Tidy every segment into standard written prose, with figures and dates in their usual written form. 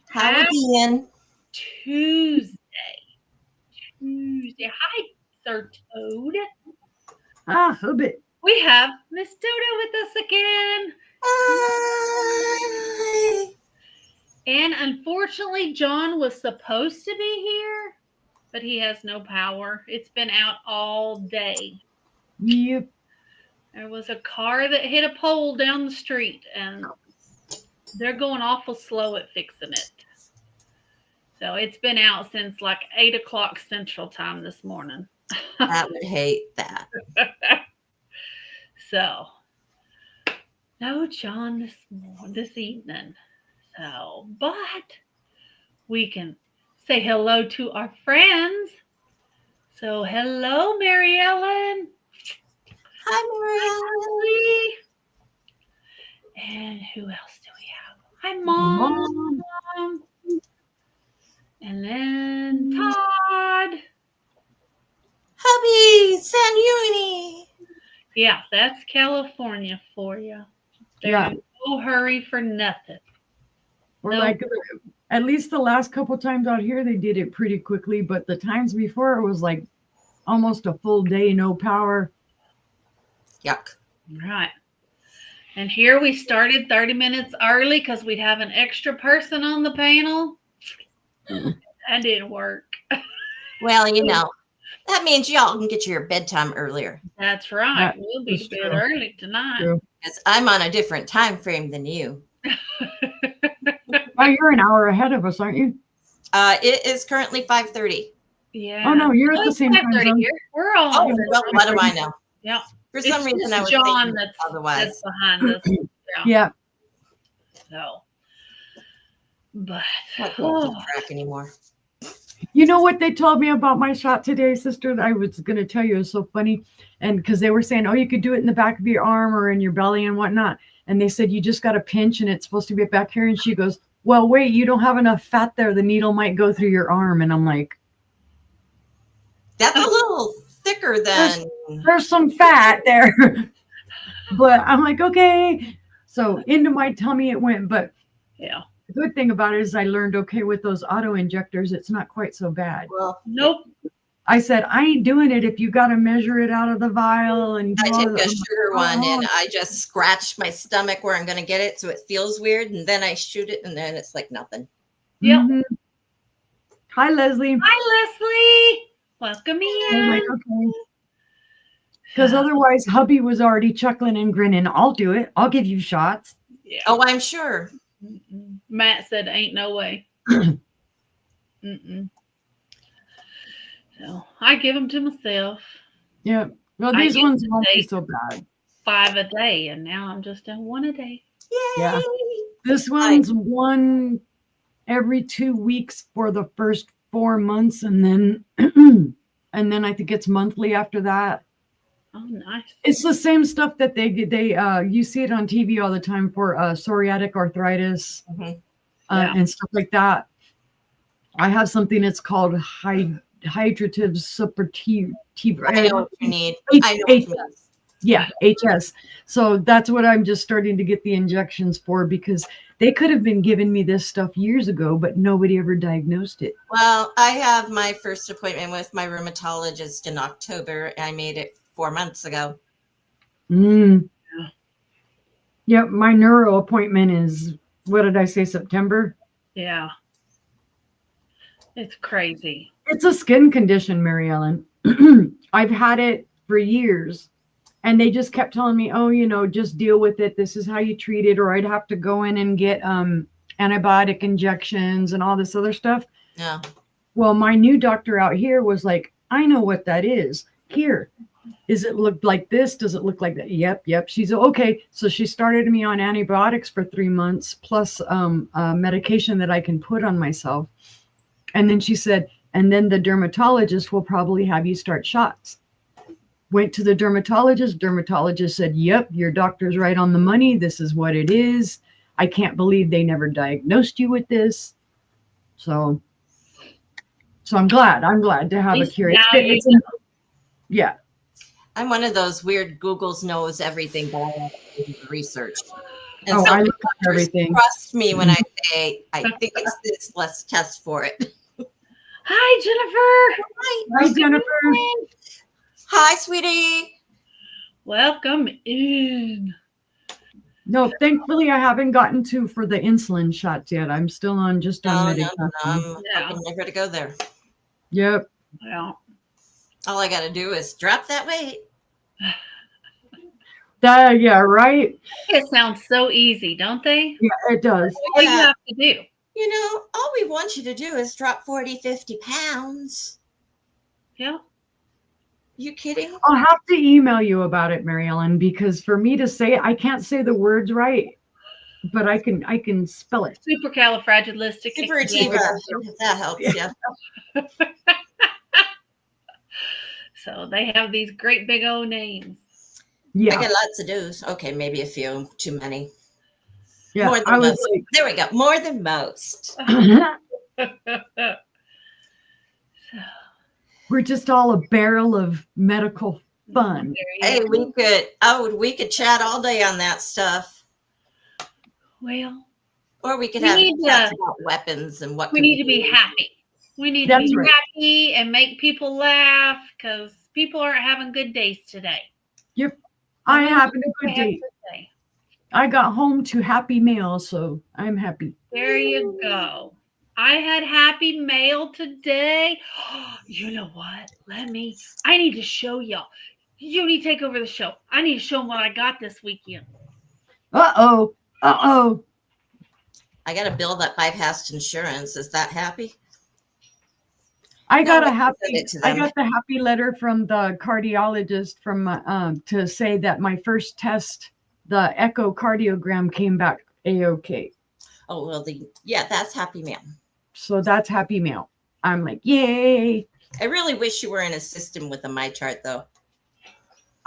How again? Tuesday. Hi, Sir Toad. Hobbit. We have Miss Dodo with us again. Hi. And unfortunately, John was supposed to be here, but he has no power. It's been out all day. Yep. There was a car that hit a pole down the street, and they're going awful slow at fixing it. So it's been out since like 8 o'clock Central Time this morning. I would hate that. So, no John this evening. So, but we can say hello to our friends. So, hello, Mary Ellen. Hi, Mary Ellen. And who else do we have? Hi, Mom. And then Todd. Hubby, San Uni. Yeah, that's California for you. There's no hurry for nothing. Or like, at least the last couple times out here, they did it pretty quickly. But the times before, it was like almost a full day, no power. Yuck. Right. And here we started 30 minutes early because we'd have an extra person on the panel. That didn't work. Well, you know, that means y'all can get to your bedtime earlier. That's right. We'll be to bed early tonight. Because I'm on a different time frame than you. Oh, you're an hour ahead of us, aren't you? It is currently 5:30. Yeah. Oh, no, you're at the same time zone. Here. We're all. Oh, well, what do I know? Yeah. For some reason, I was John thinking that's otherwise. behind us. Yeah. So, but I can't keep track anymore. You know what they told me about my shot today, sister? I was going to tell you. It was so funny. And because they were saying, oh, you could do it in the back of your arm or in your belly and whatnot. And they said, you just got to pinch and it's supposed to be back here. And she goes, well, wait, you don't have enough fat there. The needle might go through your arm. And I'm like, that's a little thicker than. There's some fat there. But I'm like, okay. So into my tummy it went. But yeah. The good thing about it is I learned, okay, with those auto injectors, it's not quite so bad. Well, nope. I said, I ain't doing it if you got to measure it out of the vial. And I take a sugar one and I just scratch my stomach where I'm going to get it. So it feels weird. And then I shoot it and then it's like nothing. Yep. Mm-hmm. Hi, Leslie. Hi, Leslie. Welcome in. Like, okay. Because otherwise, hubby was already chuckling and grinning. I'll do it. I'll give you shots. Yeah. Oh, I'm sure. Matt said, ain't no way. So I give them to myself. Yeah. Well, these ones won't be so bad. 5 a day, and now I'm just doing 1 a day. Yay! Yeah. This one's 1 every 2 weeks for the first 4 months, and then I think it's monthly after that. Oh, nice. It's the same stuff that they you see it on TV all the time for psoriatic arthritis and stuff like that. I have something that's called hydrative suppurative. I know what you need. I know what you need. Yeah, HS. So that's what I'm just starting to get the injections for, because they could have been giving me this stuff years ago, but nobody ever diagnosed it. Well, I have my first appointment with my rheumatologist in October. I made it 4 months ago. Yeah, my neuro appointment is, what did I say, September? Yeah. It's crazy. It's a skin condition, Mary Ellen. I've had it for years. And they just kept telling me, oh, you know, just deal with it. This is how you treat it. Or I'd have to go in and get antibiotic injections and all this other stuff. Yeah. Well, my new doctor out here was like, I know what that is. Here. Is it look like this? Does it look like that? Yep. She's okay. So she started me on antibiotics for 3 months plus medication that I can put on myself. And then she said, and then the dermatologist will probably have you start shots. Went to the dermatologist. Dermatologist said, yep, your doctor's right on the money. This is what it is. I can't believe they never diagnosed you with this. So I'm glad. I'm glad to have a cure. I'm one of those weird Google's knows everything, but I have to do research. And Oh, so I look up doctors everything. trust me when I say, I think it's this, let's test for it. Hi, Jennifer. Hi, Jennifer. Hi, sweetie. Welcome in. No, thankfully I haven't gotten to for the insulin shots yet. I'm still on just on No, medication. I'm Yeah. hoping never to go there. Yep. Well, All I got to do is drop that weight. Yeah, right. it sounds so easy, don't they? Yeah, it does. All you Yeah. have to do. You know, all we want you to do is drop 40, 50 pounds. Yeah. You kidding? I'll have to email you about it, Mary Ellen, because for me to say I can't say the words right, but I can spell it. Supercalifragilistic. Super Achieva, if that helps you. So they have these great big old names. I Yeah. got lots of do's. Okay, maybe a few. Too many. Yeah. More than I was most. There we go. More than most. like, we're just all a barrel of medical fun. Hey, we could chat all day on that stuff. Well, Or we could We have need chats to- about weapons and what we could need to be do. happy. We need That's to be right. happy and make people laugh because people aren't having good days today. I having a They good have day. good day. I got home to happy mail, so I'm happy. There you go. I had happy mail today. You know what? I need to show y'all. You need to take over the show. I need to show them what I got this weekend. Uh-oh. Uh-oh. I got a bill that bypassed insurance. Is that happy? I got No, a we happy. send it to I them. got the happy letter from the cardiologist from to say that my first test, the echocardiogram, came back a-okay. Oh, well, that's happy mail. So that's happy mail. I'm like, yay! I really wish you were in a system with a My Chart, though.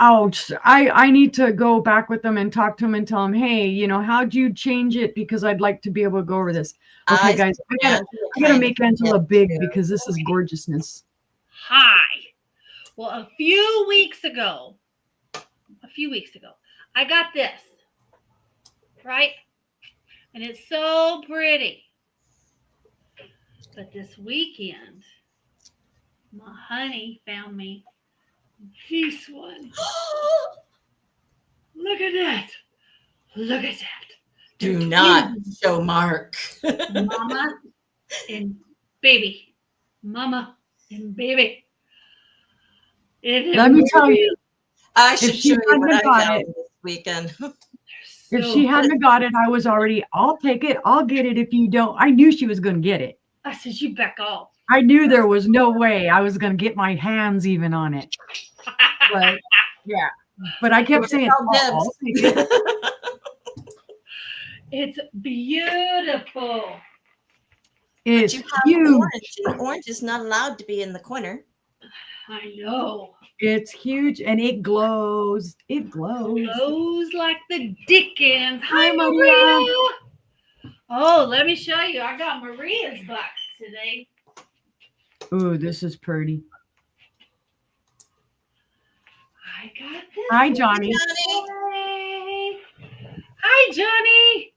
Ouch! I need to go back with them and talk to them and tell them, hey, how'd you change it? Because I'd like to be able to go over this. Okay, guys, I gotta make Angela big because this is gorgeousness. Hi. Well, a few weeks ago, I got this, right? And it's so pretty. But this weekend, my honey found me this one. Look at that. Look at that. Do not show Mark. Mama and baby. Mama and baby. Let me tell you, I should she show you what I hadn't got found it- this weekend. if she hadn't got it, I was already, I'll take it. I'll get it if you don't. I knew she was going to get it. I said, you back off. I knew there was no way I was going to get my hands even on it. But yeah, but I kept saying, I'll take it. It's beautiful. It's You have huge. orange, and orange is not allowed to be in the corner. I know. It's huge and it glows. It glows. Glows like the Dickens. Hi, Hi, Maria. Maria. Oh, let me show you. I got Maria's box today. Ooh, this is pretty. I got this. Hi, Johnny. Hey. Hi, Johnny.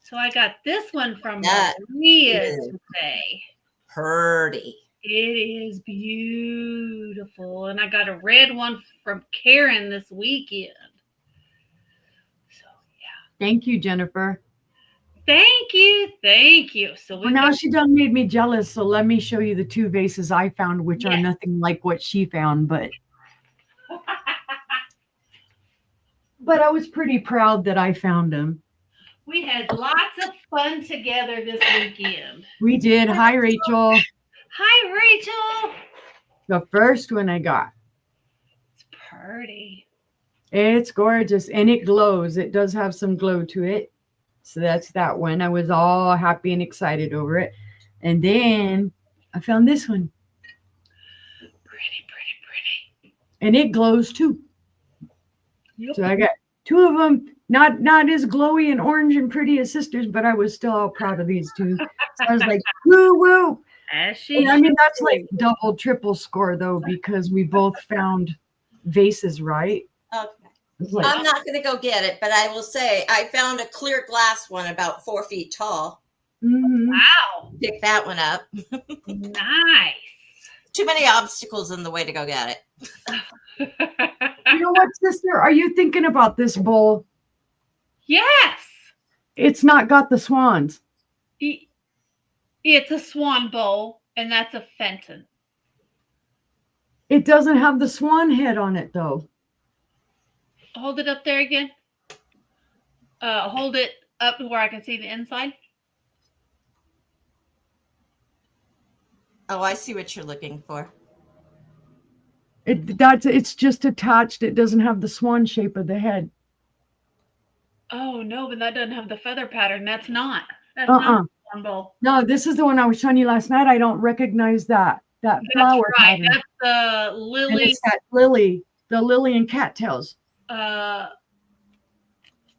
So I got this one from That Maria is today. Pretty. It is beautiful. And I got a red one from Karen this weekend. So, yeah. Thank you, Jennifer. Thank you. Thank you. So Well, now she done made me jealous. So let me show you the two vases I found, which are Yeah. nothing like what she found, but I was pretty proud that I found them. we had lots of fun together this weekend. We did. Hi, Rachel. Hi, Rachel. The first one I got. It's pretty. It's gorgeous and it glows. It does have some glow to it. So that's that one. I was all happy and excited over it. And then I found this one. Pretty. And it glows too. Yep. So I got two of them, not as glowy and orange and pretty as sisters, but I was still all proud of these two. So I was like, woo woo. As she And I mean, that's like double, triple score though, because we both found vases right. Okay. It's like, I'm not going to go get it, but I will say I found a clear glass one about 4 feet tall. mhm. Wow. Pick that one up. Nice. Too many obstacles in the way to go get it. You know what, sister? Are you thinking about this bowl? Yes. It's not got the swans. It's a swan bowl, and that's a Fenton. It doesn't have the swan head on it, though. Hold it up there again. Hold it up to where I can see the inside. Oh, I see what you're looking for. It's just attached. It doesn't have the swan shape of the head. Oh no, but that doesn't have the feather pattern. That's not a swan bowl. No, this is the one I was showing you last night. I don't recognize that That's flower right. pattern. That's the And lily. it's that lily, the lily and cattails.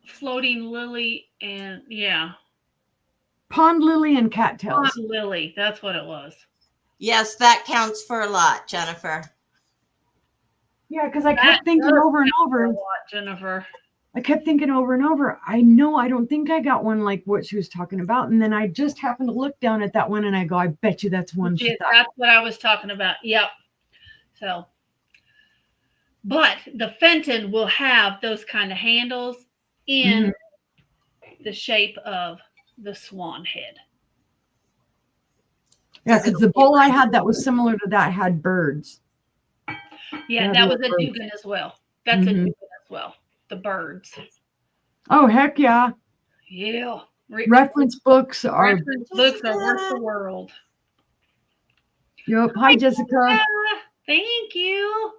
Floating lily and Pond lily and cattails. pond lily. That's what it was. Yes, that counts for a lot, Jennifer. Yeah, because I That kept thinking does over and count for over. a lot, Jennifer. I kept thinking over and over. I know I don't think I got one like what she was talking about. And then I just happened to look down at that one and I go, I bet you that's one she thought. That's what I was talking about. Yep. So, but the Fenton will have those kind of handles in the shape of the swan head. Yeah, because the bowl I had that was similar to that had birds. Yeah, that was a Dugan as well. That's a Dugan as well. The birds. Oh, heck yeah. Yeah. Reference books are worth the world. Yep. Hi, Jessica. Thank you.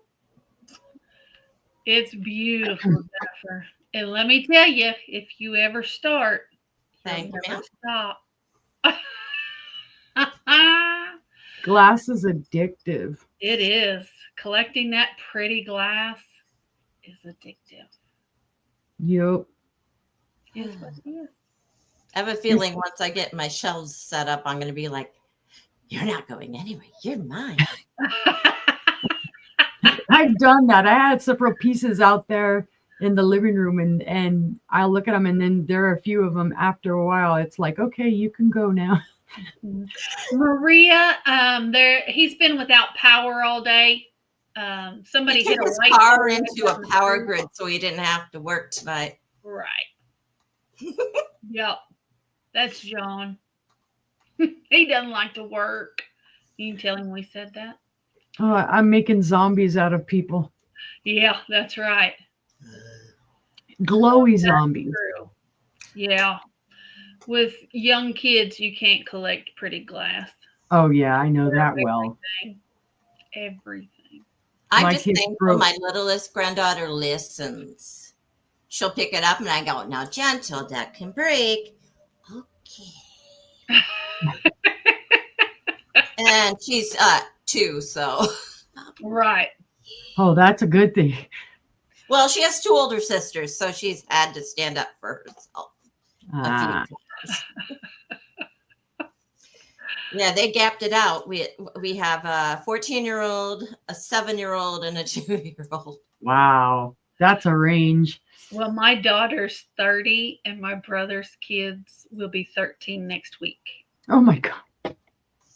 It's beautiful, Jennifer. And let me tell you, if you ever start, Thank you. Stop. Glass is addictive. It is. Collecting that pretty glass is addictive. Yep. It's what it is. I have a feeling once I get my shelves set up, I'm going to be like, you're not going anywhere. You're mine. I've done that. I had several pieces out there in the living room and I'll look at them and then there are a few of them after a while. It's like, okay, you can go now. Maria, he's been without power all day. Somebody He took hit his a light car bulb into a power grid so he didn't have to work tonight. Right. Yep. That's John. He doesn't like to work. You can tell him we said that. Oh, I'm making zombies out of people. Yeah, that's right. Glowy zombies. True. Yeah. With young kids, you can't collect pretty glass. Oh, yeah, I know that well. Everything. I'm My just kids thankful broke. my littlest granddaughter listens. She'll pick it up and I go, now gentle, that can break. Okay. And she's 2, so. Right. Oh, that's a good thing. Well, she has 2 older sisters, so she's had to stand up for herself a few times. Yeah, they gapped it out. We have a 14-year-old, a 7-year-old, and a 2-year-old. Wow, that's a range. Well, my daughter's 30 and my brother's kids will be 13 next week. Oh my God.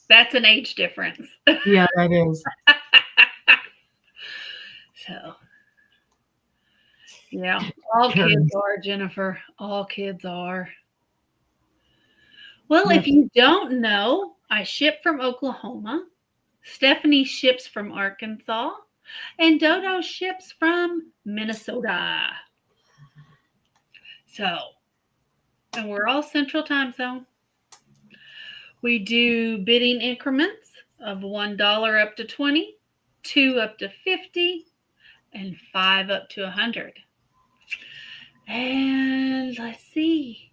That's an age difference. Yeah, that is. So, yeah, all kids are, Jennifer. All kids are. Well, if you don't know, I ship from Oklahoma. Stephanie ships from Arkansas. And Dodo ships from Minnesota. So, and we're all Central Time Zone. We do bidding increments of $1 up to 20, 2 up to 50, and 5 up to 100. And let's see.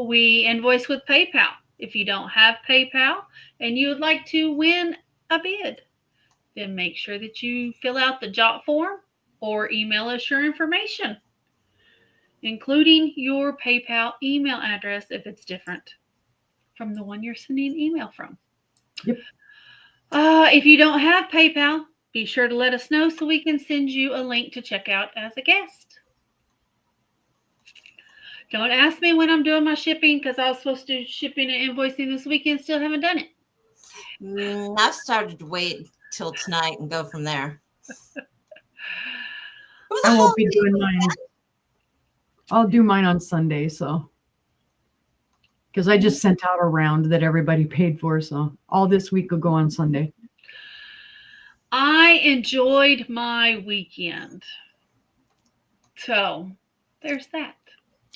We invoice with PayPal. If you don't have PayPal and you would like to win a bid, then make sure that you fill out the jot form or email us your information, including your PayPal email address if it's different from the one you're sending an email from. Yep. If you don't have PayPal, be sure to let us know so we can send you a link to check out as a guest. Don't ask me when I'm doing my shipping because I was supposed to do shipping and invoicing this weekend. Still haven't done it. I started to wait till tonight and go from there. It was a I won't be holiday doing mine. I'll do mine on Sunday, so because I just sent out a round that everybody paid for, so all this week will go on Sunday. I enjoyed my weekend. So there's that.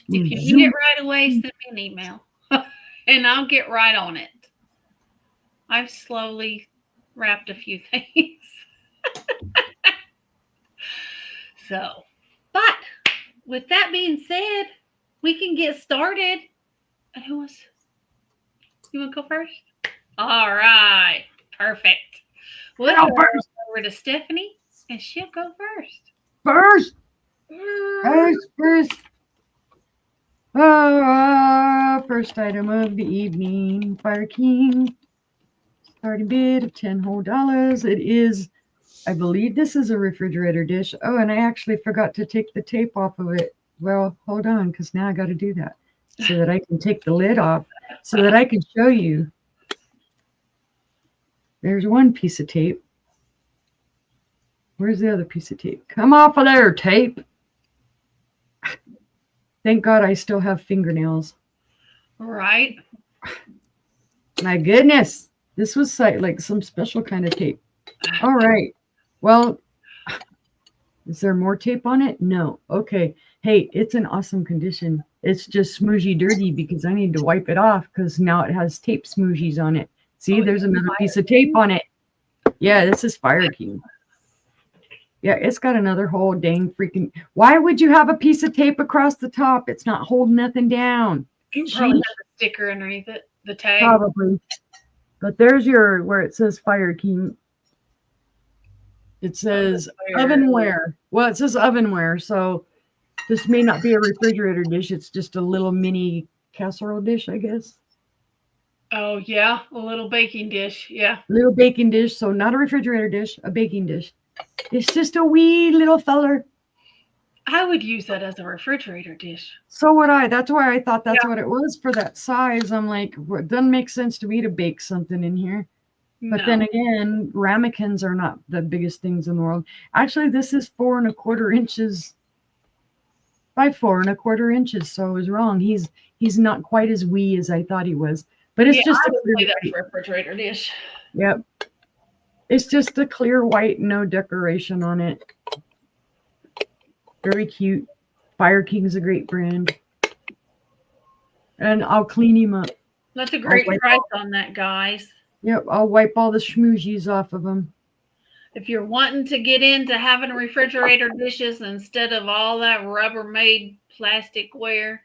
If you need it right away, send me an email and I'll get right on it. I've slowly wrapped a few things. So, but with that being said, we can get started. And who was? You want to go first? All right. Perfect. We'll go over to Stephanie and she'll go first. First. First item of the evening, Fire King. Starting bid of $10 whole. It is, I believe this is a refrigerator dish. Oh, and I actually forgot to take the tape off of it. Well, hold on, because now I got to do that so that I can take the lid off so that I can show you. There's one piece of tape. Where's the other piece of tape? Come off of there, tape. Thank God I still have fingernails. All right. My goodness. This was like some special kind of tape. All right. Well, is there more tape on it? No. Okay. Hey, it's in awesome condition. It's just smooshy dirty because I need to wipe it off because now it has tape smooshies on it. See, there's another piece of tape on it. Yeah, this is Fire King. Yeah, it's got another whole dang freaking... Why would you have a piece of tape across the top? It's not holding nothing down. You probably have a sticker underneath it, the tag. Probably. But there's where it says Fire King. It says ovenware. Well, it says ovenware, so this may not be a refrigerator dish. It's just a little mini casserole dish, I guess. Oh, yeah, a little baking dish, yeah. Little baking dish, so not a refrigerator dish, a baking dish. It's just a wee little feller. I would use that as a refrigerator dish. So would I. That's why I thought that's what it was for that size. I'm like, it doesn't make sense to me to bake something in here. But then again, ramekins are not the biggest things in the world. Actually, this is 4 1/4 inches by 4 1/4 inches. So I was wrong. He's not quite as wee as I thought he was. But it's just a refrigerator dish. Yep. It's just a clear white, no decoration on it. Very cute. Fire King's a great brand. And I'll clean him up. That's a great price on that, guys. Yep, I'll wipe all the schmoozies off of them. If you're wanting to get into having refrigerator dishes instead of all that Rubbermaid plasticware,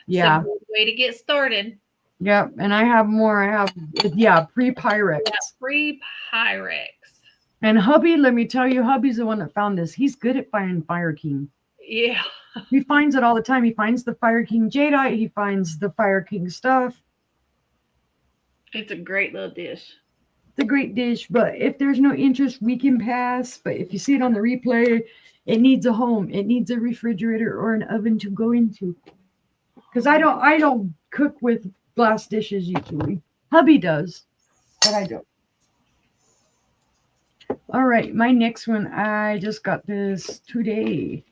yeah, it's a good way to get started. Yep, and I have more. I have, pre-Pyrex. Yeah, pre-Pyrex. And hubby, let me tell you, hubby's the one that found this. He's good at finding Fire King. Yeah. He finds it all the time. He finds the Fire King jadeite. He finds the Fire King stuff. It's a great little dish. It's a great dish, but if there's no interest, we can pass. But if you see it on the replay, it needs a home. It needs a refrigerator or an oven to go into. Because I don't cook with glass dishes usually. Hubby does, but I don't. All right, my next one, I just got this today.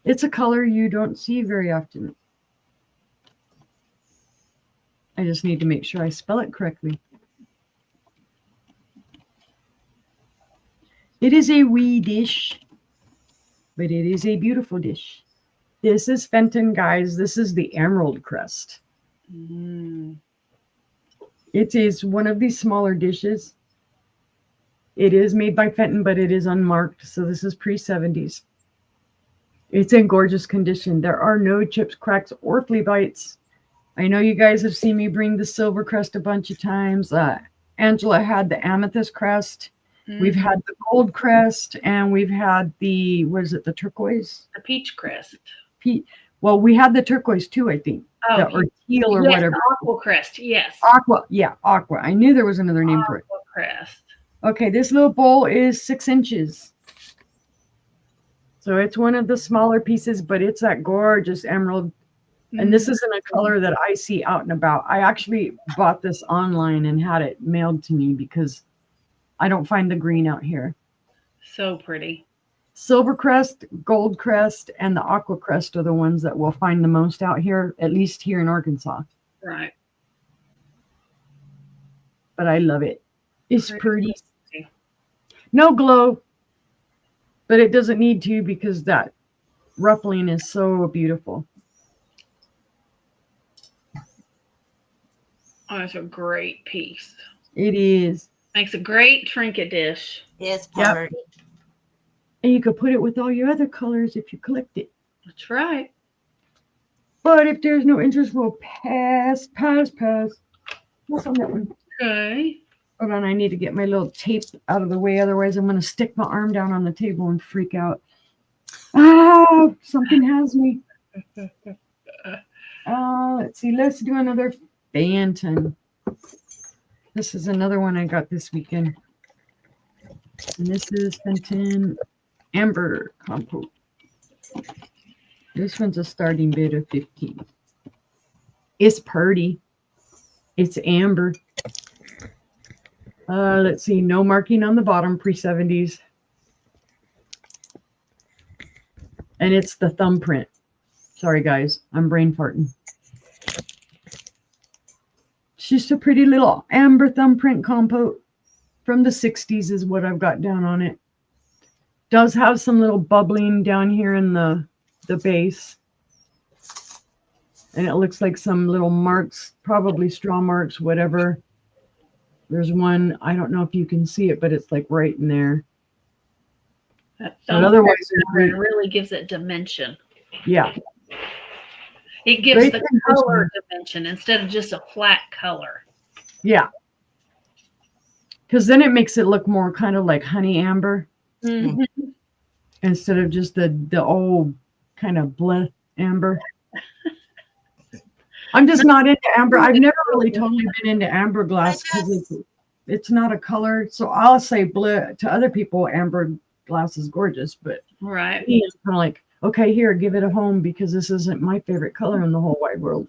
It's a color you don't see very often. I just need to make sure I spell it correctly. It is a wee dish, but it is a beautiful dish. This is Fenton, guys. This is the Emerald Crust. It is one of these smaller dishes. It is made by Fenton, but it is unmarked, so this is pre-70s. It's in gorgeous condition. There are no chips, cracks, or flea bites. I know you guys have seen me bring the silver crust a bunch of times. Angela had the amethyst crust. We've had the gold crest, and we've had the, the turquoise? The peach crest. Well, we had the turquoise too, I think. Or teal or whatever. Aqua crest, yes. Aqua, yeah, aqua. I knew there was another name for it. Aqua crest. Okay, this little bowl is 6 inches. So it's one of the smaller pieces, but it's that gorgeous emerald And this isn't a color that I see out and about. I actually bought this online and had it mailed to me because I don't find the green out here. So pretty. Silvercrest, Goldcrest, and the Aquacrest are the ones that we'll find the most out here, at least here in Arkansas. Right. But I love it. It's pretty. No glow, but it doesn't need to because that ruffling is so beautiful. Oh, it's a great piece. It is. Makes a great trinket dish. It's pretty. And you could put it with all your other colors if you collect it. That's right. But if there's no interest, we'll pass. What's on that one? Okay. Hold on, I need to get my little tape out of the way. Otherwise, I'm going to stick my arm down on the table and freak out. Ah, something has me. Let's see. Let's do another Phantom. This is another one I got this weekend. And this is Phantom Amber Compote. This one's a starting bid of 15. It's pretty. It's amber. Let's see. No marking on the bottom, pre-70s. And it's the thumbprint. Sorry, guys. I'm brain farting. It's just a pretty little amber thumbprint compote from the 60s is what I've got down on it. Does have some little bubbling down here in the base. And it looks like some little marks, probably straw marks, whatever. There's one, I don't know if you can see it, but it's like right in there. But otherwise, it really gives it dimension. Yeah. It gives Great the dimension. color dimension instead of just a flat color. Yeah. Because then it makes it look more kind of like honey amber Mm-hmm. instead of just the old kind of bleh amber. I'm just not into amber. I've never really totally been into amber glass because it's not a color. So I'll say bleh to other people. Amber glass is gorgeous, but Right. it's kind of like, okay, here, give it a home because this isn't my favorite color in the whole wide world.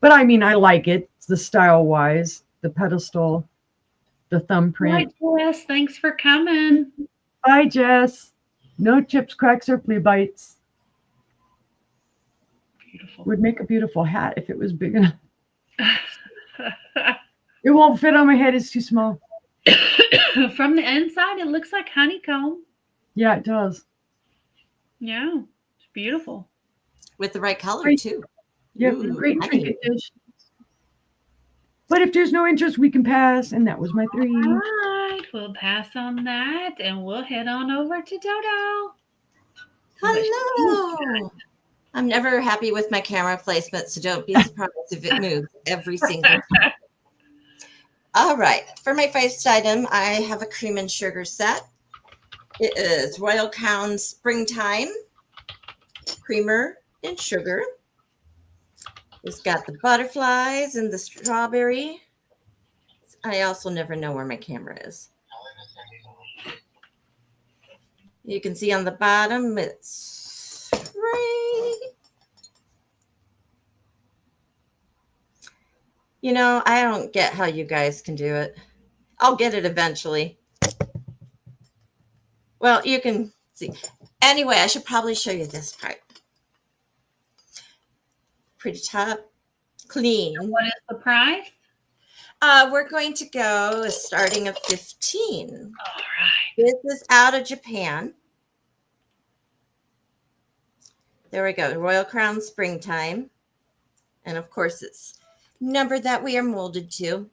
But I mean, I like it. The style wise, the pedestal, the thumbprint. Hi, Jess. Thanks for coming. Bye, Jess. No chips, cracks, or flea bites. Beautiful. Would make a beautiful hat if it was big enough. It won't fit on my head. It's too small. From the inside, it looks like honeycomb. Yeah, it does. Yeah, it's beautiful. With the right color, Great. too. Yep, Ooh, great honey. trinket dish. But if there's no interest, we can pass. And that was my 3. All right, we'll pass on that and we'll head on over to Dodo. Hello. I'm never happy with my camera placement, so don't be surprised if it moves every single time. All right. For my first item, I have a cream and sugar set. It is Royal Crown Springtime Creamer and Sugar. It's got the butterflies and the strawberry. I also never know where my camera is. You can see on the bottom, it's right. You know, I don't get how you guys can do it. I'll get it eventually. Well, you can see. Anyway, I should probably show you this part. Pretty top, clean. What is the price? We're going to go starting at 15. All right. This is out of Japan. There we go. Royal Crown Springtime. And of course, it's number that we are molded to.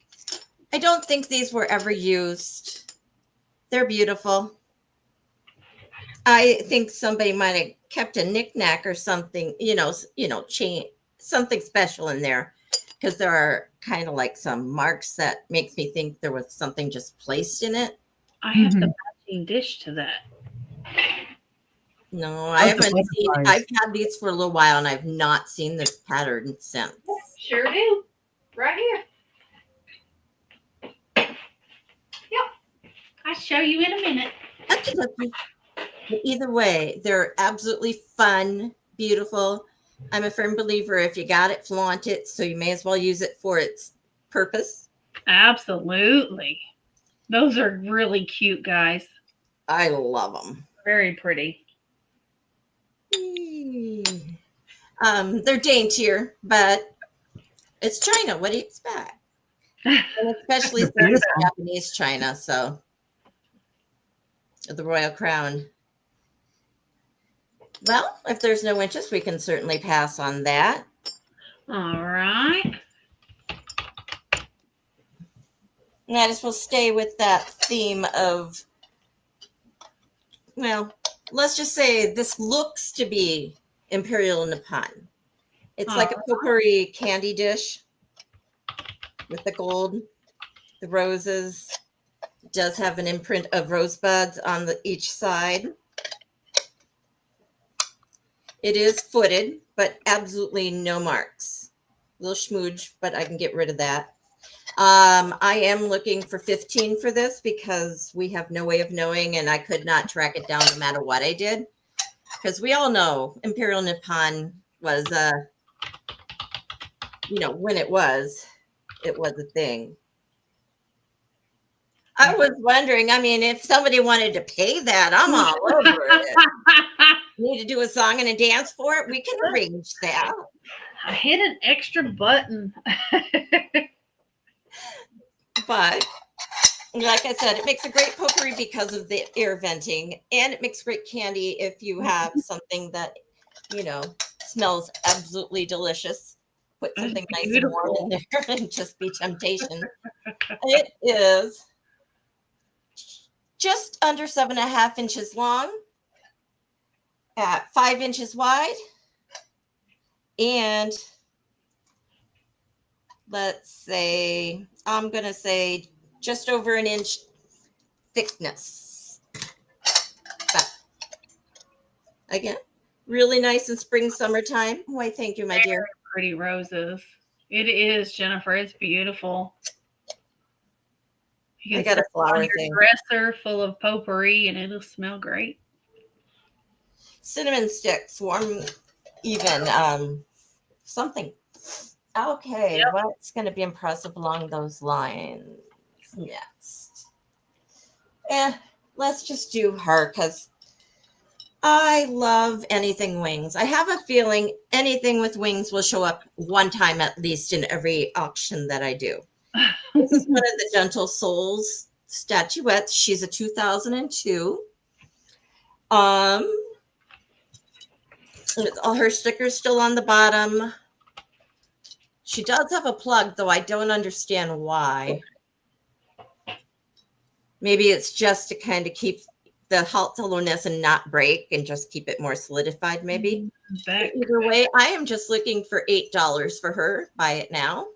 I don't think these were ever used. They're beautiful. I think somebody might have kept a knickknack or something, chain, something special in there, because there are kind of like some marks that makes me think there was something just placed in it. I have the matching dish to that. No, I haven't seen. I've had these for a little while, and I've not seen this pattern since. Sure do. Right here. Yep. I'll show you in a minute. Okay. But either way, they're absolutely fun, beautiful. I'm a firm believer if you got it, flaunt it. So you may as well use it for its purpose. Absolutely. Those are really cute, guys. I love them. Very pretty. They're daintier, but it's China. What do you expect? And especially since it's Japanese China, so the Royal Crown. Well, if there's no interest, we can certainly pass on that. All right. And I just will stay with that theme of, well, let's just say this looks to be Imperial Nippon. It's like a potpourri candy dish with the gold, the roses. It does have an imprint of rosebuds on each side. It is footed, but absolutely no marks. A little schmooge, but I can get rid of that. I am looking for 15 for this because we have no way of knowing, and I could not track it down no matter what I did. Because we all know Imperial Nippon was, when it was a thing. I was wondering, I mean, if somebody wanted to pay that, I'm all over it. Need to do a song and a dance for it? We can arrange that. I hit an extra button. But like I said, it makes a great potpourri because of the air venting, and it makes great candy if you have something that, smells absolutely delicious. Put something nice and warm in there and just be temptation. It is just under 7.5 inches long, at 5 inches wide, and let's say, I'm going to say just over an inch thickness. But again, really nice in spring, summertime. Why, thank you, my dear. Pretty roses. It is, Jennifer. It's beautiful. You I got a flower thing. Dresser full of potpourri, and it'll smell great. Cinnamon sticks, warm, even, something. Okay, yep. What's going to be impressive along those lines next? Let's just do her, because I love anything wings. I have a feeling anything with wings will show up one time at least in every auction that I do. This is one of the Gentle Souls statuettes. She's a 2002. With all her stickers still on the bottom. She does have a plug, though I don't understand why. Maybe it's just to kind of keep the hollowness and not break and just keep it more solidified, maybe. Either way, I am just looking for $8 for her. Buy it now.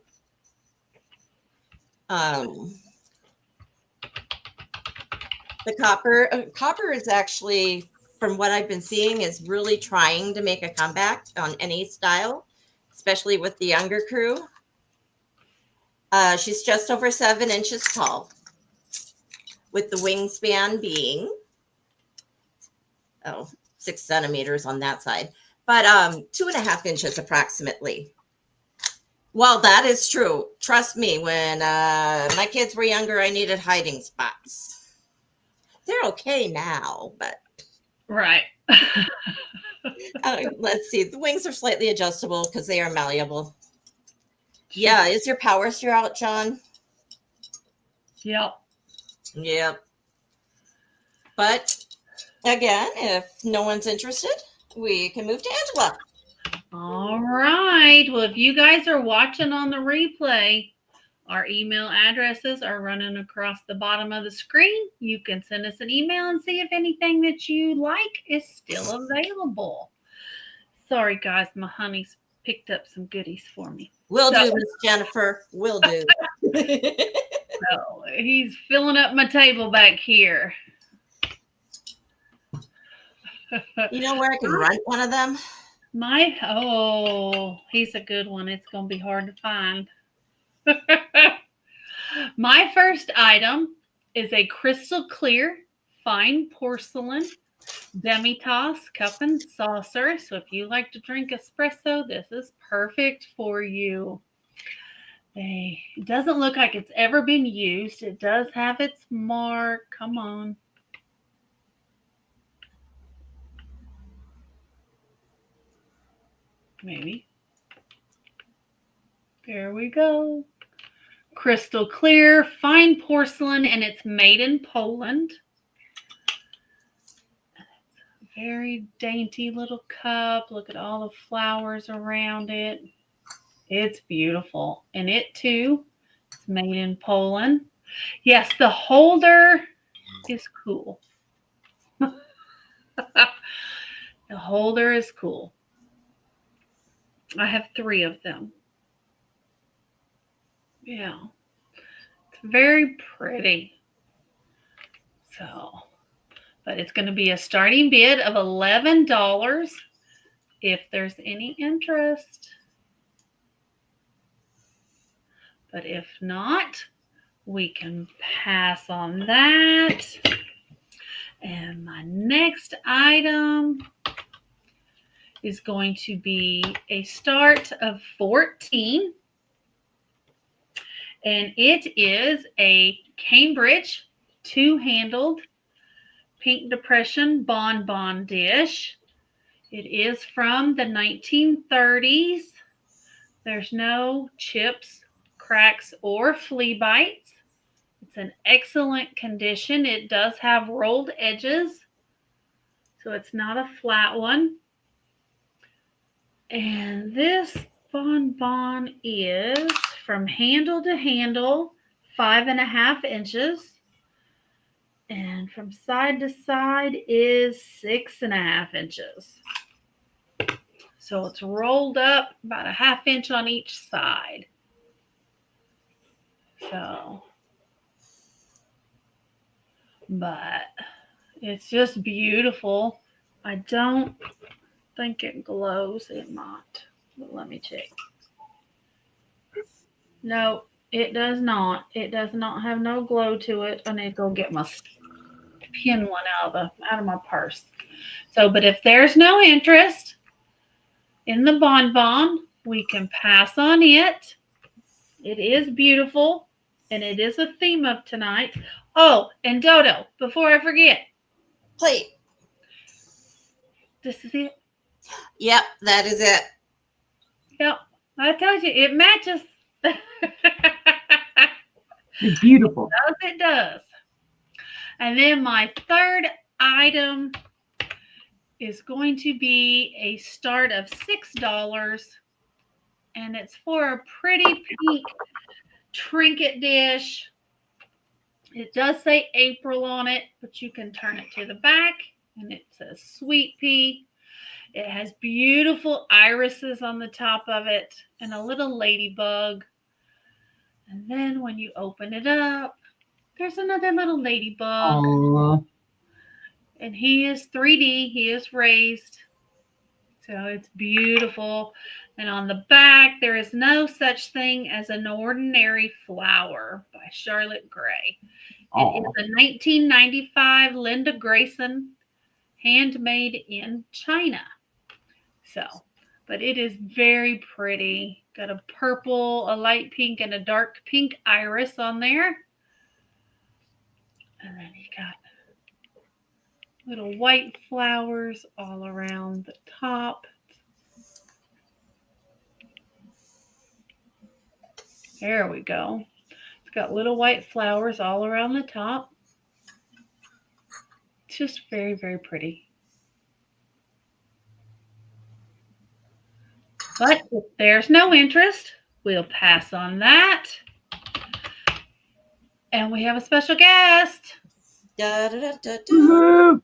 The copper is actually, from what I've been seeing, is really trying to make a comeback on any style, especially with the younger crew. She's just over 7 inches tall, with the wingspan being 6 centimeters on that side, but 2.5 inches approximately. Well, that is true. Trust me, when my kids were younger, I needed hiding spots. They're okay now, but right. Let's see. The wings are slightly adjustable because they are malleable. Yeah, is your power steer out, John? Yep. But again, if no one's interested, we can move to Angela. All right. Well, if you guys are watching on the replay, our email addresses are running across the bottom of the screen. You can send us an email and see if anything that you like is still available. Sorry, guys. My honey's picked up some goodies for me. Will do, Miss Jennifer. Will do. So he's filling up my table back here. You know where I can rent one of them? He's a good one. It's going to be hard to find. My first item is a crystal clear fine porcelain demi-tasse cup and saucer. So if you like to drink espresso, this is perfect for you. It doesn't look like it's ever been used. It does have its mark. Come on. Maybe. There we go. Crystal clear, fine porcelain, and it's made in Poland. Very dainty little cup. Look at all the flowers around it. It's beautiful. And it too is made in Poland. Yes, the holder is cool. The holder is cool. I have 3 of them. Yeah. It's very pretty. So, but it's going to be a starting bid of $11 if there's any interest. But if not, we can pass on that. And my next item is going to be a start of 14. And it is a Cambridge 2-handled pink depression bonbon dish. It is from the 1930s. There's no chips, cracks, or flea bites. It's in excellent condition. It does have rolled edges, so it's not a flat one. And this bonbon is from handle to handle, 5.5 inches. And from side to side is 6.5 inches. So it's rolled up about a 1/2 inch on each side. So, but it's just beautiful. I don't think it glows. It might, but let me check. No, it does not. It does not have no glow to it. I need to go get my pin one out of my purse. So, but if there's no interest in the bonbon, we can pass on it. It is beautiful, and it is a theme of tonight. Oh, and Dodo, before I forget, Plate. this is it. Yep, that is it. Yep, I told you it matches. It's beautiful. It does. And then my third item is going to be a start of $6, and it's for a pretty pink trinket dish. It does say April on it, but you can turn it to the back, and it says Sweet Pea. It has beautiful irises on the top of it and a little ladybug. And then when you open it up, there's another little ladybug. Aww. And he is 3D. He is raised. So it's beautiful. And on the back, there is no such thing as an ordinary flower by Charlotte Gray. It is a 1995 Linda Grayson, handmade in China. So, but it is very pretty. Got a purple, a light pink, and a dark pink iris on there. And then you got little white flowers all around the top. There we go. It's got little white flowers all around the top. It's just very, very pretty. But if there's no interest, we'll pass on that. And we have a special guest. Da, da, da, da, da. Woo-hoo.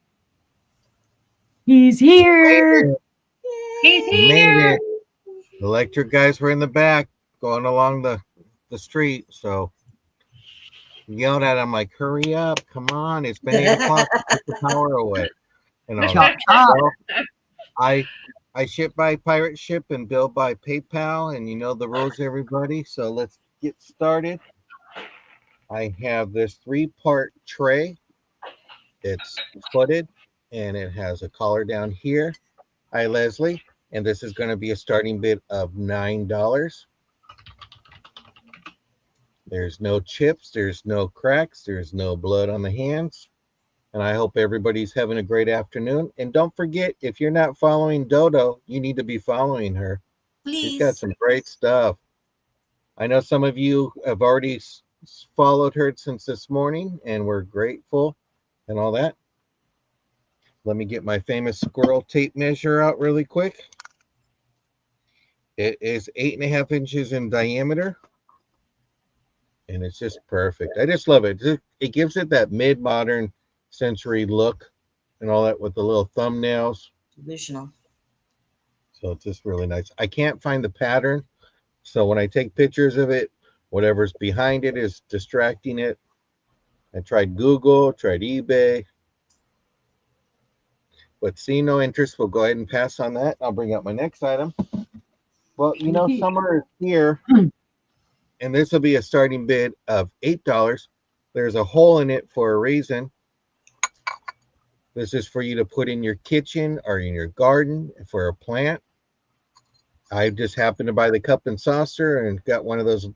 He's here. He's We made here. it. The electric guys were in the back going along the street. So yelled at him like, hurry up, come on, it's been 8 o'clock, take the power away. You know, Chop, chop. so I ship by pirate ship and bill by PayPal, and you know the rules, everybody. So let's get started. I have this 3-part tray. It's footed and it has a collar down here. Hi, Leslie. And this is going to be a starting bid of $9. There's no chips, there's no cracks, there's no blood on the hands. And I hope everybody's having a great afternoon. And don't forget, if you're not following Dodo, you need to be following her. She's got Please. some great stuff. I know some of you have already followed her since this morning, and we're grateful and all that. Let me get my famous squirrel tape measure out really quick. It is 8.5 inches in diameter, and it's just perfect. I just love it. It gives it that mid-modern century look and all that with the little thumbnails. Delusional. So it's just really nice. I can't find the pattern, so when I take pictures of it, whatever's behind it is distracting it. I tried Google, tried eBay, but see no interest. We'll go ahead and pass on that. I'll bring up my next item. Well, you know, summer is here, and this will be a starting bid of $8. There's a hole in it for a reason. This is for you to put in your kitchen or in your garden for a plant. I just happened to buy the cup and saucer and got one of those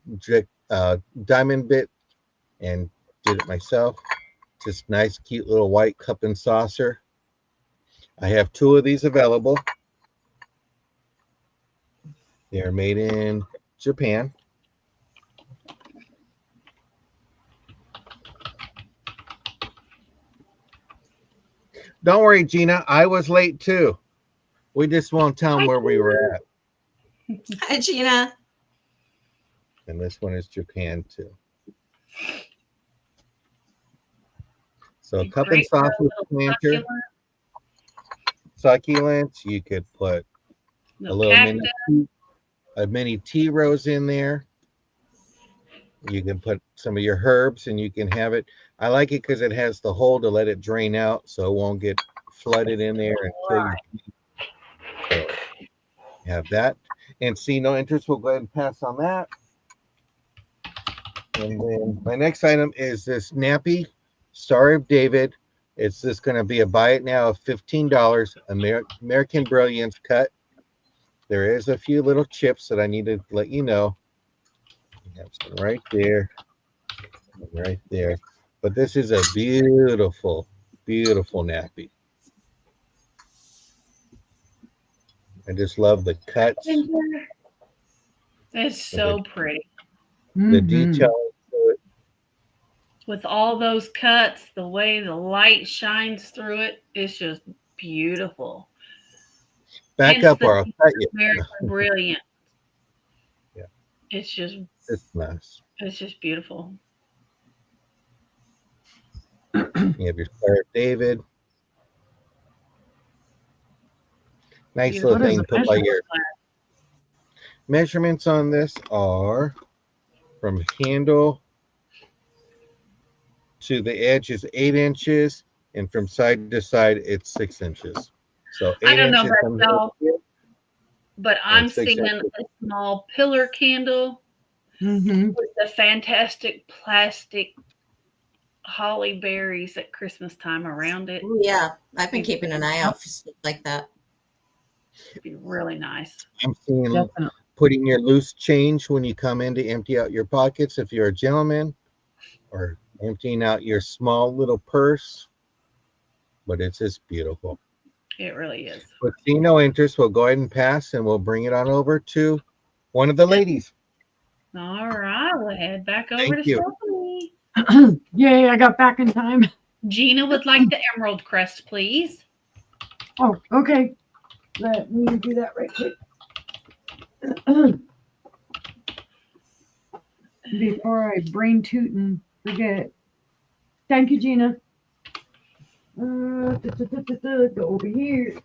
diamond bit and did it myself. Just nice, cute little white cup and saucer. I have 2 of these available. They are made in Japan. Don't worry, Gina. I was late too. We just won't tell them where we were at. Hi, Gina. And this one is Japan too. So cup and saucer planter. Succulents. You could put a little mini tea rose in there. You can put some of your herbs and you can have it. I like it because it has the hole to let it drain out so it won't get flooded in there and kill your tea. So you have that. And see no interest, we'll go ahead and pass on that. And then my next item is this nappy Star of David. It's just going to be a buy it now of $15, American Brilliance cut. There is a few little chips that I need to let you know. We have some right there, right there. But this is a beautiful, beautiful nappy. I just love the cuts. It's so pretty. The detail to it. With all those cuts, the way the light shines through it, it's just beautiful. Back up or I'll cut you. American Brilliant. Yeah. It's nice. It's just beautiful. You have your Star of David. Nice Beautiful. little thing to put by your measurements on this are from handle to the edge is 8 inches, and from side to side it's 6 inches. So 8 I don't know inches about y'all, but I'm seeing inches. a small pillar candle with the fantastic plastic holly berries at Christmas time around it. Oh, yeah. I've been keeping an eye out for stuff like that. It'd be really nice. I'm seeing putting your loose change when you come in to empty out your pockets if you're a gentleman, or emptying out your small little purse. But it's just beautiful. It really is. But see no interest, we'll go ahead and pass and we'll bring it on over to one of the ladies. All right, we'll head back over to Stephanie. Yay, I got back in time. Gina would like the emerald crest, please. Oh, okay. Let me do that right quick. Before I brain toot and forget. Thank you, Gina. Go over here.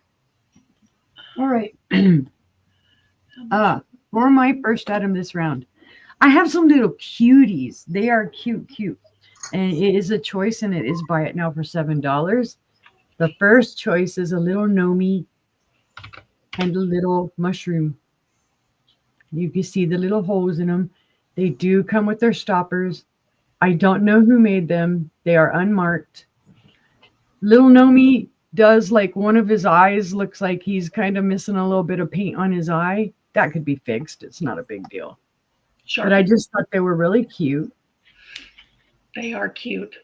All right. For my first item this round, I have some little cuties. They are cute. And it is a choice, and it is buy it now for $7. The first choice is a little Nomi and a little mushroom. You can see the little holes in them. They do come with their stoppers. I don't know who made them. They are unmarked. Little Nomi does like one of his eyes looks like he's kind of missing a little bit of paint on his eye. That could be fixed. It's not a big deal. Sure. But I just thought they were really cute. They are cute.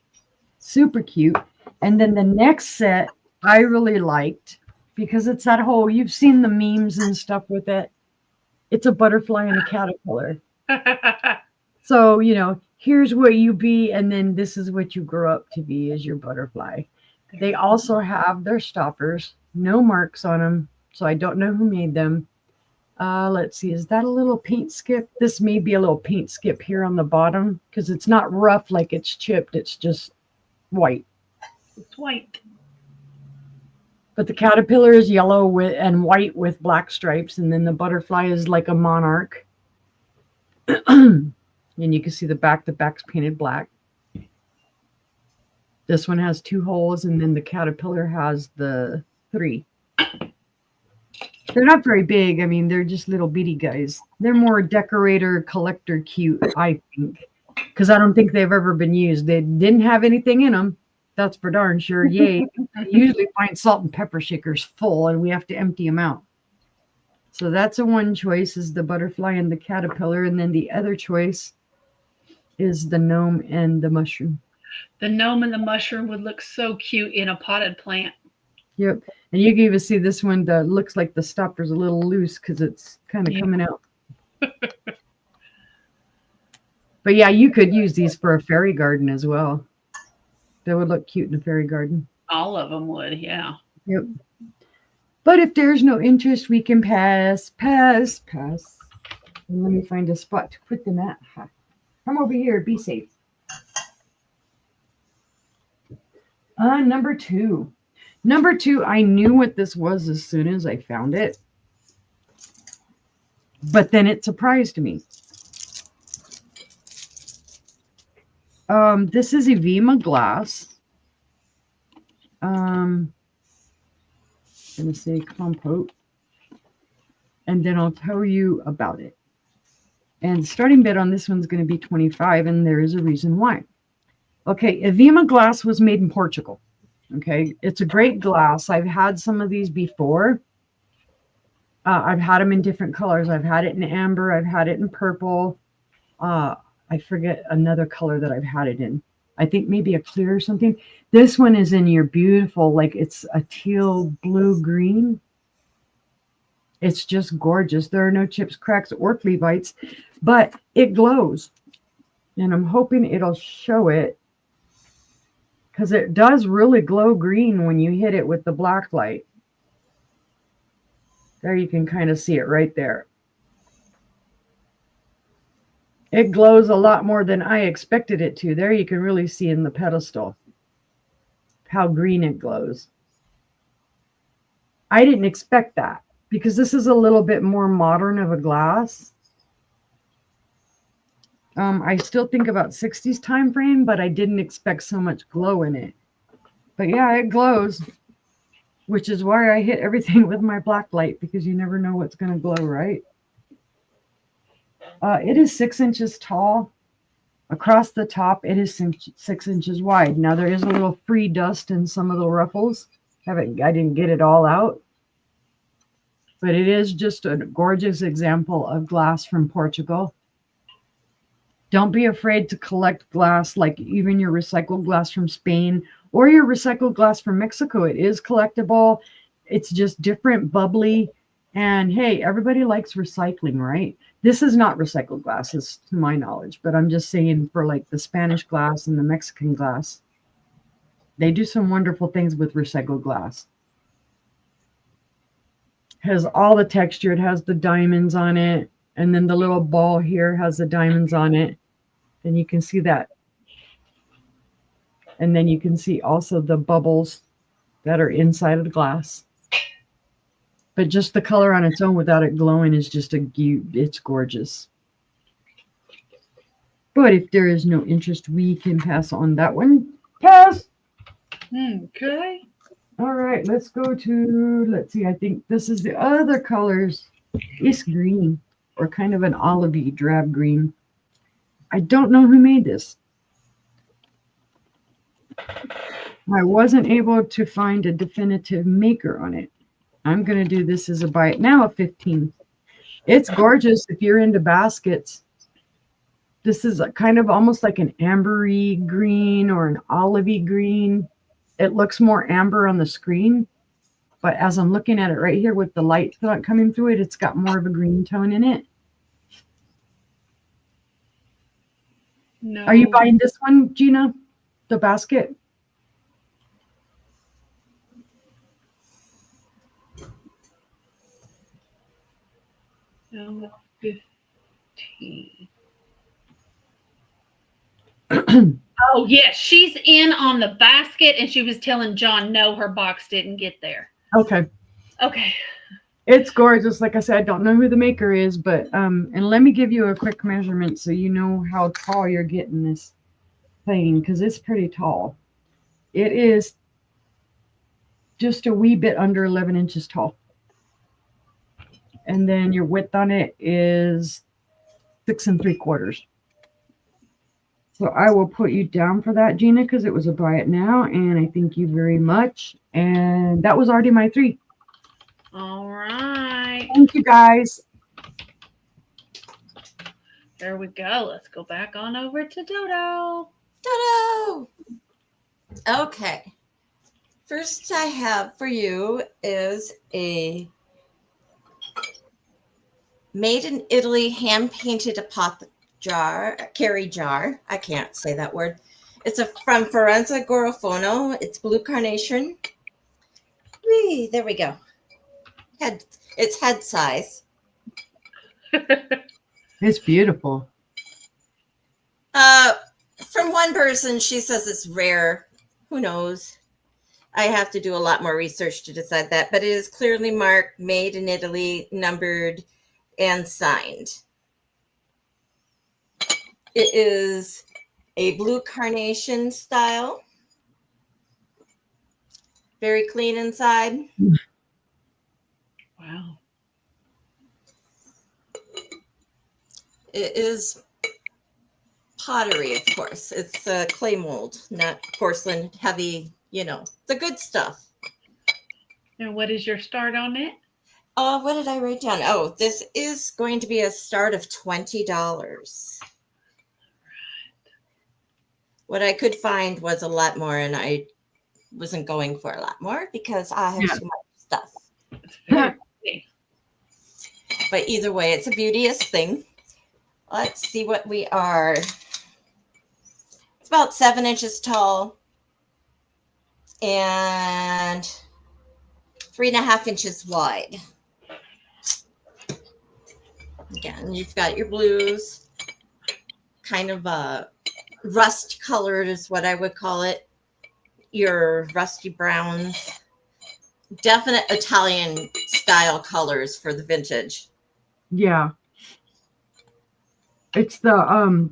Super cute. And then the next set I really liked because it's that whole, you've seen the memes and stuff with it. It's a butterfly and a caterpillar. So, you know, here's what you be, and then this is what you grow up to be as your butterfly. They also have their stoppers, no marks on them. So I don't know who made them. Let's see, is that a little paint skip? This may be a little paint skip here on the bottom because it's not rough like it's chipped. It's just white. It's white. But the caterpillar is yellow with and white with black stripes. And then the butterfly is like a monarch. And you can see the back's painted black. This one has 2 holes, and then the caterpillar has the 3. They're not very big. I mean, they're just little bitty guys. They're more decorator, collector cute, I think, because I don't think they've ever been used. They didn't have anything in them. That's for darn sure. Yay. I usually find salt and pepper shakers full, and we have to empty them out. So that's a one choice is the butterfly and the caterpillar. And then the other choice is the gnome and the mushroom. The gnome and the mushroom would look so cute in a potted plant. Yep. And you can even see this one that looks like the stopper's a little loose because it's kind of coming out. But yeah, you could use these for a fairy garden as well. That would look cute in a fairy garden. All of them would, yeah. Yep. But if there's no interest, we can pass. And let me find a spot to put them at. Come over here. Be safe. Number 2. Number 2, I knew what this was as soon as I found it. But then it surprised me. This is Evima glass. I'm going to say compote. And then I'll tell you about it. And the starting bid on this one's going to be 25, and there is a reason why. Okay, Evima glass was made in Portugal. Okay, it's a great glass. I've had some of these before. I've had them in different colors. I've had it in amber. I've had it in purple. I forget another color that I've had it in. I think maybe a clear or something. This one is in your beautiful, like it's a teal blue green. It's just gorgeous. There are no chips, cracks, or flea bites, but it glows. And I'm hoping it'll show it because it does really glow green when you hit it with the black light. There you can kind of see it right there. It glows a lot more than I expected it to. There you can really see in the pedestal how green it glows. I didn't expect that because this is a little bit more modern of a glass. I still think about 60s time frame, but I didn't expect so much glow in it. But yeah, it glows, which is why I hit everything with my black light because you never know what's going to glow, right? It is 6 inches tall. Across the top, it is 6 inches wide. Now, there is a little free dust in some of the ruffles. I didn't get it all out. But it is just a gorgeous example of glass from Portugal. Don't be afraid to collect glass, like even your recycled glass from Spain or your recycled glass from Mexico. It is collectible. It's just different, bubbly. And hey, everybody likes recycling, right? This is not recycled glasses to my knowledge, but I'm just saying for like the Spanish glass and the Mexican glass, they do some wonderful things with recycled glass. It has all the texture. It has the diamonds on it. And then the little ball here has the diamonds on it. And you can see that. And then you can see also the bubbles that are inside of the glass. But just the color on its own without it glowing is just it's gorgeous. But if there is no interest, we can pass on that one. Pass! Okay. All right, let's go to, let's see, I think this is the other colors. It's green, or kind of an olivey drab green. I don't know who made this. I wasn't able to find a definitive maker on it. I'm going to do this as a buy it now of 15. It's gorgeous if you're into baskets. This is a kind of almost like an ambery green or an olivey green. It looks more amber on the screen, but as I'm looking at it right here with the light coming through it, it's got more of a green tone in it. No. Are you buying this one, Gina? The basket? No, 15. Oh, yes. She's in on the basket, and she was telling John, no, her box didn't get there. Okay. Okay. It's gorgeous. Like I said, I don't know who the maker is, but and let me give you a quick measurement so you know how tall you're getting this thing, because it's pretty tall. It is just a wee bit under 11 inches tall. And then your width on it is 6 3/4. So I will put you down for that, Gina, because it was a buy it now, and I thank you very much. And that was already my 3. All right. Thank you, guys. There we go. Let's go back on over to Dodo. Ta-da! Okay. First I have for you is a made in Italy hand-painted carry jar. I can't say that word. It's from Firenze Gorofono. It's blue carnation. Whee, there we go. It's head size. It's beautiful. From one person, she says it's rare. Who knows? I have to do a lot more research to decide that, but it is clearly marked, made in Italy, numbered, and signed. It is a blue carnation style. Very clean inside. Wow. It is pottery, of course. It's clay mold, not porcelain, heavy, the good stuff. And what is your start on it? What did I write down? Oh, this is going to be a start of $20. What I could find was a lot more, and I wasn't going for a lot more because I have so much stuff. It's very pretty. But either way, it's a beauteous thing. Let's see what we are. It's about 7 inches tall and 3.5 inches wide. Again, you've got your blues, kind of rust colored is what I would call it. Your rusty browns, definite Italian style colors for the vintage. Yeah. It's the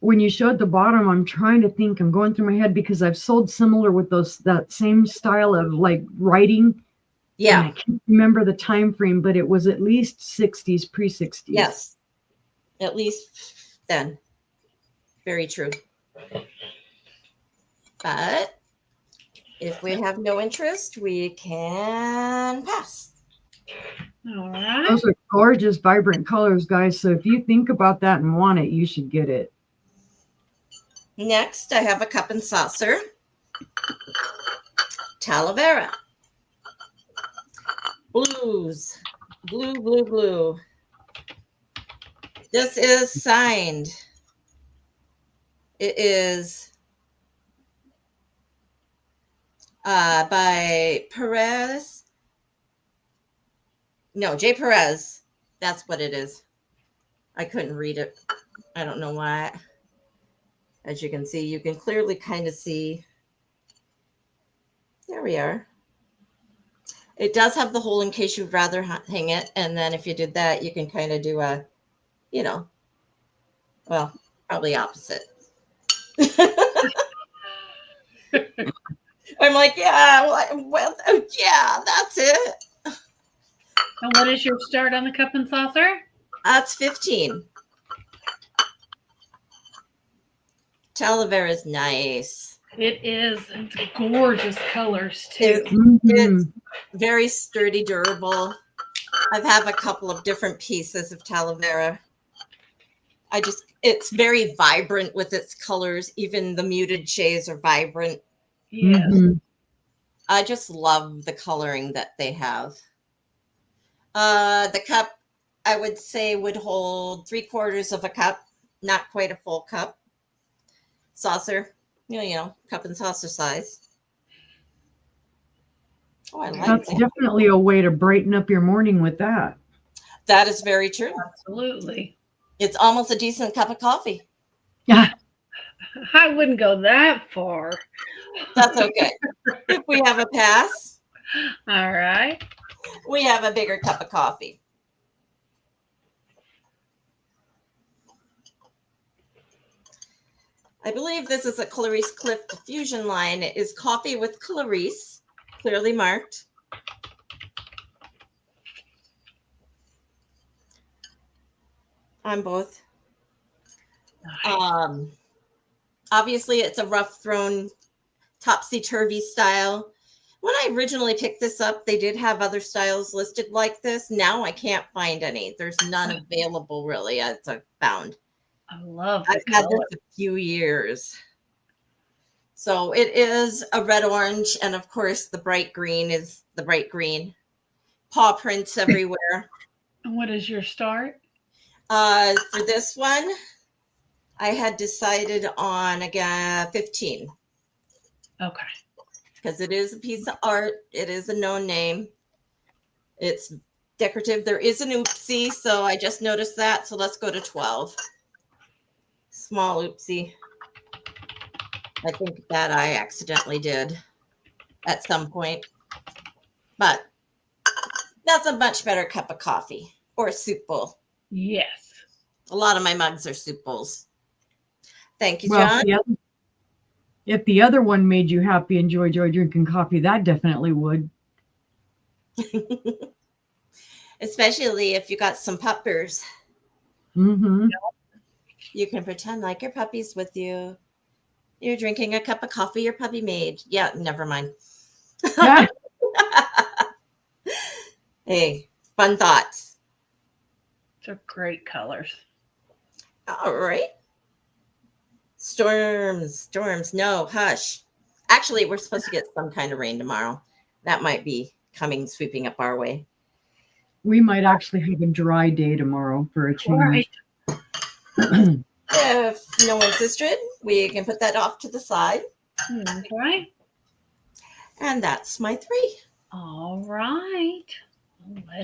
when you showed the bottom, I'm trying to think, I'm going through my head because I've sold similar with that same style of like writing. Yeah. And I can't remember the time frame, but it was at least 60s, pre-60s. Yes. At least then. Very true. But if we have no interest, we can pass. All right. Those are gorgeous, vibrant colors, guys. So if you think about that and want it, you should get it. Next, I have a cup and saucer. Talavera. Blues. Blue, blue, blue. This is signed. It is by Perez. No, J. Perez. That's what it is. I couldn't read it. I don't know why. As you can see, you can clearly kind of see. There we are. It does have the hole in case you'd rather hang it. And then if you did that, you can kind of do a, well, probably opposite. I'm like, yeah, well, yeah, that's it. And what is your start on the cup and saucer? That's 15. Talavera is nice. It is. It's gorgeous colors too. It- Mhm. It's very sturdy, durable. I have a couple of different pieces of Talavera. It's very vibrant with its colors. Even the muted shades are vibrant. Yeah. Mhm. I just love the coloring that they have. The cup, I would say, would hold 3/4 of a cup, not quite a full cup. Saucer, cup and saucer size. Oh, I like That's that. definitely a way to brighten up your morning with that. That is very true. Absolutely. It's almost a decent cup of coffee. Yeah. I wouldn't go that far. That's okay. If we have a pass, All right. we have a bigger cup of coffee. I believe this is a Clarice Cliff diffusion line. It is coffee with Clarice, clearly marked. On both. Nice. Obviously, it's a rough thrown, topsy-turvy style. When I originally picked this up, they did have other styles listed like this. Now I can't find any. There's none available really, as I've found. I love I've the had color. this a few years. So it is a red orange, and of course the bright green is the bright green. Paw prints everywhere. And what is your start? For this one, I had decided on again 15 Okay. because it is a piece of art. It is a known name. It's decorative. There is an oopsie, so I just noticed that. So let's go to 12. Small oopsie. I think that I accidentally did at some point. But that's a much better cup of coffee or a soup bowl. Yes. A lot of my mugs are soup bowls. Thank you, Well, John. if the other one made you happy and joy drinking coffee, that definitely would. Especially if you got some puppers. Mm-hmm. You can pretend like your puppy's with you. You're drinking a cup of coffee your puppy made. Yeah, never mind. Yeah. Hey, fun thoughts. They're great colors. All right. Storms. No, hush. Actually, we're supposed to get some kind of rain tomorrow. That might be coming, sweeping up our way. We might actually have a dry day tomorrow for a change. Right. If no one's interested, we can put that off to the side. Right. And that's my 3. All right.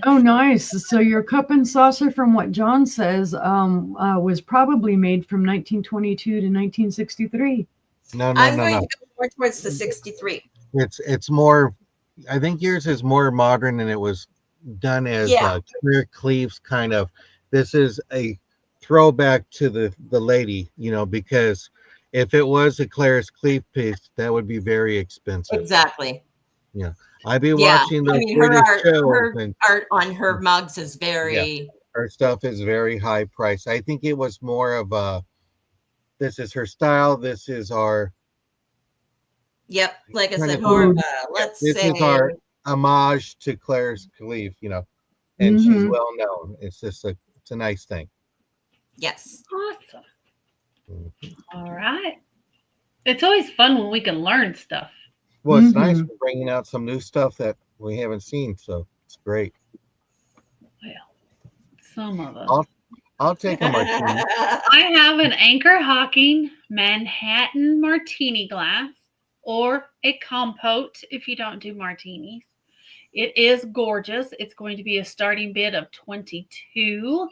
Oh, nice. So your cup and saucer, from what John says, was probably made from 1922 to 1963. No, I'm going to go more towards the 63. It's more. I think yours is more modern, and it was done as clear cleaves kind of. This is a throwback to the lady, because if it was a Clarice Cleave piece, that would be very expensive. Exactly. Yeah, I've been watching the British shows, and art on her mugs is very. Her stuff is very high priced. I think it was more of a. This is her style. This is our. Yep, like I kind said, of more of code. a, let's This say. is our homage to Clarice Cleave, and she's Mhm. well known. It's just it's a nice thing. Yes. Awesome. Mhm. All right. It's always fun when we can learn stuff. Well, it's nice Mhm. for bringing out some new stuff that we haven't seen, so it's great. Well, some of them. I'll take a martini. I have an Anchor Hocking Manhattan martini glass or a compote if you don't do martinis. It is gorgeous. It's going to be a starting bid of 22.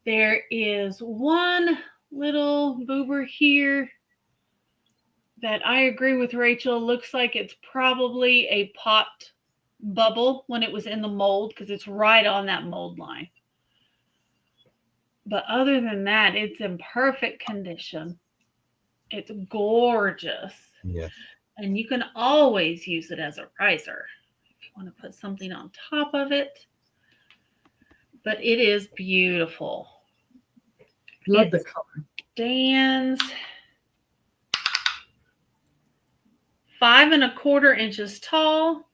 There is one little boober here that I agree with Rachel. Looks like it's probably a popped bubble when it was in the mold because it's right on that mold line. But other than that, it's in perfect condition. It's gorgeous. Yes. And you can always use it as a riser if you want to put something on top of it. But it is beautiful. Love the color. Stands. 5 1/4 inches tall,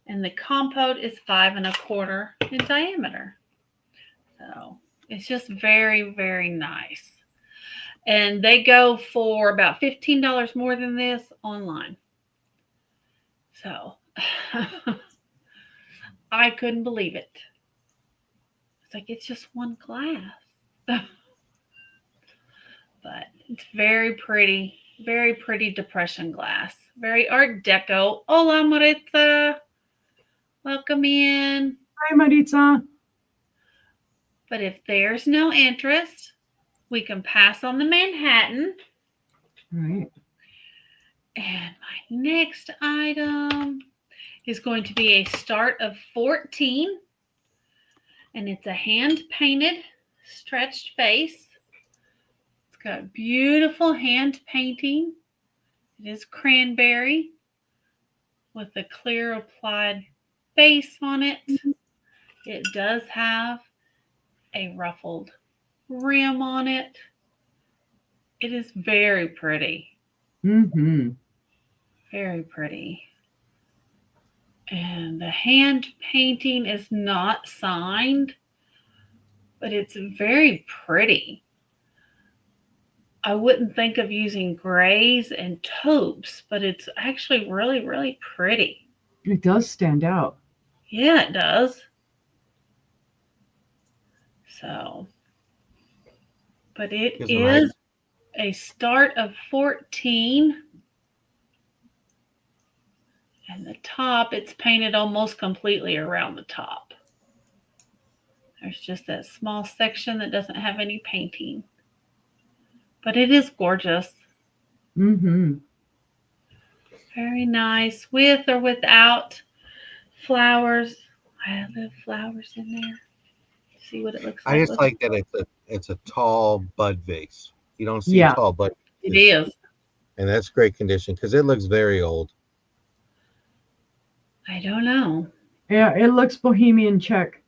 and the compote is 5 1/4 in diameter. So it's just very, very nice. And they go for about $15 more than this online. So I couldn't believe it. It's like, it's just one glass. But it's very pretty depression glass. Very Art Deco. Hola, Maritza. Welcome in. Hi, Maritza. But if there's no interest, we can pass on the Manhattan. All right. And my next item is going to be a start of 14. And it's a hand-painted stretched face. It's got beautiful hand painting. It is cranberry with a clear applied base on it. It does have a ruffled rim on it. It is very pretty. Mm-hmm. Very pretty. And the hand painting is not signed, but it's very pretty. I wouldn't think of using grays and taupes, but it's actually really, really pretty. It does stand out. Yeah, it does. So, but it Gives them height. is a start of 14. And the top, it's painted almost completely around the top. There's just that small section that doesn't have any painting. But it is gorgeous. Mm-hmm. Very nice, with or without flowers. I have flowers in there. See what it looks like. I just like that it's a tall bud vase. You don't see Yeah. tall bud. It is. And that's great condition because it looks very old. I don't know. Yeah, it looks Bohemian Czech.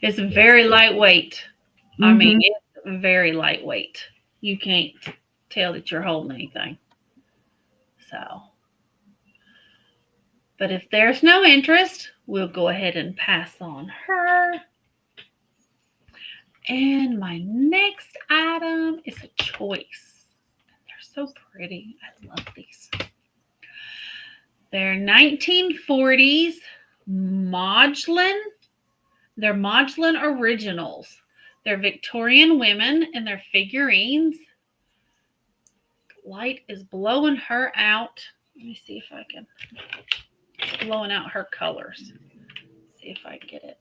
It's very lightweight. I Mhm. mean, it's very lightweight. You can't tell that you're holding anything. So, but if there's no interest, we'll go ahead and pass on her. And my next item is a choice. They're so pretty. I love these. They're 1940s Modulin. They're Modulin originals. They're Victorian women and they're figurines. Light is blowing her out. Let me see if I can. It's blowing out her colors. See if I get it.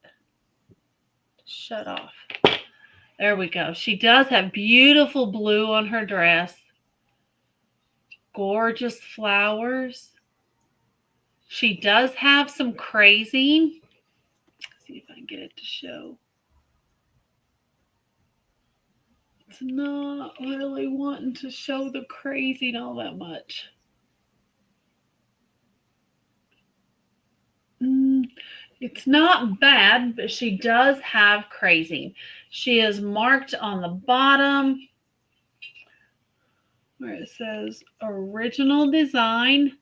Shut off. There we go. She does have beautiful blue on her dress. Gorgeous flowers. She does have some crazing. Let's see if I can get it to show. It's not really wanting to show the crazing all that much. It's not bad, but she does have crazing. She is marked on the bottom where it says original design,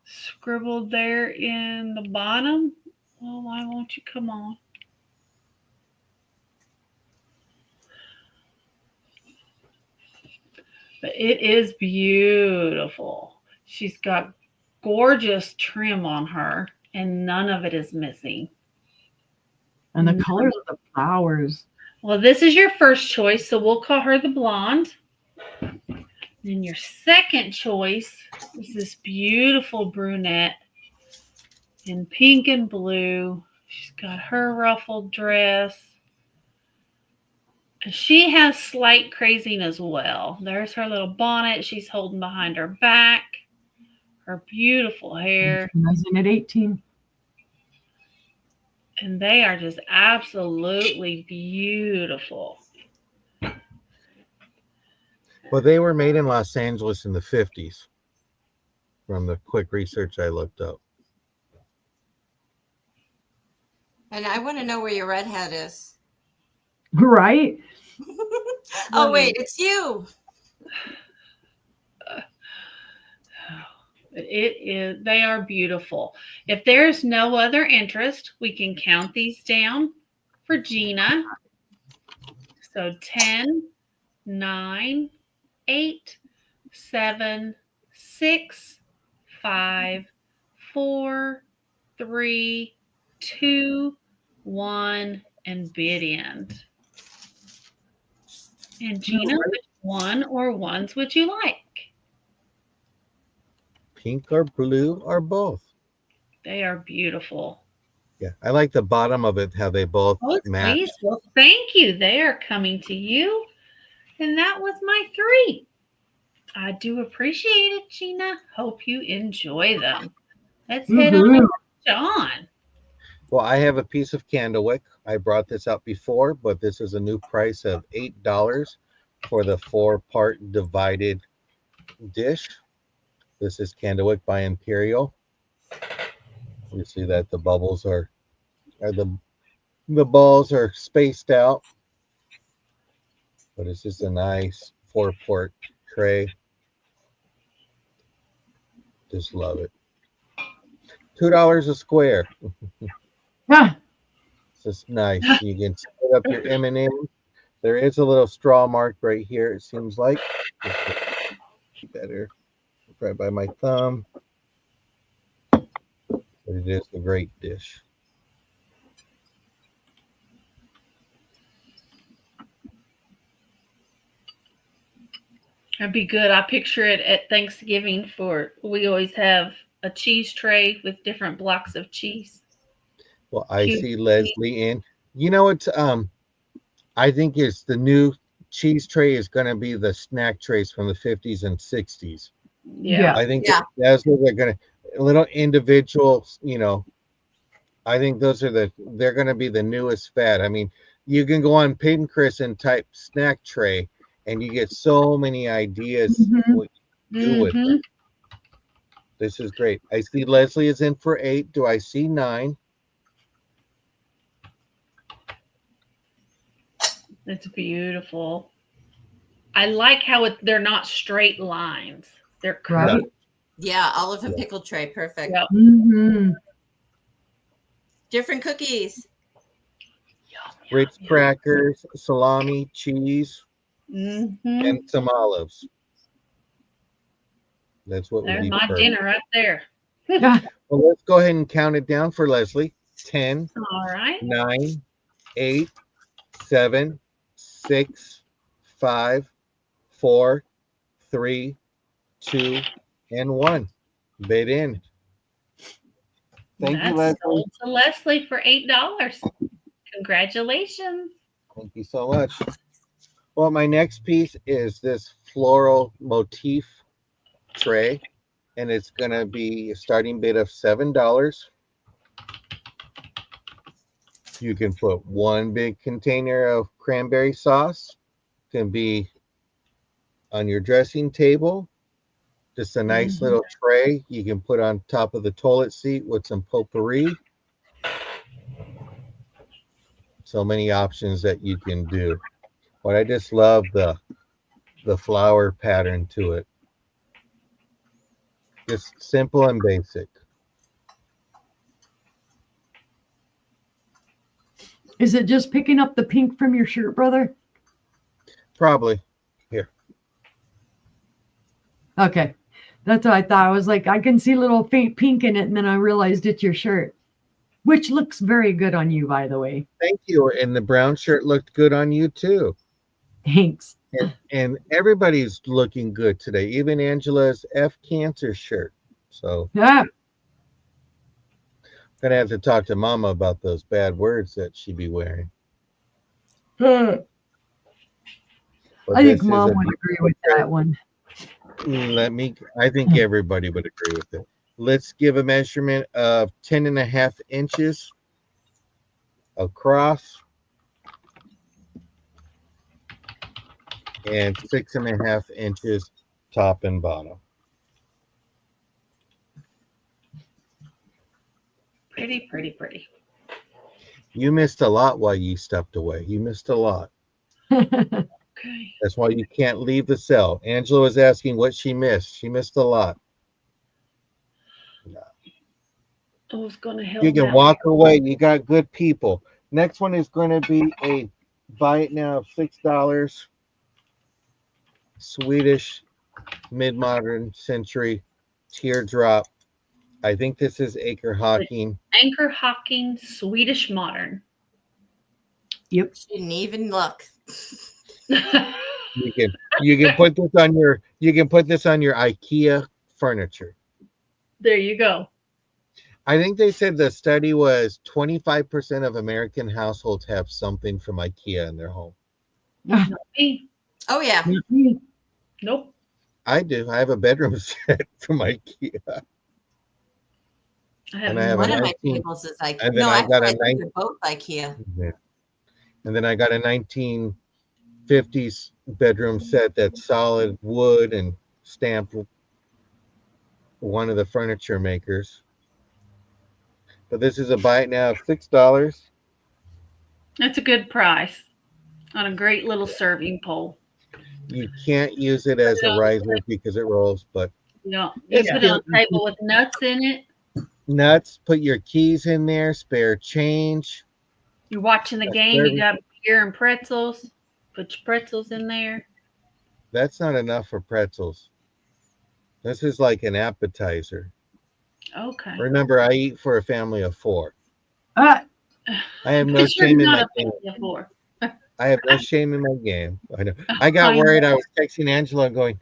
scribbled there in the bottom. Well, why won't you come on? But it is beautiful. She's got gorgeous trim on her, and none of it is missing. And the colors of the flowers. Well, this is your first choice, so we'll call her the blonde. Then your second choice is this beautiful brunette in pink and blue. She's got her ruffled dress. And she has slight crazing as well. There's her little bonnet she's holding behind her back. Her beautiful hair. Isn't it 18? And they are just absolutely beautiful. Well, they were made in Los Angeles in the 50s from the quick research I looked up. And I want to know where your red hat is. Right? Oh, wait, it's you. They are beautiful. If there's no other interest, we can count these down for Gina. So 10, 9, 8, 7, 6, 5, 4, 3, 2, 1, and bid end. And Gina, which one or ones would you like? Pink or blue or both? They are beautiful. Yeah, I like the bottom of it, how they both Oh, match. please. Well, thank you. They are coming to you. And that was my 3. I do appreciate it, Gina. Hope you enjoy them. Let's head on over to John. Well, I have a piece of candlewick. I brought this up before, but this is a new price of $8 for the 4-part divided dish. This is candlewick by Imperial. You see that the bubbles are the balls are spaced out, but it's just a nice 4-part tray. Just love it. $2 a square. Ah, It's just nice. You can set up your M&M. There is a little straw mark right here, it seems like. Better right by my thumb. But it is a great dish. That'd be good. I picture it at Thanksgiving we always have a cheese tray with different blocks of cheese. Well, I see Leslie in. You know what? I think it's the new cheese tray is going to be the snack trays from the 50s and 60s. Yeah. I think that's what they're going to, little individuals, I think they're going to be the newest fad. I mean, you can go on Pinterest and type snack tray and you get so many ideas what you do with it. This is great. I see Leslie is in for 8. Do I see 9? It's beautiful. I like how they're not straight lines. They're curved. right. Yeah, olive and pickle tray. Perfect. Yep. Different cookies. Ritz crackers, salami, cheese, And some olives. That's what would there's be my perfect. dinner right there. Yeah. Well, let's go ahead and count it down for Leslie. 10, All right. 9, 8, 7, 6, 5, 4, 3, 2, and 1. Bid in. Thank you, That's Leslie. sold to Leslie for $8. Congratulations. Thank you so much. Well, my next piece is this floral motif tray, and it's going to be a starting bid of $7. You can put one big container of cranberry sauce. It can be on your dressing table. Just a nice little tray you can put on top of the toilet seat with some potpourri. So many options that you can do. But I just love the flower pattern to it. Just simple and basic. Is it just picking up the pink from your shirt, brother? Probably. Here. Okay. That's what I thought. I was like, I can see a little faint pink in it, and then I realized it's your shirt, which looks very good on you, by the way. Thank you. And the brown shirt looked good on you too. Thanks. And everybody's looking good today. Even Angela's F Cancer shirt. So Yeah. gonna have to talk to Mama about those bad words that she be wearing. I But think this is Mom a would agree with that one. I think everybody would agree with it. Let's give a measurement of 10.5 inches across and 6.5 inches top and bottom. Pretty, pretty, pretty. You missed a lot while you stepped away. You missed a lot. Okay. That's why you can't leave the cell. Angela was asking what she missed. She missed a lot. I was going to help You can out. walk away. You got good people. Next one is going to be a buy it now of $6 Swedish mid-modern century teardrop. I think this is Acre Hawking. Anchor Hawking Swedish Modern. Yep. Shouldn't even look. You can put this on your IKEA furniture. There you go. I think they said the study was 25% of American households have something from IKEA in their home. Not me. Oh yeah. Nope. I do. I have a bedroom set from IKEA. I have And I have One a of my 19 tables is IKEA. and then No, I got actually, a I think they're both IKEA. Yeah. And then I got a 1950s bedroom set that's solid wood and stamped one of the furniture makers. But this is a buy it now of $6. That's a good price on a great little serving pole. You can't use it as a riser because it rolls, but You It's put it on good. a table with nuts in it. nuts, put your keys in there, spare change. You're watching the game. You got beer and pretzels. Put your pretzels in there. That's not enough for pretzels. This is like an appetizer. Okay. Remember, I eat for a family of 4. Ah, I have no Because you're shame in not my a game. family of 4. I have no shame in my game. I know. I got worried. I was texting Angela going,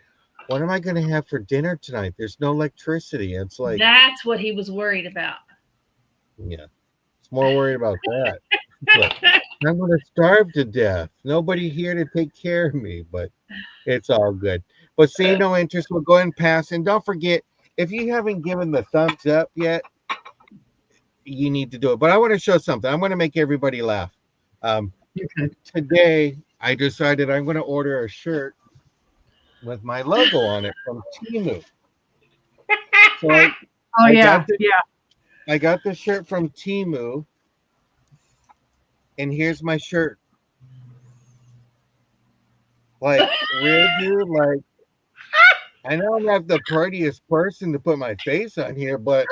what am I going to have for dinner tonight? There's no electricity. It's like, That's what he was worried about. yeah, it's more worried about that. But I'm going to starve to death. Nobody here to take care of me, but it's all good. But seeing no interest, we'll go ahead and pass. And don't forget, if you haven't given the thumbs up yet, you need to do it. But I want to show something. I'm going to make everybody laugh. okay. Today, I decided I'm going to order a shirt with my logo on it from Temu. So Oh I yeah, I got the shirt from Temu, and here's my shirt. Like, really? Like, I know I'm not the prettiest person to put my face on here, but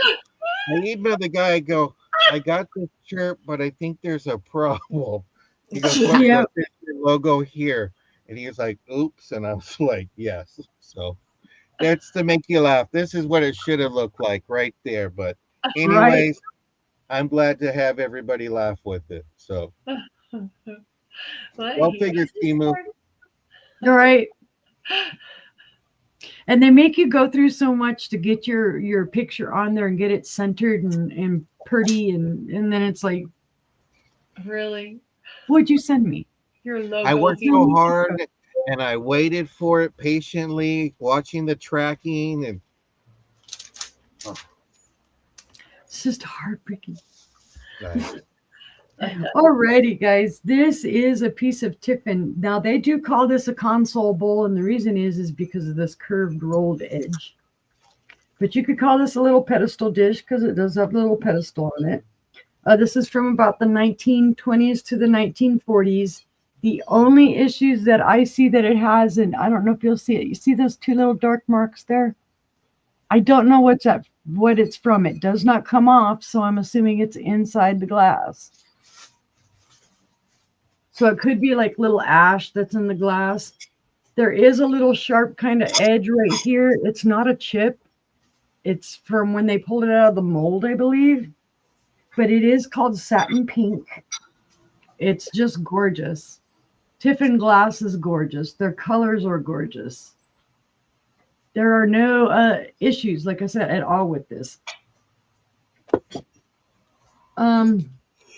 I emailed the guy. I go, I got this shirt, but I think there's a problem. He goes, what? Yeah. There's your logo here. And he was like, oops. And I was like, yes. So that's to make you laugh. This is what it should have looked like right there. But anyways, I'm glad to have everybody laugh with it. So well figured, Temu. All right. And they make you go through so much to get your picture on there and get it centered and pretty and then it's like, Really? what'd you send me? Your logo. I worked so hard and I waited for it patiently, watching the tracking and It's just heartbreaking. nice. Alrighty, guys. This is a piece of tiffin. Now they do call this a console bowl, and the reason is because of this curved rolled edge. But you could call this a little pedestal dish because it does have a little pedestal on it. This is from about the 1920s to the 1940s. The only issues that I see that it has, and I don't know if you'll see it. You see those 2 little dark marks there? I don't know what it's from. It does not come off, so I'm assuming it's inside the glass. So it could be like little ash that's in the glass. There is a little sharp kind of edge right here. It's not a chip. It's from when they pulled it out of the mold, I believe. But it is called satin pink. It's just gorgeous. Tiffin glass is gorgeous. Their colors are gorgeous. There are no issues, like I said, at all with this.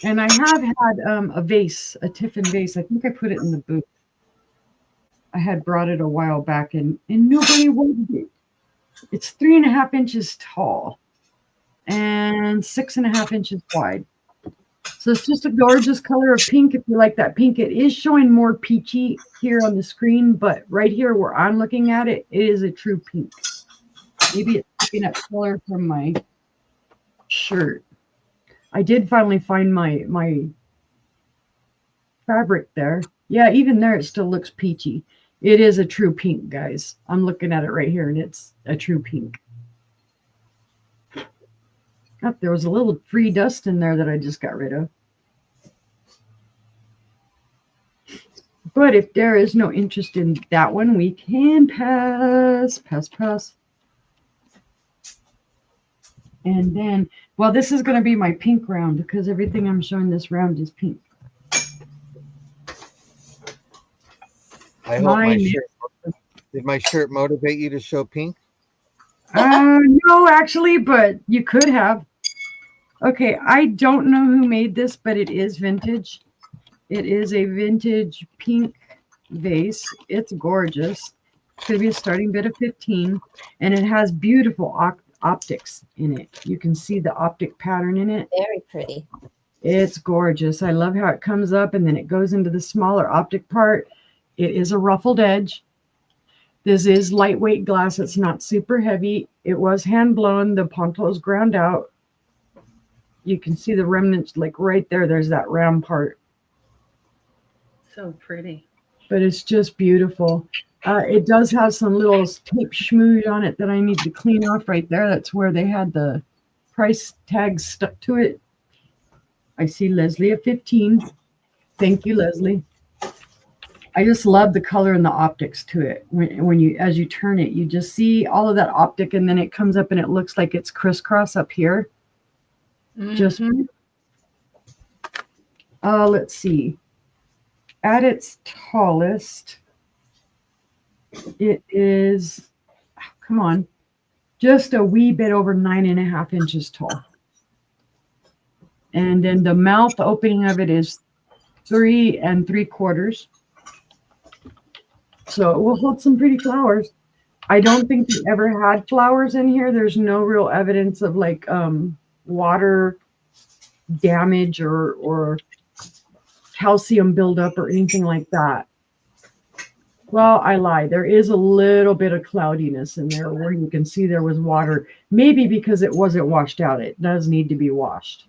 And I have had a vase, a Tiffin vase. I think I put it in the booth. I had brought it a while back, and nobody wanted it. It's 3.5 inches tall and 6.5 inches wide. So it's just a gorgeous color of pink. If you like that pink, it is showing more peachy here on the screen, but right here where I'm looking at it, it is a true pink. Maybe it's picking up color from my shirt. I did finally find my fabric there. Yeah, even there it still looks peachy. It is a true pink, guys. I'm looking at it right here, and it's a true pink. Oh, there was a little free dust in there that I just got rid of. But if there is no interest in that one, we can pass. And then, well, this is going to be my pink round because everything I'm showing this round is pink. I hope did my shirt motivate you to show pink? No, actually, but you could have. Okay, I don't know who made this, but it is vintage. It is a vintage pink vase. It's gorgeous. It's going to be a starting bid of 15, and it has beautiful optics in it. You can see the optic pattern in it. Very pretty. It's gorgeous. I love how it comes up and then it goes into the smaller optic part. It is a ruffled edge. This is lightweight glass. It's not super heavy. It was hand blown. The ponto is ground out. You can see the remnants like right there. There's that round part. So pretty. But it's just beautiful. It does have some little tape schmooze on it that I need to clean off right there. That's where they had the price tags stuck to it. I see Leslie at 15. Thank you, Leslie. I just love the color and the optics to it. As you turn it, you just see all of that optic, and then it comes up and it looks like it's crisscross up here. Just let's see. At its tallest, it is, come on, just a wee bit over 9.5 inches tall. And then the mouth opening of it is 3 3/4. So it will hold some pretty flowers. I don't think we ever had flowers in here. There's no real evidence of like water damage or calcium buildup or anything like that. Well, I lied. There is a little bit of cloudiness in there where you can see there was water. Maybe because it wasn't washed out. It does need to be washed.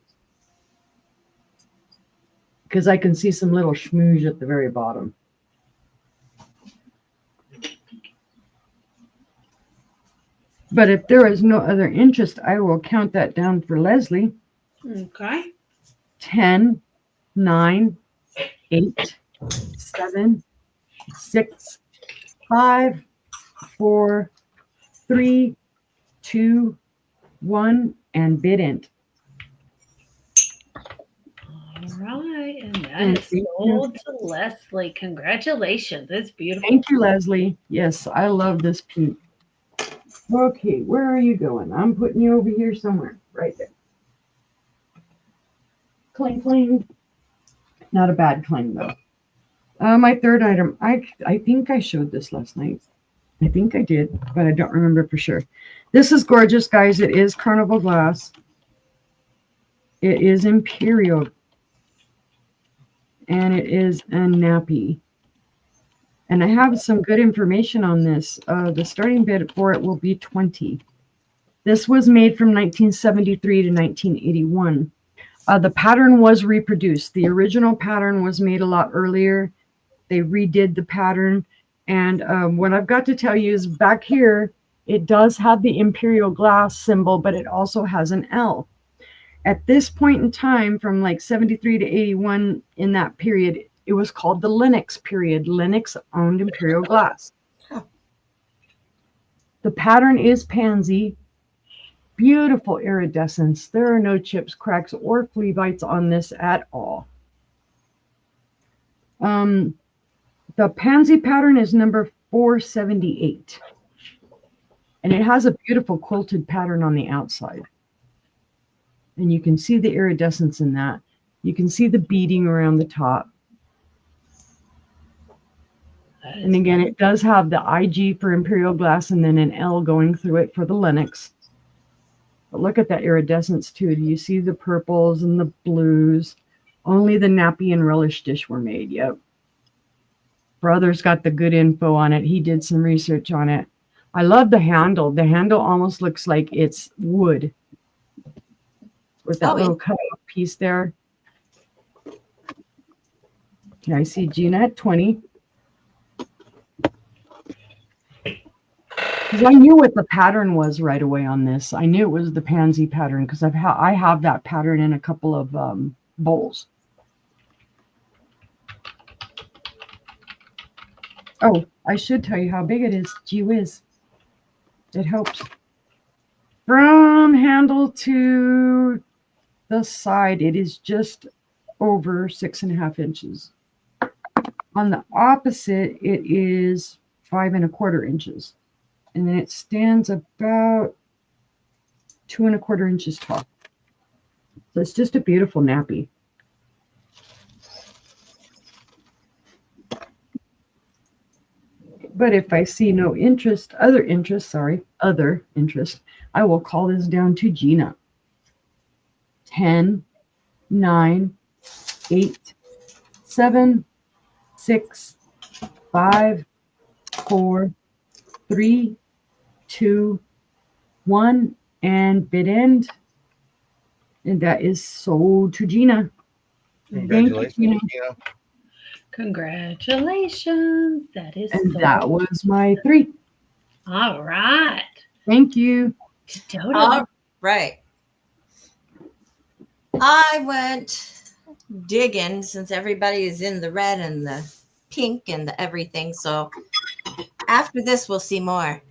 Because I can see some little schmooze at the very bottom. But if there is no other interest, I will count that down for Leslie. Okay. 10, 9, 8, 7, 6, 5, 4, 3, 2, 1, and bid end. All right. And that is sold to Leslie. Congratulations. It's beautiful. Thank you, Leslie. Yes, I love this pink. Okay, where are you going? I'm putting you over here somewhere. Right there. Cling, cling. Not a bad cling, though. My third item. I think I showed this last night. I think I did, but I don't remember for sure. This is gorgeous, guys. It is carnival glass. It is imperial. And it is a nappy. And I have some good information on this. The starting bid for it will be 20. This was made from 1973 to 1981. The pattern was reproduced. The original pattern was made a lot earlier. They redid the pattern. And what I've got to tell you is back here, it does have the imperial glass symbol, but it also has an L. At this point in time, from like 73 to 81, in that period, it was called the Lennox period. Lennox owned imperial glass. The pattern is pansy. Beautiful iridescence. There are no chips, cracks, or flea bites on this at all. The pansy pattern is number 478. And it has a beautiful quilted pattern on the outside. And you can see the iridescence in that. You can see the beading around the top. And again, it does have the IG for imperial glass and then an L going through it for the Lennox. But look at that iridescence too. Do you see the purples and the blues? Only the nappy and relish dish were made. Yep. Brother's got the good info on it. He did some research on it. I love the handle. The handle almost looks like it's wood with that little cut off piece there. Okay, I see Gina at 20. Because I knew what the pattern was right away on this. I knew it was the pansy pattern because I have that pattern in a couple of bowls. Oh, I should tell you how big it is. Gee whiz. It helps. From handle to the side, it is just over 6.5 inches. On the opposite, it is 5.25 inches. And then it stands about 2.25 inches tall. So it's just a beautiful nappy. But if I see no interest, other interest, I will call this down to Gina. 10, 9, 8, 7, 6, 5, 4, 3, 2, 1, and bid end. And that is sold to Gina. Congratulations, Thank you, Gina. Congratulations. That is and so that was my 3. all right. Thank you. Dodo. All right. I went digging since everybody is in the red and the pink and the everything. So after this, we'll see more.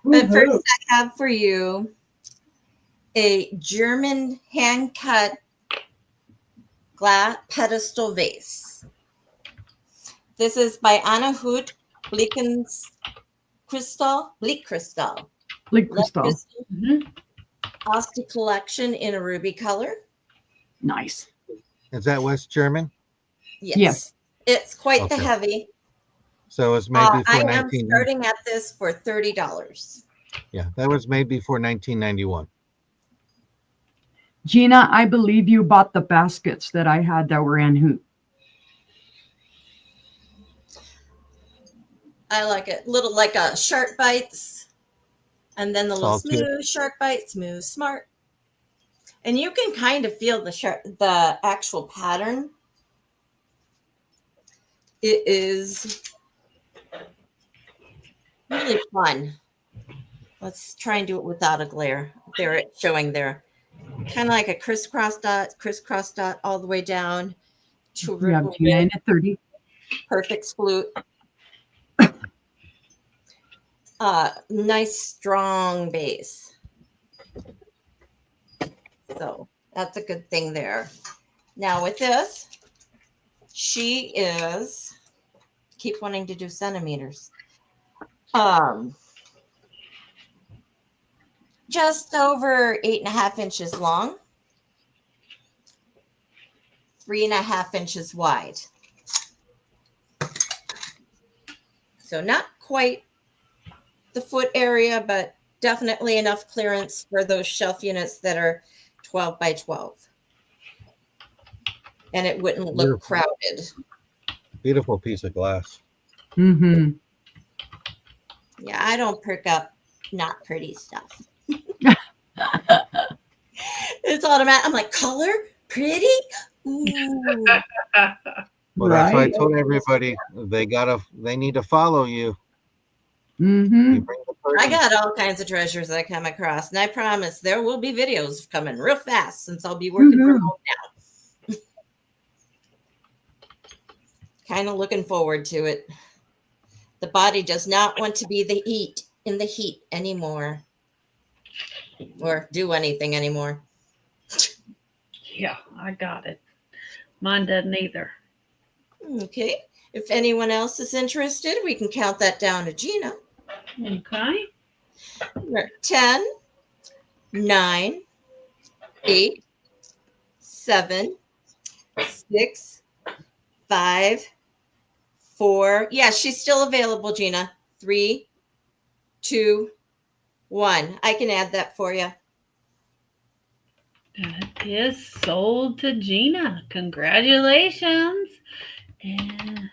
But first, I have for you a German hand-cut glass pedestal vase. This is by Anna Hoot Bleak Crystal. Mhm. Asti collection in a ruby color. Nice. Is that West German? Yes. Yes. It's quite the Okay. heavy. So it's made before I am 19. starting at this for $30. Yeah, that was made before 1991. Gina, I believe you bought the baskets that I had that were in Hoot. I like it. Little like a Shark Bites. And then the little All two. smooth Shark Bite, smooth smart. And you can kind of feel the actual pattern. It is really fun. Let's try and do it without a glare. There it's showing there. Kind of like a crisscross dot all the way down to a We have ripple Gina red, in at 30. perfect flute. Nice strong base. So that's a good thing there. Now with this, she is keep wanting to do centimeters. Just over 8.5 inches long, 3.5 inches wide. So not quite the foot area, but definitely enough clearance for those shelf units that are 12 by 12. And it wouldn't look crowded. Beautiful piece of glass. Mm-hmm. Yeah, I don't perk up not pretty stuff. It's automatic. I'm like, color? Pretty? Ooh. Well, that's why I Right. told everybody they need to follow you. Mm-hmm. You bring the I person. got all kinds of treasures I come across, and I promise there will be videos coming real fast since I'll be working from home now. Kind of looking forward to it. The body does not want to be in the heat anymore or do anything anymore. Yeah, I got it. Mine doesn't either. Okay. If anyone else is interested, we can count that down to Gina. Okay. We're 10, 9, 8, 7, 6, 5, 4. Yeah, she's still available, Gina. 3, 2, 1. I can add that for you. That is sold to Gina. Congratulations. And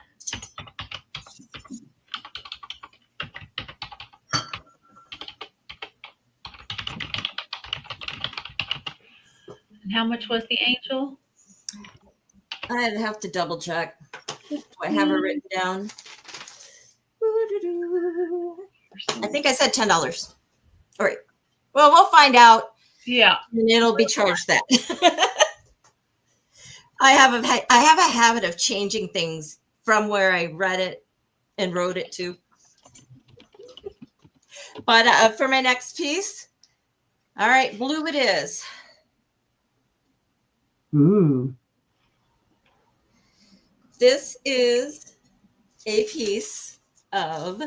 how much was the angel? I'd have to double check. Do I have it written down? I think I said $10. All right. Well, we'll find out, Yeah. and it'll be charged that. I have a habit of changing things from where I read it and wrote it to. But for my next piece, all right, blue it is. Ooh. This is a piece of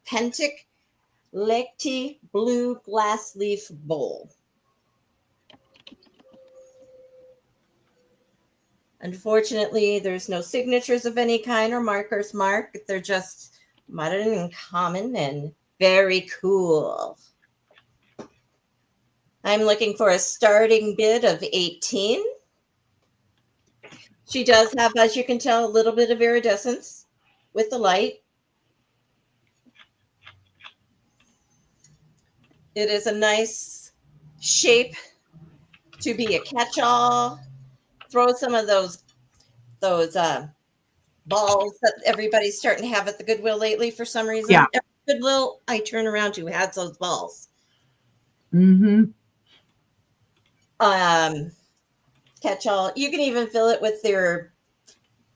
Pentic Lecti blue glass leaf bowl. Unfortunately, there's no signatures of any kind or markers marked. They're just modern and common and very cool. I'm looking for a starting bid of 18. She does have, as you can tell, a little bit of iridescence with the light. It is a nice shape to be a catch-all. Throw some of those balls that everybody's starting to have at the Goodwill lately for some reason. Yeah. Every Goodwill I turn around to has those balls. Mm-hmm. Catch-all. You can even fill it with your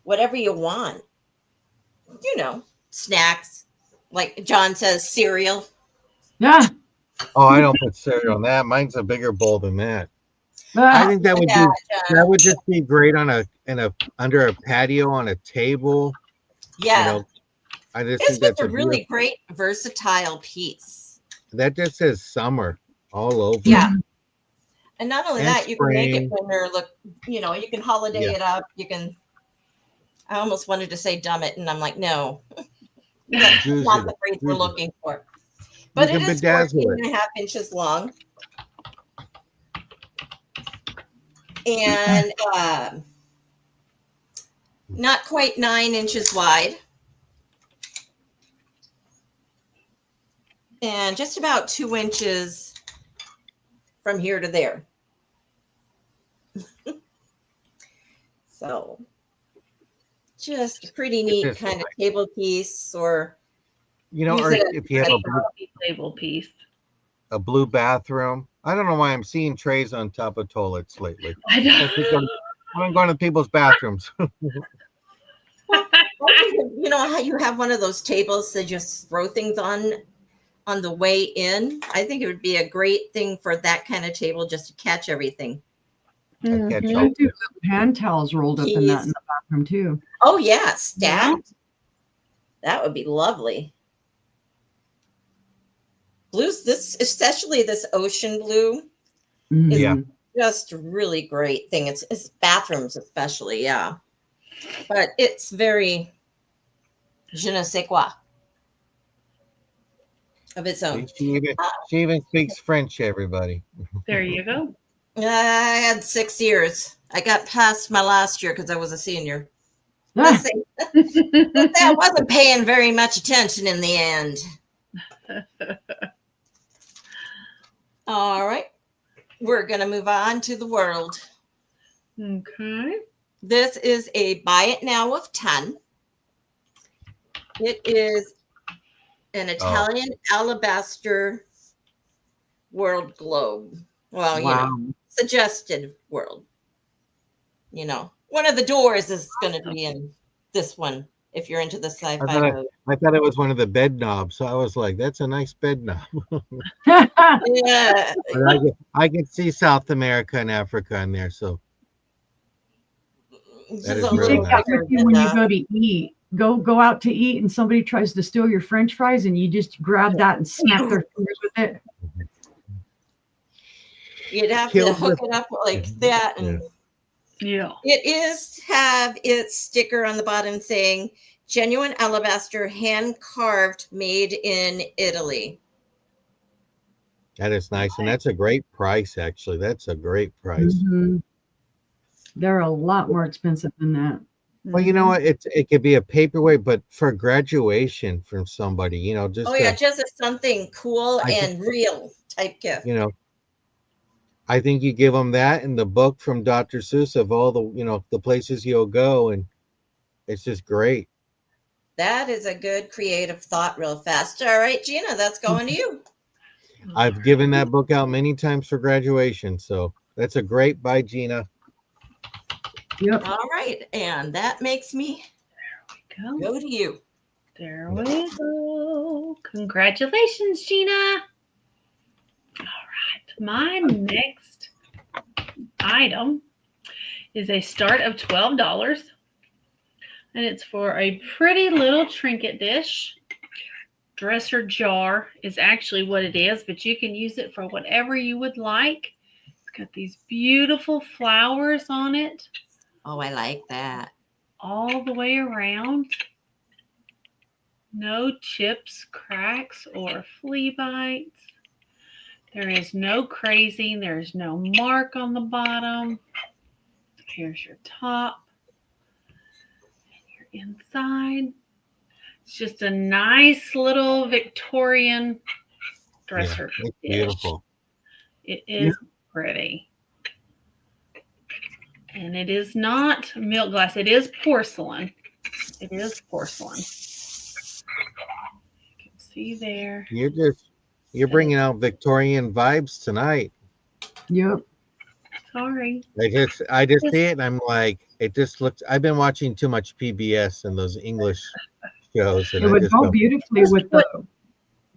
whatever you want. You know, snacks. Like John says, cereal. Yeah. Oh, I don't put cereal on that. Mine's a bigger bowl than that. I Ah, think that would Yeah, be that would just be great on a under a patio on a table. yeah. You know, I just It's think that's just a a really beautiful. great, versatile piece. That just says summer all over. Yeah. And not only And that, you can make it spring. winter look, you can holiday Yeah. it up. You can, I almost wanted to say dumb it, and I'm like, no, Juice that's not it. the phrase we're Juice it. looking for. But You it can is bedazzle 14 it. and a half inches long. And not quite 9 inches wide. And just about 2 inches from here to there. So just a pretty neat It's kind of table piece, or You know, use or it if you have Table piece. a blue bathroom. I don't know why I'm seeing trays on top of toilets lately. I I think know. I'm going to people's bathrooms. you know how you have one of those tables that just throw things on the way in. I think it would be a great thing for that kind of table, just to catch everything. I catch I all do hand towels rolled up in that in the bathroom too. Oh yeah, stacked. That would be lovely. Blues, this especially this ocean blue, is Yeah. just a really great thing. It's bathrooms especially, yeah. But it's very je ne sais quoi of its own. She even speaks French, everybody. There you go. I had 6 years. I got past my last year because I was a senior. Ah, Let's say I wasn't paying very much attention in the end. All right. We're going to move on to the world. Okay. This is a buy it now of 10. It is an Italian alabaster world globe. Well, wow. suggested world. One of the doors is going to be in this one if you're into the sci-fi mode. I thought it was one of the bed knobs, so I was like, "That's a nice bed knob." Yeah. But I can see South America and Africa in there, so Just That is a You very little take that nice. with you when you go to eat. Go out to eat and somebody tries to steal your French fries and you just grab that and smack their fingers with it. You'd have Kill to hook the- it up like that. And Yeah. it is have its sticker on the bottom saying genuine alabaster, hand carved, made in Italy. That is nice, and that's a great price. Actually, that's a great price. Mhm. They're a lot more expensive than that. Well, you know what? It could be a paperweight, but for graduation from somebody, just Oh yeah, just as something cool I and real type gift. I think you give them that and the book from Dr. Seuss of all the places you'll go, and it's just great. That is a good creative thought real fast. All right, Gina, that's going to you. I've given that book out many times for graduation, so that's a great by Gina. Yep. All right, and that makes me go to you. There we go. Congratulations, Gina. All right. My next item is a start of $12. And it's for a pretty little trinket dish. Dresser jar is actually what it is, but you can use it for whatever you would like. It's got these beautiful flowers on it. Oh, I like that. All the way around. No chips, cracks, or flea bites. There is no crazing. There's no mark on the bottom. Here's your top. And your inside. It's just a nice little Victorian dresser dish. It's beautiful. It is pretty. And it is not milk glass. It is porcelain. It is porcelain. You can see there. You're bringing out Victorian vibes tonight. Yep. Sorry. I just see it and I'm like, it just looks. I've been watching too much PBS and those English shows. And It would go beautifully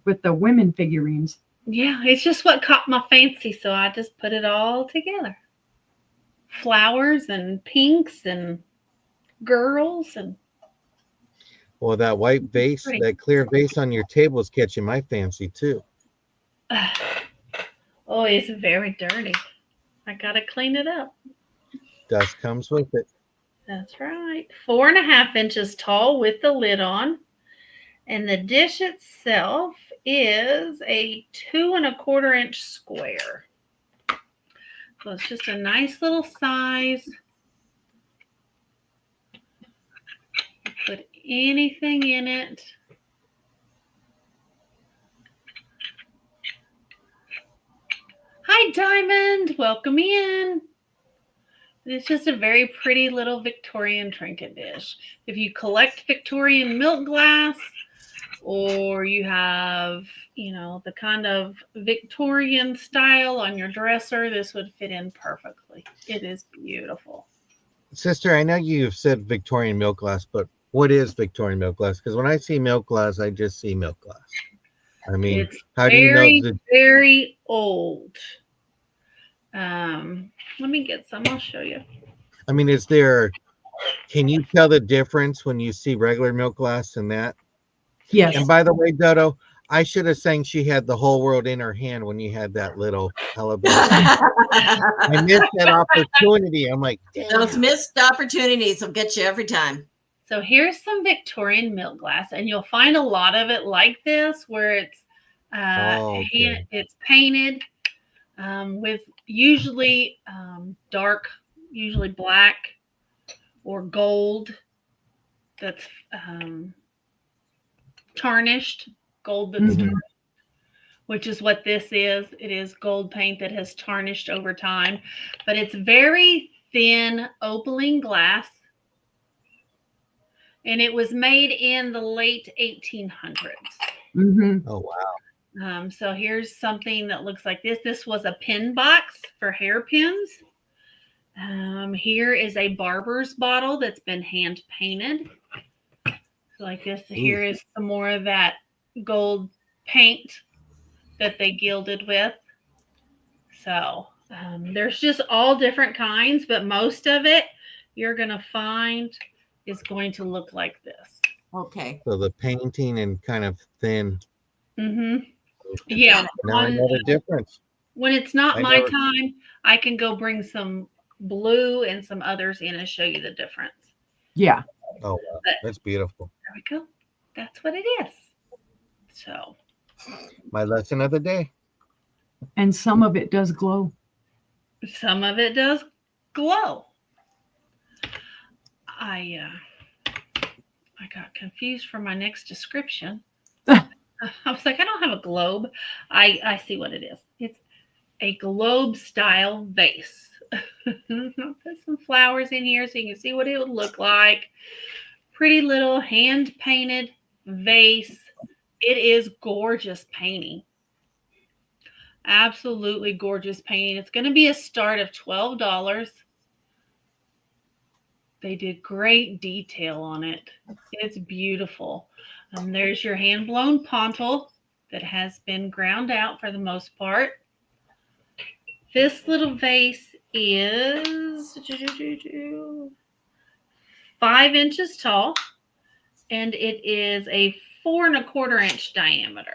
with the women figurines. Yeah, it's just what caught my fancy, so I just put it all together. Flowers and pinks and girls and. Well, that white vase, that clear vase on your table is catching my fancy too. Oh, it's very dirty. I gotta clean it up. Dust comes with it. That's right. 4.5 inches tall with the lid on. And the dish itself is a 2¼ inch square. So it's just a nice little size. Put anything in it. Hi, Diamond. Welcome in. It's just a very pretty little Victorian trinket dish. If you collect Victorian milk glass, or you have, the kind of Victorian style on your dresser, this would fit in perfectly. It is beautiful. Sister, I know you've said Victorian milk glass, but what is Victorian milk glass? Because when I see milk glass, I just see milk glass. I mean, it's how do you know? Very old. Let me get some. I'll show you. I mean, can you tell the difference when you see regular milk glass and that? Yes. And by the way, Dodo, I should have sang She Had the Whole World in Her Hand when you had that little celebration. I missed that opportunity. I'm like, damn. Those missed opportunities will get you every time. So here's some Victorian milk glass, and you'll find a lot of it like this, where it's it's painted with usually dark, usually black or gold. That's tarnished, gold that's tarnished, which is what this is. It is gold paint that has tarnished over time, but it's very thin opaline glass. And it was made in the late 1800s. Mm-hmm. Oh, wow. So here's something that looks like this. This was a pin box for hairpins. Here is a barber's bottle that's been hand painted. Like this. Here is some more of that gold paint that they gilded with. So there's just all different kinds, but most of it you're going to find is going to look like this. Okay. So the painting and kind of thin. Mm-hmm. Yeah. Now I know the difference. When it's not my time, I can go bring some blue and some others in and show you the difference. Yeah. Oh, wow. That's beautiful. There we go. That's what it is. So. My lesson of the day. And some of it does glow. Some of it does glow. I got confused for my next description. I was like, I don't have a globe. I see what it is. It's a globe style vase. I'll put some flowers in here so you can see what it would look like. pretty little hand painted vase. It is gorgeous painting. Absolutely gorgeous painting. It's going to be a start of $12. They did great detail on it. It's beautiful. There's your hand blown pontil that has been ground out for the most part. This little vase is 5 inches tall, and it is a 4 1/4 inch diameter.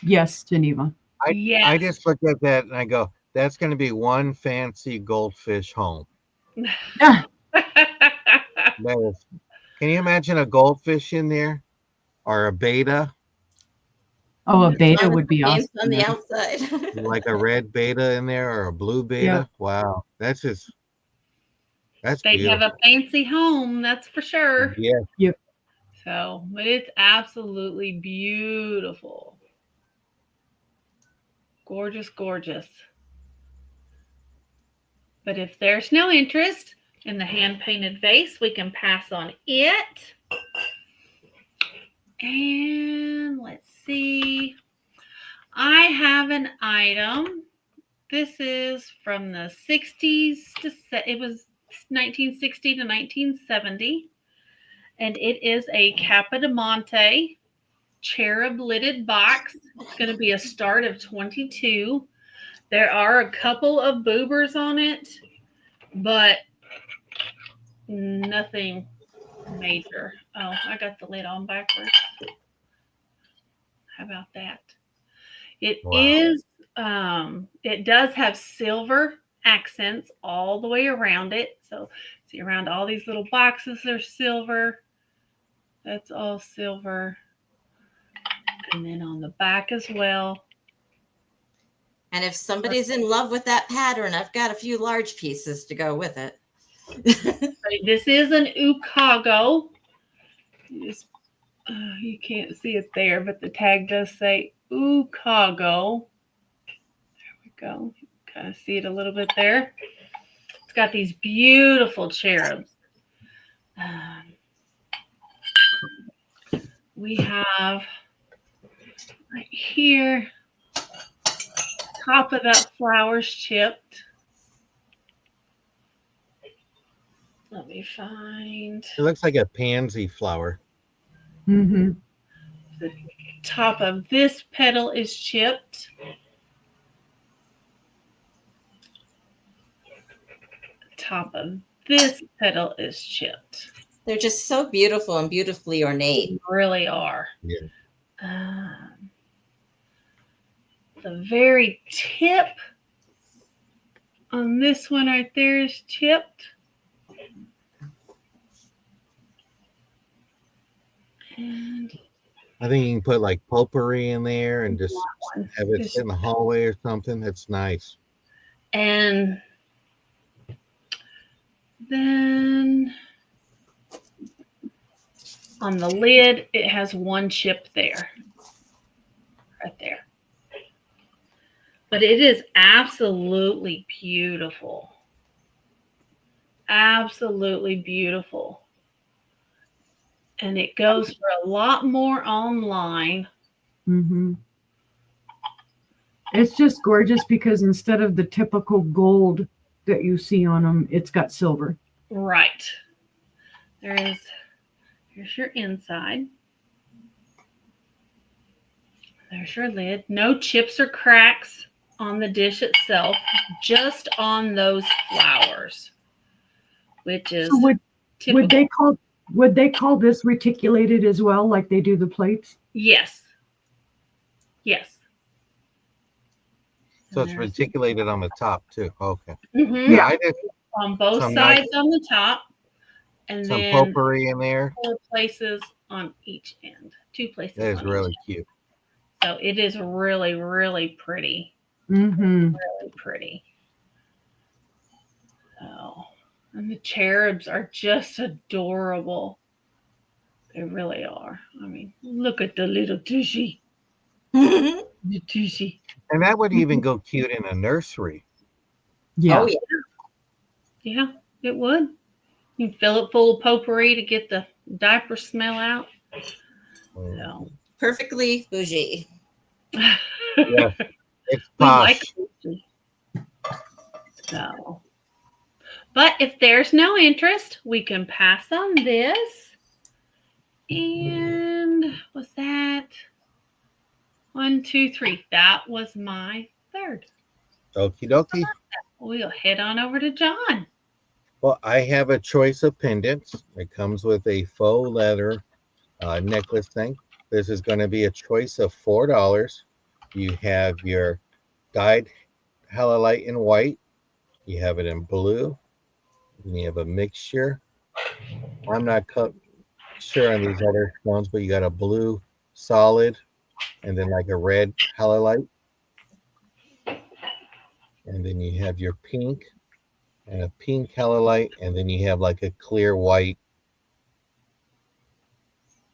Yes, Geneva. Yes. I just looked at that and I go, that's going to be one fancy goldfish home. Ah, That is, can you imagine a goldfish in there or a beta, oh, a As beta long as would be the game's awesome. on the Yeah. outside. like a red beta in there or a blue beta? Wow, that's They'd beautiful. have a fancy home, that's for sure. Yeah, So, but it's absolutely beautiful. Gorgeous, gorgeous. But if there's no interest in the hand-painted vase, we can pass on it. And let's see. I have an item. This is from the 60s it was 1960 to 1970. And it is a Capodimonte cherub lidded box. It's going to be a start of 22. There are a couple of boobers on it, but nothing major. Oh, I got the lid on backwards. How about that? It is it does have silver accents all the way around it. So see around all these little boxes, there's silver. That's all silver. And then on the back as well. And if somebody's in love with that pattern, I've got a few large pieces to go with it. This is an Ukago. You can't see it there, but the tag does say Ukago. There we go. You kind of see it a little bit there. It's got these beautiful cherubs. We have right here, top of that flower's chipped. Let me find. it looks like a pansy flower. Mm-hmm. The top of this petal is chipped. The top of this petal is chipped. They're just so beautiful and beautifully ornate. They really are. Yeah. The very tip on this one right there is chipped. And I think you can put like potpourri in there and just have it Just- sit in the hallway or something. That's nice. And then on the lid, it has one chip there. Right there. But it is absolutely beautiful. Absolutely beautiful. And it goes for a lot more online. Mm-hmm. It's just gorgeous because instead of the typical gold that you see on them, it's got silver. Right. Here's your inside. There's your lid. No chips or cracks on the dish itself, just on those flowers, which is So typical. would they call this reticulated as well, like they do the plates? Yes. Yes. So it's reticulated on the top too. Okay. Mm-hmm. Yeah. I did On both Some sides nice- on the top, and some then potpourri in there. 4 places on each end. 2 places. That is on really each cute. end. So it is really, really pretty. Mm-hmm. Really pretty. Oh, and the cherubs are just adorable. They really are. I mean, look at the little tushy. The tushy. And that would even go cute in a nursery. Yeah. Oh, yeah. Yeah, it would. You can fill it full of potpourri to get the diaper smell out. So. Perfectly bougie. Yes, it's We like posh. bougie. So. But if there's no interest, we can pass on this. And what's that? 1, 2, 3. That was my third. Okie dokie. We'll head on over to John. Well, I have a choice of pendants. It comes with a faux leather necklace thing. This is going to be a choice of $4. You have your dyed halide in white. You have it in blue. And you have a mixture. I'm not sure on these other ones, but you got a blue solid and then like a red halide. And then you have your pink and a pink halide, and then you have like a clear white.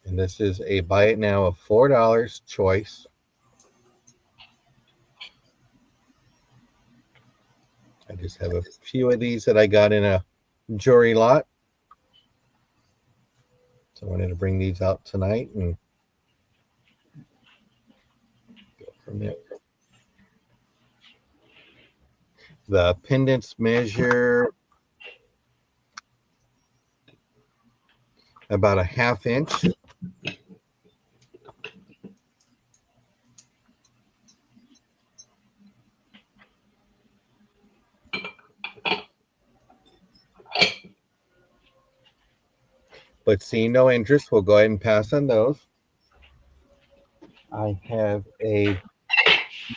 And this is a buy it now of $4 choice. I just have a few of these that I got in a jewelry lot. So I wanted to bring these out tonight and go from there. The pendants measure about a 1/2 inch. But seeing no interest, we'll go ahead and pass on those. I have a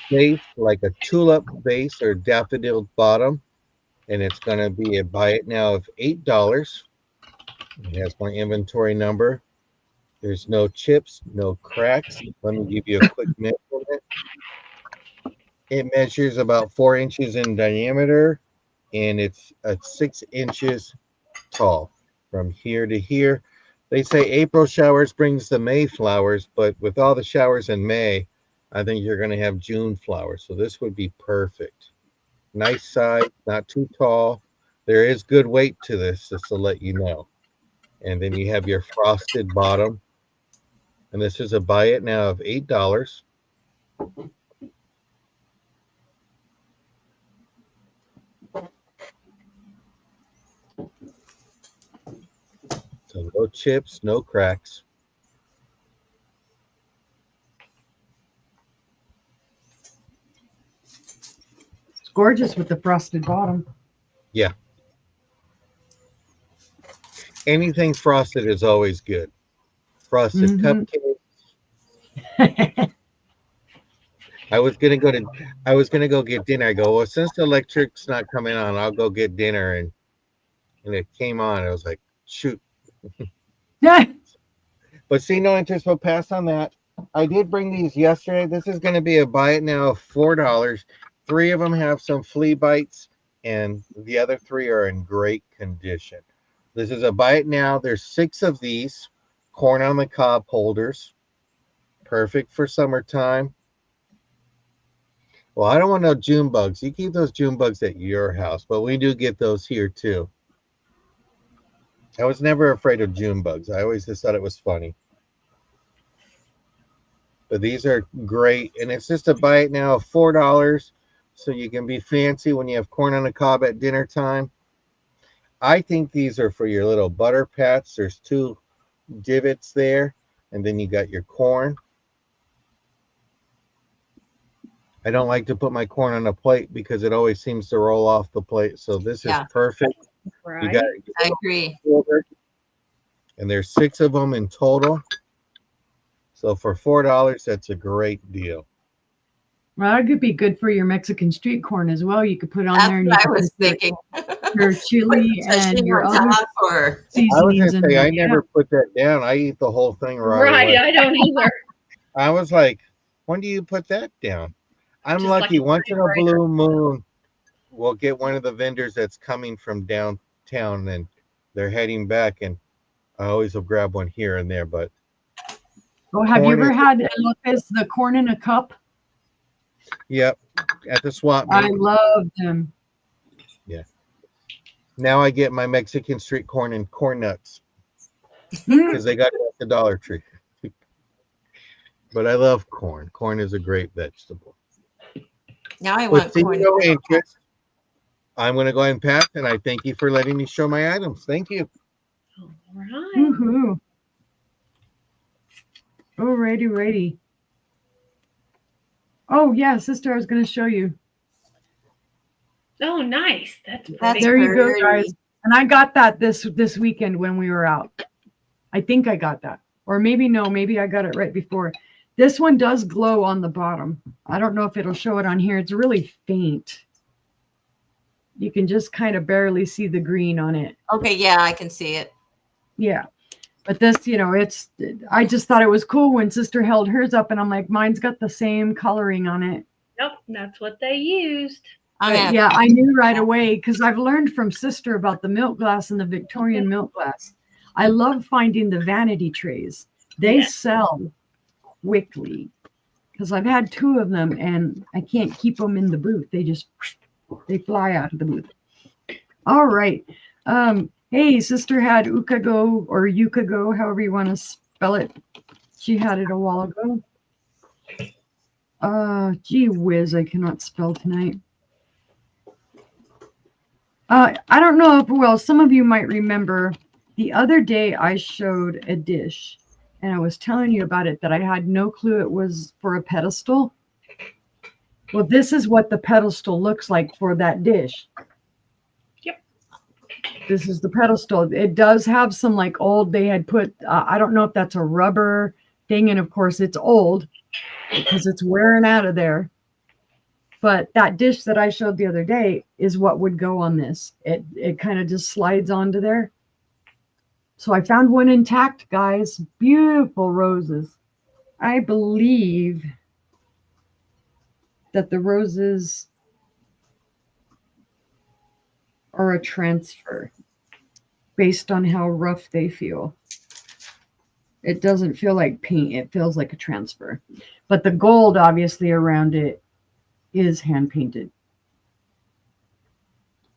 base, like a tulip base or daffodil bottom, and it's going to be a buy it now of $8. It has my inventory number. There's no chips, no cracks. Let me give you a quick measurement. It measures about 4 inches in diameter, and it's 6 inches tall from here to here. They say April showers brings the May flowers, but with all the showers in May, I think you're going to have June flowers. So this would be perfect. Nice size, not too tall. There is good weight to this, just to let you know. And then you have your frosted bottom. And this is a buy it now of $8. So no chips, no cracks. It's gorgeous with the frosted bottom. Yeah. Anything frosted is always good. Frosted cupcakes. I was gonna go get dinner. I go, well, since the electric's not coming on, I'll go get dinner, and it came on. I was like, shoot. But see, no interest, will pass on that. I did bring these yesterday. This is going to be a buy it now of $4. 3 of them have some flea bites, and the other 3 are in great condition. This is a buy it now. There's 6 of these corn on the cob holders. Perfect for summertime. Well, I don't want no June bugs. You keep those June bugs at your house, but we do get those here too. I was never afraid of June bugs. I always just thought it was funny. But these are great, and it's just a buy it now of $4, so you can be fancy when you have corn on the cob at dinner time. I think these are for your little butter pats. There's 2 divots there, and then you got your corn. I don't like to put my corn on a plate because it always seems to roll off the plate. So this is perfect. Right. You got I agree. And there's 6 of them in total. So for $4, that's a great deal. Well, that could be good for your Mexican street corn as well. You could put on That's there and you what I could was put thinking. your chili and your other or seasonings. I was going to in say, there. I never put that down. I eat the whole thing right away. I don't either. I was like, when do you put that down? I'm Just lucky. like a Once in a refrigerator. blue moon, we'll get one of the vendors that's coming from downtown, and they're heading back, and I always will grab one here and there. But Oh, have you corn ever is- had Lukacks, the corn in a cup? Yep, at the swap I meet. love them. Now I get my Mexican street corn and corn nuts Mm. because they got it at the Dollar Tree. But I love corn. Corn is a great vegetable. Now I With want corn. zero interest, I'm going to go ahead and pass, and I thank you for letting me show my items. Thank you. All right. Woohoo. Alrighty, righty. Oh yeah, sister, I was going to show you. Oh, nice. That's That's pretty. There you go, pretty. guys. And I got that this weekend when we were out. I think I got that. Or maybe no, maybe I got it right before. This one does glow on the bottom. I don't know if it'll show it on here. It's really faint. You can just kind of barely see the green on it. Okay, yeah, I can see it. Yeah. But this, you know, I just thought it was cool when sister held hers up and I'm like, mine's got the same coloring on it. Nope, that's what they used. I'm gonna, Yeah, I knew right away because I've learned from sister about the milk glass and the Victorian milk glass. I love finding the vanity trays. They Yes. sell quickly because I've had 2 of them and I can't keep them in the booth. They fly out of the booth. All right. Hey, sister had Ukago or Yukago, however you want to spell it. She had it a while ago. Gee whiz, I cannot spell tonight. I don't know if, well, some of you might remember the other day I showed a dish and I was telling you about it that I had no clue it was for a pedestal. Well, this is what the pedestal looks like for that dish. Yep. This is the pedestal. It does have some like old, they had put, I don't know if that's a rubber thing. And of course it's old because it's wearing out of there. But that dish that I showed the other day is what would go on this. It kind of just slides onto there. So I found one intact, guys. Beautiful roses. I believe that the roses are a transfer based on how rough they feel. It doesn't feel like paint. It feels like a transfer. But the gold, obviously, around it is hand painted.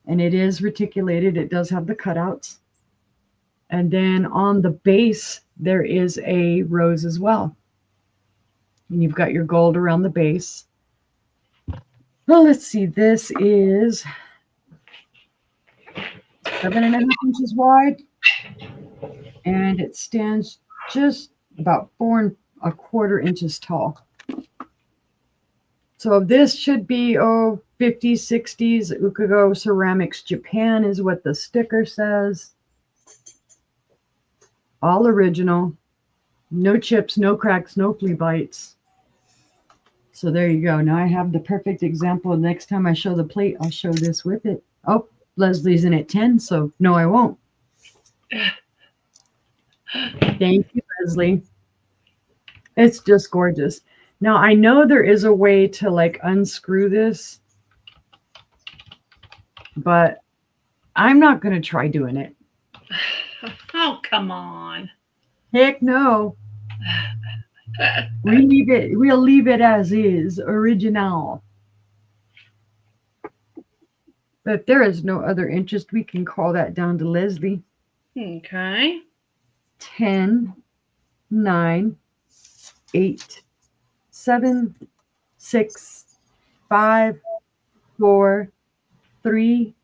And it is reticulated. It does have the cutouts. And then on the base, there is a rose as well. And you've got your gold around the base. Well, let's see. This is 7.5 inches wide. And it stands just about 4.25 inches tall. So this should be, 50s, 60s. Ukago Ceramics Japan is what the sticker says. All original. No chips, no cracks, no flea bites. So there you go. Now I have the perfect example. Next time I show the plate, I'll show this with it. Oh, Leslie's in at 10, so no, I won't. Thank you, Leslie. It's just gorgeous. Now, I know there is a way to like unscrew this, but I'm not going to try doing it. Oh, come on. Heck no. We'll leave it as is, original. But if there is no other interest, we can call that down to Leslie. Okay. 10, 9, 8, 7, 6, 5, 4, 3,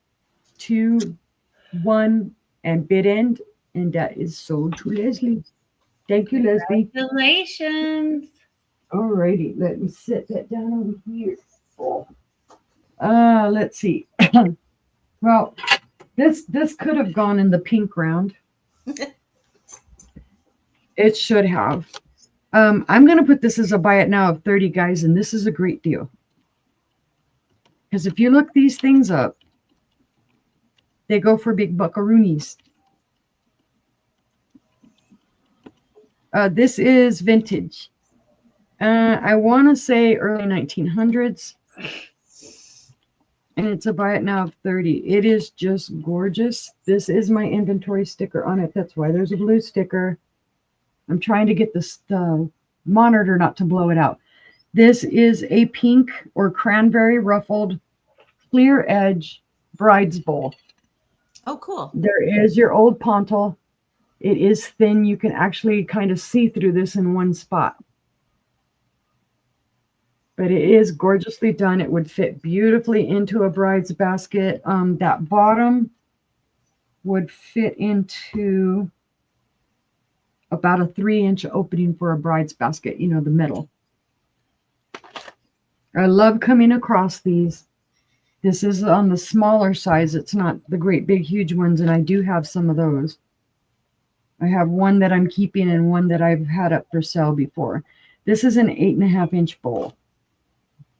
2, 1, and bid end. And that is sold to Leslie. Thank you, Leslie. Congratulations. Alrighty, let me set that down over here. Let's see. Well, this could have gone in the pink round. It should have. I'm going to put this as a buy it now of 30, guys, and this is a great deal. Because if you look these things up, they go for big buckaroonies. This is vintage. I want to say early 1900s. And it's a buy it now of 30. It is just gorgeous. This is my inventory sticker on it. That's why there's a blue sticker. I'm trying to get the monitor not to blow it out. This is a pink or cranberry ruffled clear edge bride's bowl. Oh, cool. There is your old pontal. It is thin. You can actually kind of see through this in one spot. But it is gorgeously done. It would fit beautifully into a bride's basket. That bottom would fit into about a 3-inch opening for a bride's basket, you know, the middle. I love coming across these. This is on the smaller size. It's not the great big huge ones, and I do have some of those. I have one that I'm keeping and one that I've had up for sale before. This is an 8.5-inch bowl.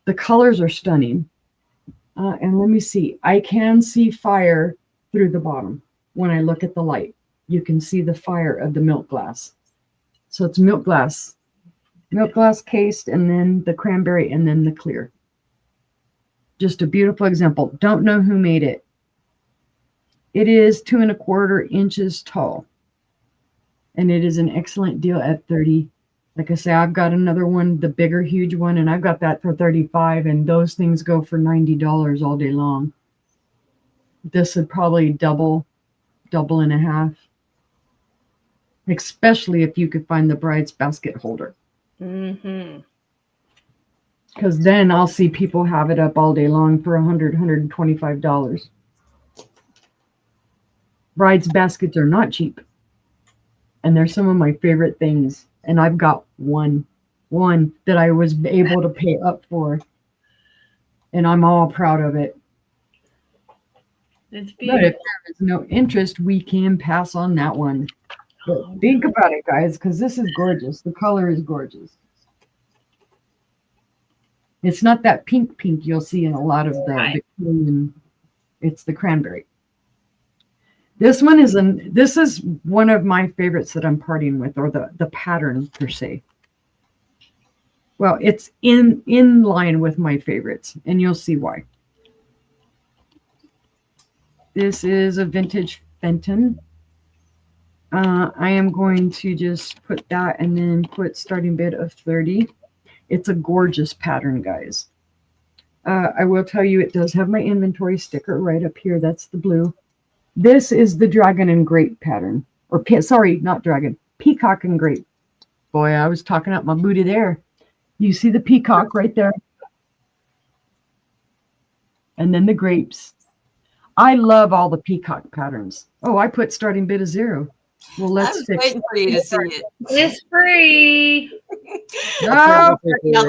The colors are stunning. And let me see. I can see fire through the bottom when I look at the light. You can see the fire of the milk glass. So it's milk glass cased, and then the cranberry, and then the clear. Just a beautiful example. Don't know who made it. It is 2.25 inches tall, and it is an excellent deal at $30. Like I say, I've got another one, the bigger, huge one, and I've got that for $35, and those things go for $90 all day long. This would probably double and a half, especially if you could find the bride's basket holder. Mm-hmm. Because then I'll see people have it up all day long for $100, $125. Bride's baskets are not cheap, and they're some of my favorite things. And I've got one that I was able to pay up for, and I'm all proud of it. It's But beautiful. if there is no interest, we can pass on that one. But think about it, guys, because this is gorgeous. The color is gorgeous. It's not that pink you'll see in a lot of the cream. It's the cranberry. This is one of my favorites that I'm partying with, or the pattern per se. Well, it's in line with my favorites, and you'll see why. This is a vintage Fenton. I am going to just put that and then put starting bid of 30. It's a gorgeous pattern, guys. I will tell you, it does have my inventory sticker right up here. That's the blue. This is the dragon and grape pattern. Or, sorry, not dragon. Peacock and grape. Boy, I was talking up my booty there. You see the peacock right there? And then the grapes. I love all the peacock patterns. Oh, I put starting bid of 0. Well, I let's was fix waiting for you to see it. It's free. No, Got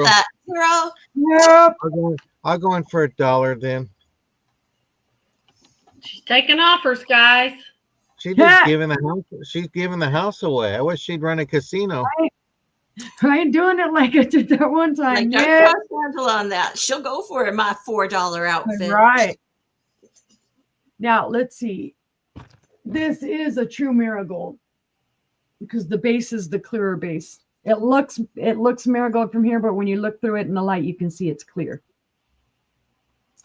that 0. no. I'll go in for $1 then. She's taking offers, guys. She's just giving the house. She's giving the house away. I wish she'd run a casino. I ain't doing it like I did that one time. Like, don't Yeah. cross handle on that. She'll go for it, my $4 outfit. Right. Now, let's see. This is a true marigold because the base is the clearer base. It looks marigold from here, but when you look through it in the light, you can see it's clear.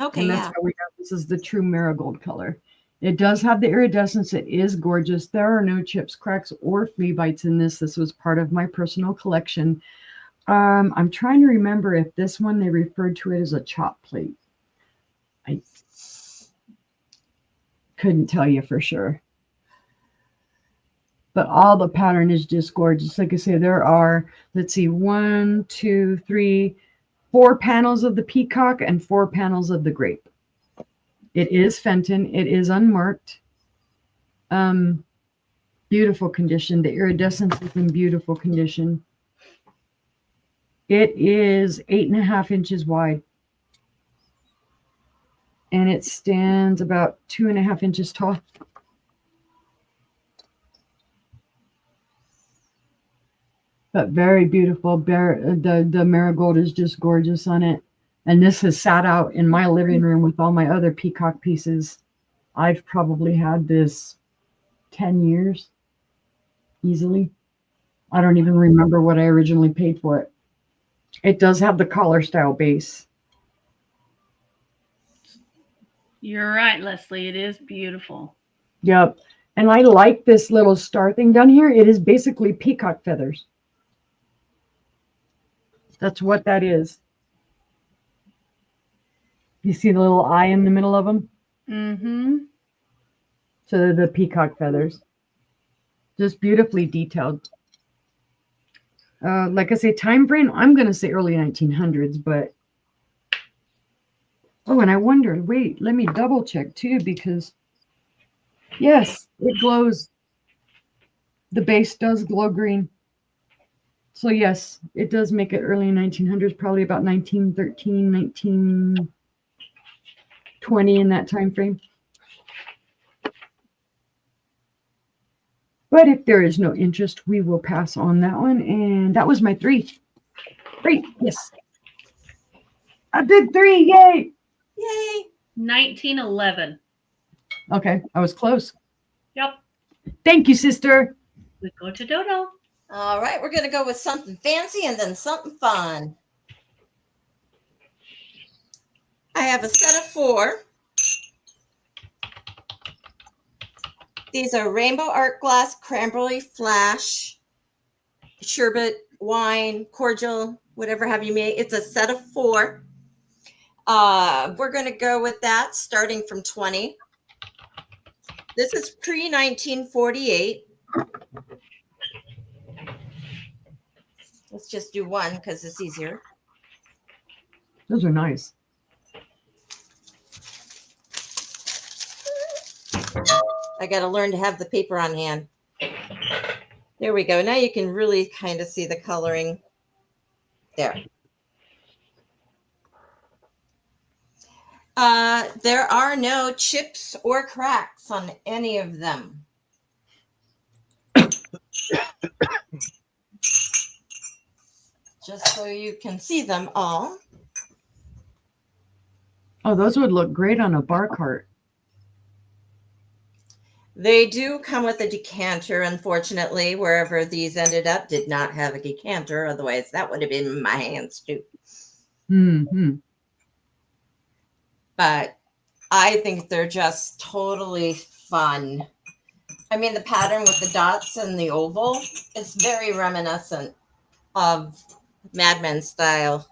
Okay, And that's yeah. how we know this is the true marigold color. It does have the iridescence. It is gorgeous. There are no chips, cracks, or flea bites in this. This was part of my personal collection. I'm trying to remember if this one, they referred to it as a chop plate. I couldn't tell you for sure. But all the pattern is just gorgeous. Like I say, there are, let's see, 1, 2, 3, 4 panels of the peacock and 4 panels of the grape. It is Fenton. It is unmarked. Beautiful condition. The iridescence is in beautiful condition. It is 8.5 inches wide. And it stands about 2.5 inches tall. But very beautiful. The marigold is just gorgeous on it. And this has sat out in my living room with all my other peacock pieces. I've probably had this 10 years easily. I don't even remember what I originally paid for it. It does have the collar style base. You're right, Leslie. It is beautiful. Yep. And I like this little star thing down here. It is basically peacock feathers. That's what that is. You see the little eye in the middle of them? Mm-hmm. So they're the peacock feathers. Just beautifully detailed. Like I say, time frame, I'm going to say early 1900s, but oh, and I wonder, wait, let me double check too, because yes, it glows. The base does glow green. So yes, it does make it early 1900s, probably about 1913, 1920 in that time frame. But if there is no interest, we will pass on that one. And that was my 3. Great, yes. I did 3, yay! Yay! 1911. Okay, I was close. Yep. Thank you, sister. We go to Dodo. All right, we're going to go with something fancy and then something fun. I have a set of 4. These are Rainbow Art Glass, Cranberry Flash, Sherbet, Wine, Cordial, whatever have you made. It's a set of 4. We're going to go with that starting from 20. This is pre-1948. Let's just do one because it's easier. Those are nice. I got to learn to have the paper on hand. There we go. Now you can really kind of see the coloring there. There are no chips or cracks on any of them. Just so you can see them all. Oh, those would look great on a bar cart. They do come with a decanter, unfortunately. Wherever these ended up did not have a decanter. Otherwise, that would have been in my hands too. Mm-hmm. But I think they're just totally fun. I mean, the pattern with the dots and the oval is very reminiscent of Mad Men style.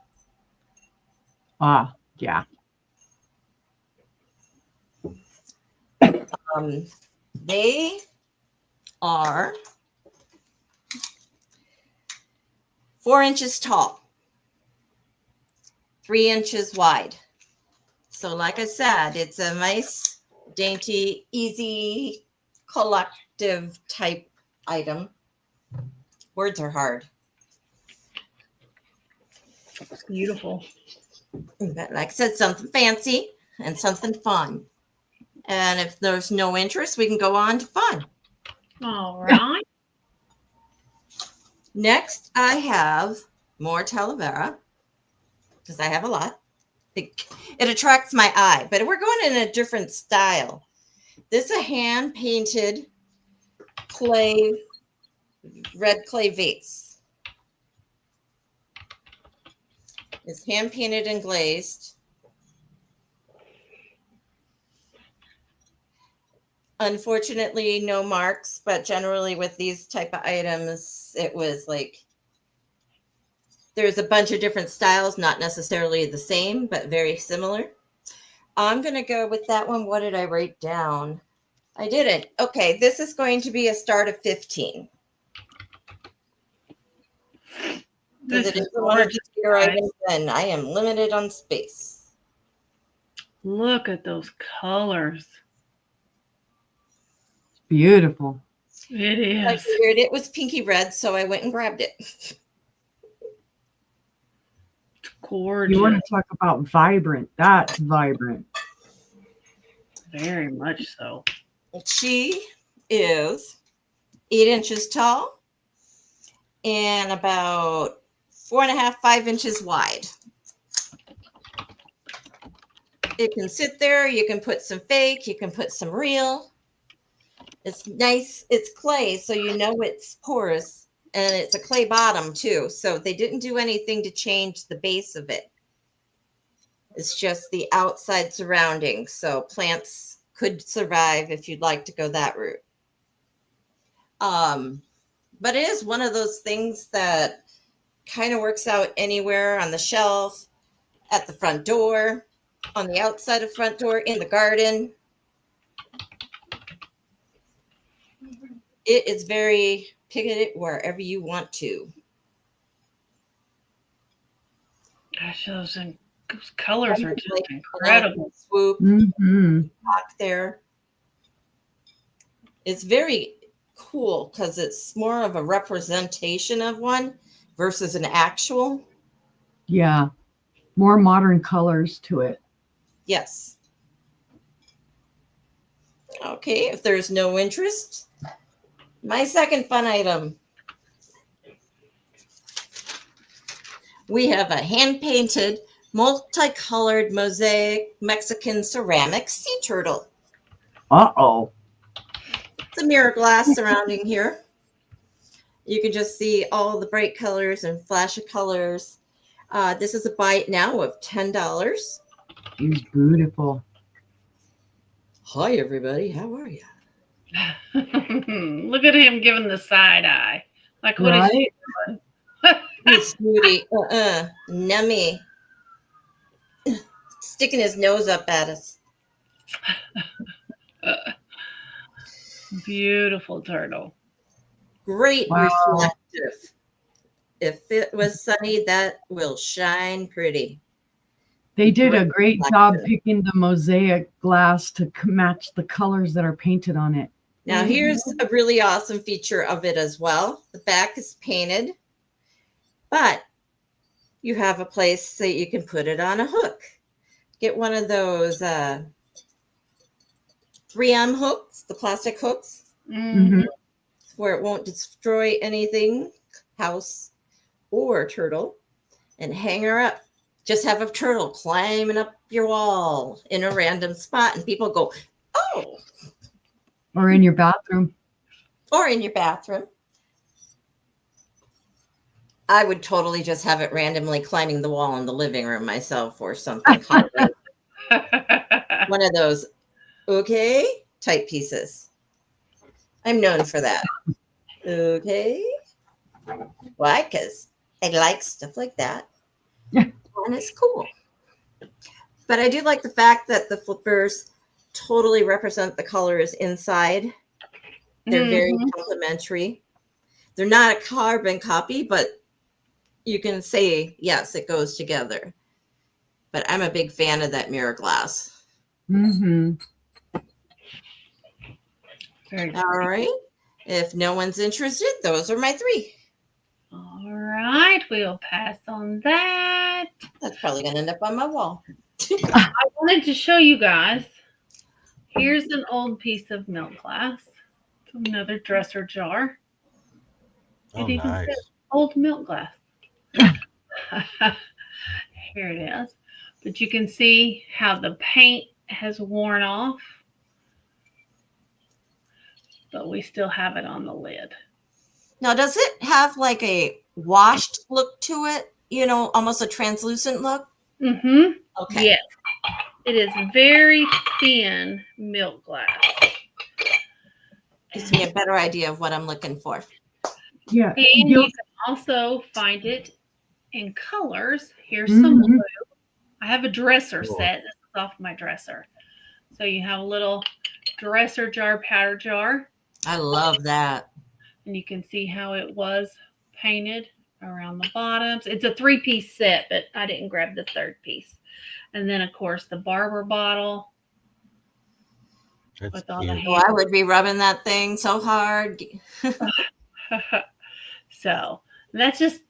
Ah, yeah. They are 4 inches tall, 3 inches wide. So like I said, it's a nice, dainty, easy, collective type item. Words are hard. Beautiful. But like I said, something fancy and something fun. And if there's no interest, we can go on to fun. All right. Next, I have more Talavera because I have a lot. It attracts my eye, but we're going in a different style. This is a hand-painted clay, red clay vase. It's hand-painted and glazed. Unfortunately, no marks, but generally with these type of items, it was like there's a bunch of different styles, not necessarily the same, but very similar. I'm going to go with that one. What did I write down? I didn't. Okay, this is going to be a start of 15. Because it is one of the bigger items, and I am limited on space. Look at those colors. Beautiful. It is. I figured it was pinky red, so I went and grabbed it. It's gorgeous. You want to talk about vibrant? That's vibrant. Very much so. She is 8 inches tall and about 4.5, 5 inches wide. It can sit there. You can put some fake. You can put some real. It's nice. It's clay, so you know it's porous, and it's a clay bottom too. So they didn't do anything to change the base of it. It's just the outside surroundings. So plants could survive if you'd like to go that route. But it is one of those things that kind of works out anywhere on the shelf, at the front door, on the outside of front door, in the garden. It is very pick it wherever you want to. Gosh, those colors are just Like, incredible. Swoop Mm-hmm. back there. It's very cool because it's more of a representation of one versus an actual. Yeah. More modern colors to it. Yes. Okay, if there's no interest, my second fun item. We have a hand-painted, multicolored mosaic Mexican ceramic sea turtle. Uh-oh. It's a mirror glass surrounding here. You can just see all the bright colors and flash of colors. This is a buy it now of $10. He's beautiful. Hi, everybody. How are you? Look at him giving the side eye. Like, what is she doing? You snooty. Nummy. Sticking his nose up at us. Beautiful turtle. Great Wow. reflective. If it was sunny, that will shine pretty. They did a Great great job reflective. picking the mosaic glass to match the colors that are painted on it. Now, here's a really awesome feature of it as well. The back is painted, but you have a place that you can put it on a hook. Get one of those 3M hooks, the plastic hooks, Mhm. where it won't destroy anything, house or turtle, and hang her up. Just have a turtle climbing up your wall in a random spot, and people go, oh, Or in your bathroom. or in your bathroom. I would totally just have it randomly climbing the wall in the living room myself or something. One of those, okay, type pieces. I'm known for that. Okay. Why? Because I like stuff like that. And it's cool. But I do like the fact that the flippers totally represent the colors inside. They're very complementary. They're not a carbon copy, but you can say, yes, it goes together. But I'm a big fan of that mirror glass. Mm-hmm. Very All right. If no one's interested, those are my three. All right, we'll pass on that. That's probably going to end up on my wall. I wanted to show you guys. Here's an old piece of milk glass. Another dresser jar. Oh, It even nice. says old milk glass. Here it is. But you can see how the paint has worn off. But we still have it on the lid. Now, does it have like a washed look to it? You know, almost a translucent look? Mm-hmm. Okay. Yes. It is very thin milk glass. Gives me a better idea of what I'm looking for. Yeah. And you can also find it in colors. Here's some blue. I have a dresser set. This is off my dresser. So you have a little dresser jar, powder jar. I love that. And you can see how it was painted around the bottoms. It's a 3-piece set, but I didn't grab the third piece. And then, of course, the barber bottle. That's with all cute. the Oh, I would be rubbing that thing so hard. So that's just,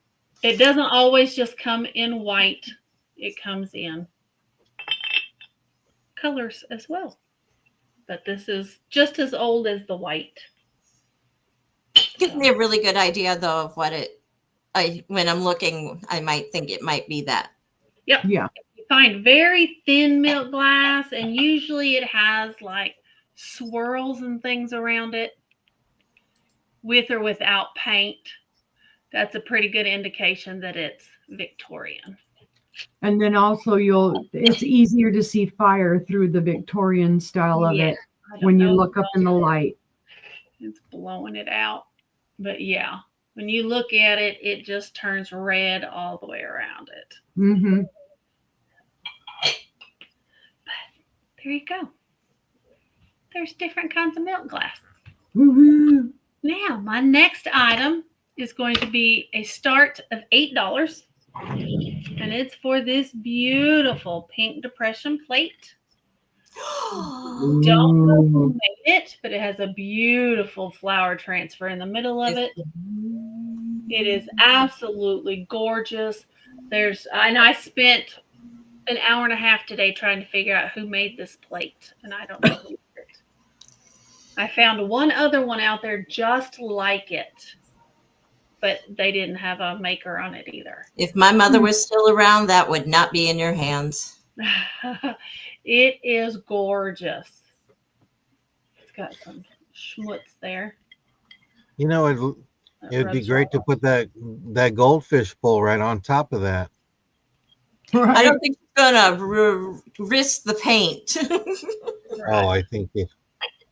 it doesn't always just come in white. It comes in colors as well. But this is just as old as the white. Gives me a really good idea, though, of what when I'm looking, I might think it might be that. Yep. Yeah. You find very thin milk glass, and usually it has like swirls and things around it with or without paint. That's a pretty good indication that it's Victorian. And then also it's easier to see fire through the Victorian style of it when you look up in the light. It's blowing it out. But yeah, when you look at it, it just turns red all the way around it. Mm-hmm. There you go. There's different kinds of milk glass. Woohoo. Now, my next item is going to be a start of $8. And it's for this beautiful pink depression plate. Don't know who made it, but it has a beautiful flower transfer in the middle of it. It is absolutely gorgeous. And I spent an hour and a half today trying to figure out who made this plate, and I don't know who made it. I found one other one out there just like it, but they didn't have a maker on it either. If my mother was still around, that would not be in your hands. It is gorgeous. It's got some schmutz there. You know, it would be great to put that goldfish bowl right on top of that. Right. I don't think she's gonna risk the paint. Oh, I think if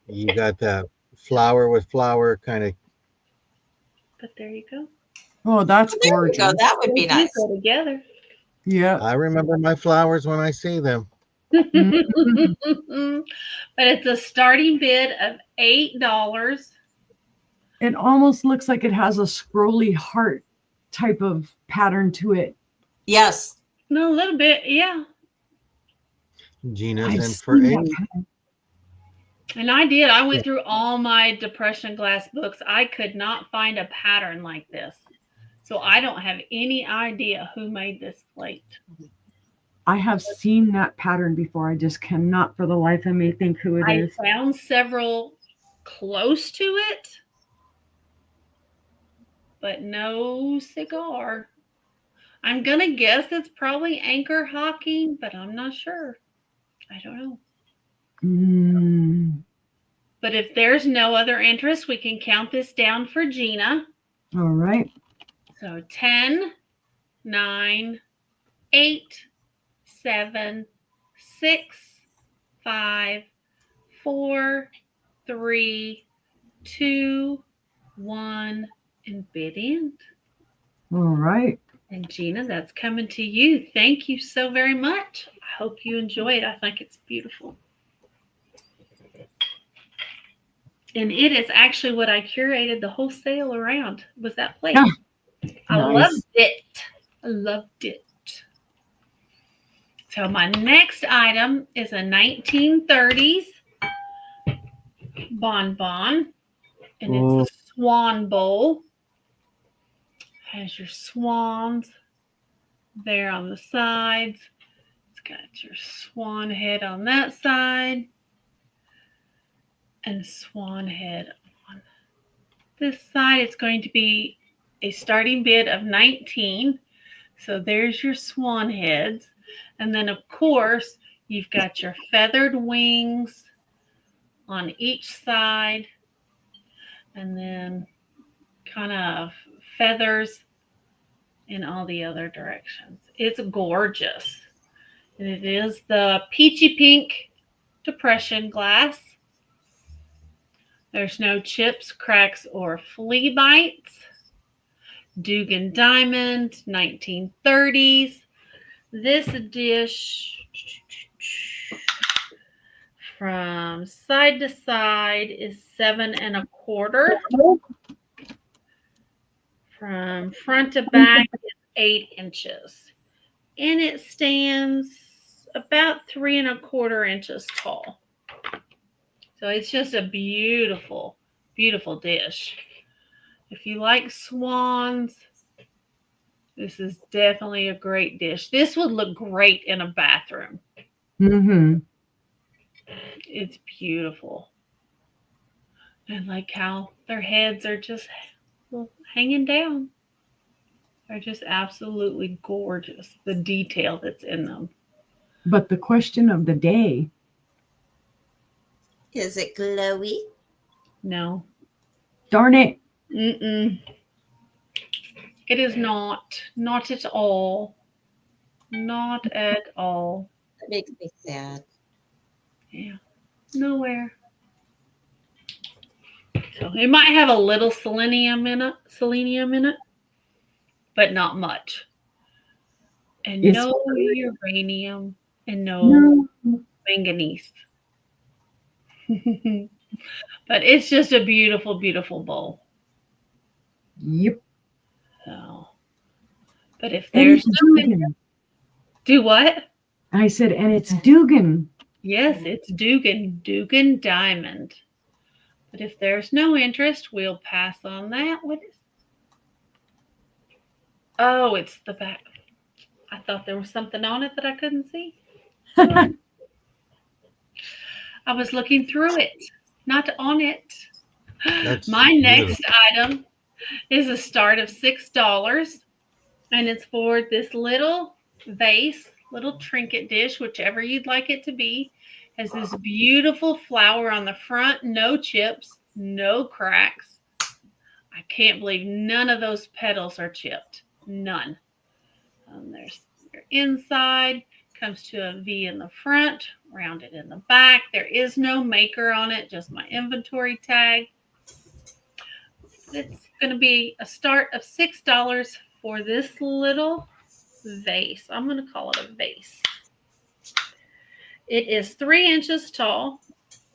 you got that flower with flower kind of. But there you go. Oh, that's There we gorgeous. go. That would be These nice. go together. Yeah. I remember my flowers when I see them. But it's a starting bid of $8. It almost looks like it has a scrolly heart type of pattern to it. Yes. No, a little bit, yeah. Gina's I've in for seen that 8. pattern. And I did. I went through all my depression glass books. I could not find a pattern like this. So I don't have any idea who made this plate. I have seen that pattern before. I just cannot for the life of me think who it I is. found several close to it, but no cigar. I'm going to guess it's probably Anchor Hocking, but I'm not sure. I don't know. But if there's no other interest, we can count this down for Gina. All right. So 10, 9, 8, 7, 6, 5, 4, 3, 2, 1, and bid in. All right. And Gina, that's coming to you. Thank you so very much. I hope you enjoy it. I think it's beautiful. And it is actually what I curated the whole sale around, was that plate. Oh, I nice. loved it. I loved it. So my next item is a 1930s bonbon, and it's a swan bowl. Has your swans there on the sides. It's got your swan head on that side and swan head on this side. It's going to be a starting bid of 19. So there's your swan heads. And then, of course, you've got your feathered wings on each side, and then kind of feathers in all the other directions. It's gorgeous. And it is the peachy pink depression glass. There's no chips, cracks, or flea bites. Dugan Diamond, 1930s. This dish from side to side is 7 1/4. From front to back is 8 inches. And it stands about 3 1/4 inches tall. So it's just a beautiful, beautiful dish. If you like swans, this is definitely a great dish. This would look great in a bathroom. Mm-hmm. It's beautiful. And like how their heads are just hanging down. They're just absolutely gorgeous. The detail that's in them. But the question of the day. Is it glowy? No. Darn it. Mm-mm. It is not. Not at all. Not at all. That makes me sad. Yeah. Nowhere. So it might have a little selenium in it, but not much. And It's no uranium and no manganese. But it's just a beautiful, beautiful bowl. Yep. So, but if And there's it's no Dugan. do what? I said, and it's Dugan. Yes, it's Dugan Diamond. But if there's no interest, we'll pass on that. What is? Oh, it's the back. I thought there was something on it that I couldn't see. I was looking through it, not on it. That's My beautiful. next item is a start of $6, and it's for this little vase, little trinket dish, whichever you'd like it to be. Has this beautiful flower on the front, no chips, no cracks. I can't believe none of those petals are chipped. None. There's your inside, comes to a V in the front, rounded in the back. There is no maker on it, just my inventory tag. It's going to be a start of $6 for this little vase. I'm going to call it a vase. It is 3 inches tall,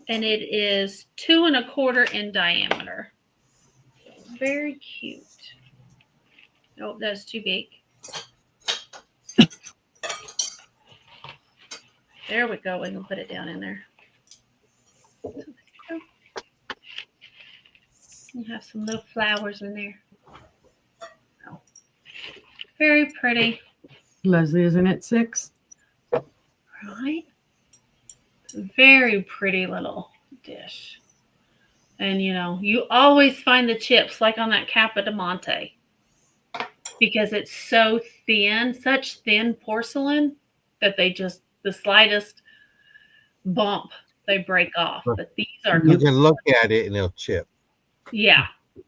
and it is 2 1/4 in diameter. Very cute. Oh, that's too big. There we go. We can put it down in there. You have some little flowers in there. Oh. Very pretty. Leslie, isn't it 6? Right? Very pretty little dish. And you always find the chips like on that Capa de Monte because it's so thin, such thin porcelain that they just, the slightest bump, they break off. But these are, You can look at it and it'll chip. yeah,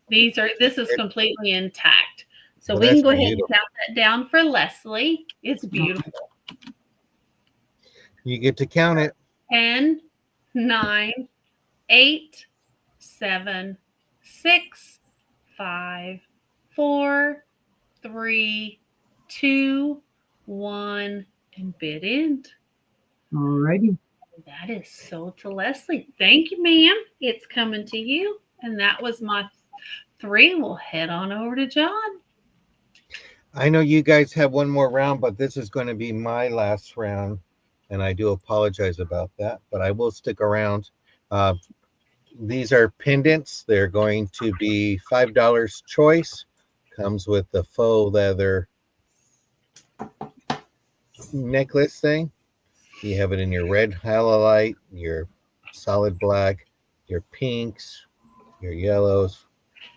this is completely intact. So Well, we can that's go ahead beautiful. and count that down for Leslie. It's beautiful. You get to count it. 10, 9, 8, 7, 6, 5, 4, 3, 2, 1, and bid end. Alrighty. That is sold to Leslie. Thank you, ma'am. It's coming to you. And that was my 3. We'll head on over to John. I know you guys have one more round, but this is going to be my last round. And I do apologize about that, but I will stick around. These are pendants. They're going to be $5 choice. Comes with the faux leather necklace thing. You have it in your red halolite, your solid black, your pinks, your yellows,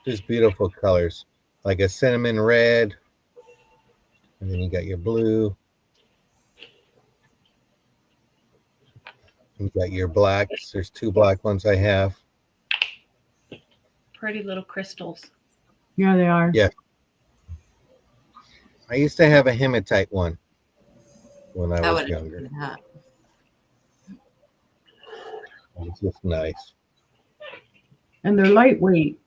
just beautiful colors, like a cinnamon red. And then you got your blue. You got your blacks. There's 2 black ones I have. Pretty little crystals. Yeah, they are. Yeah. I used to have a hematite one when I was younger. It's just nice. And they're lightweight.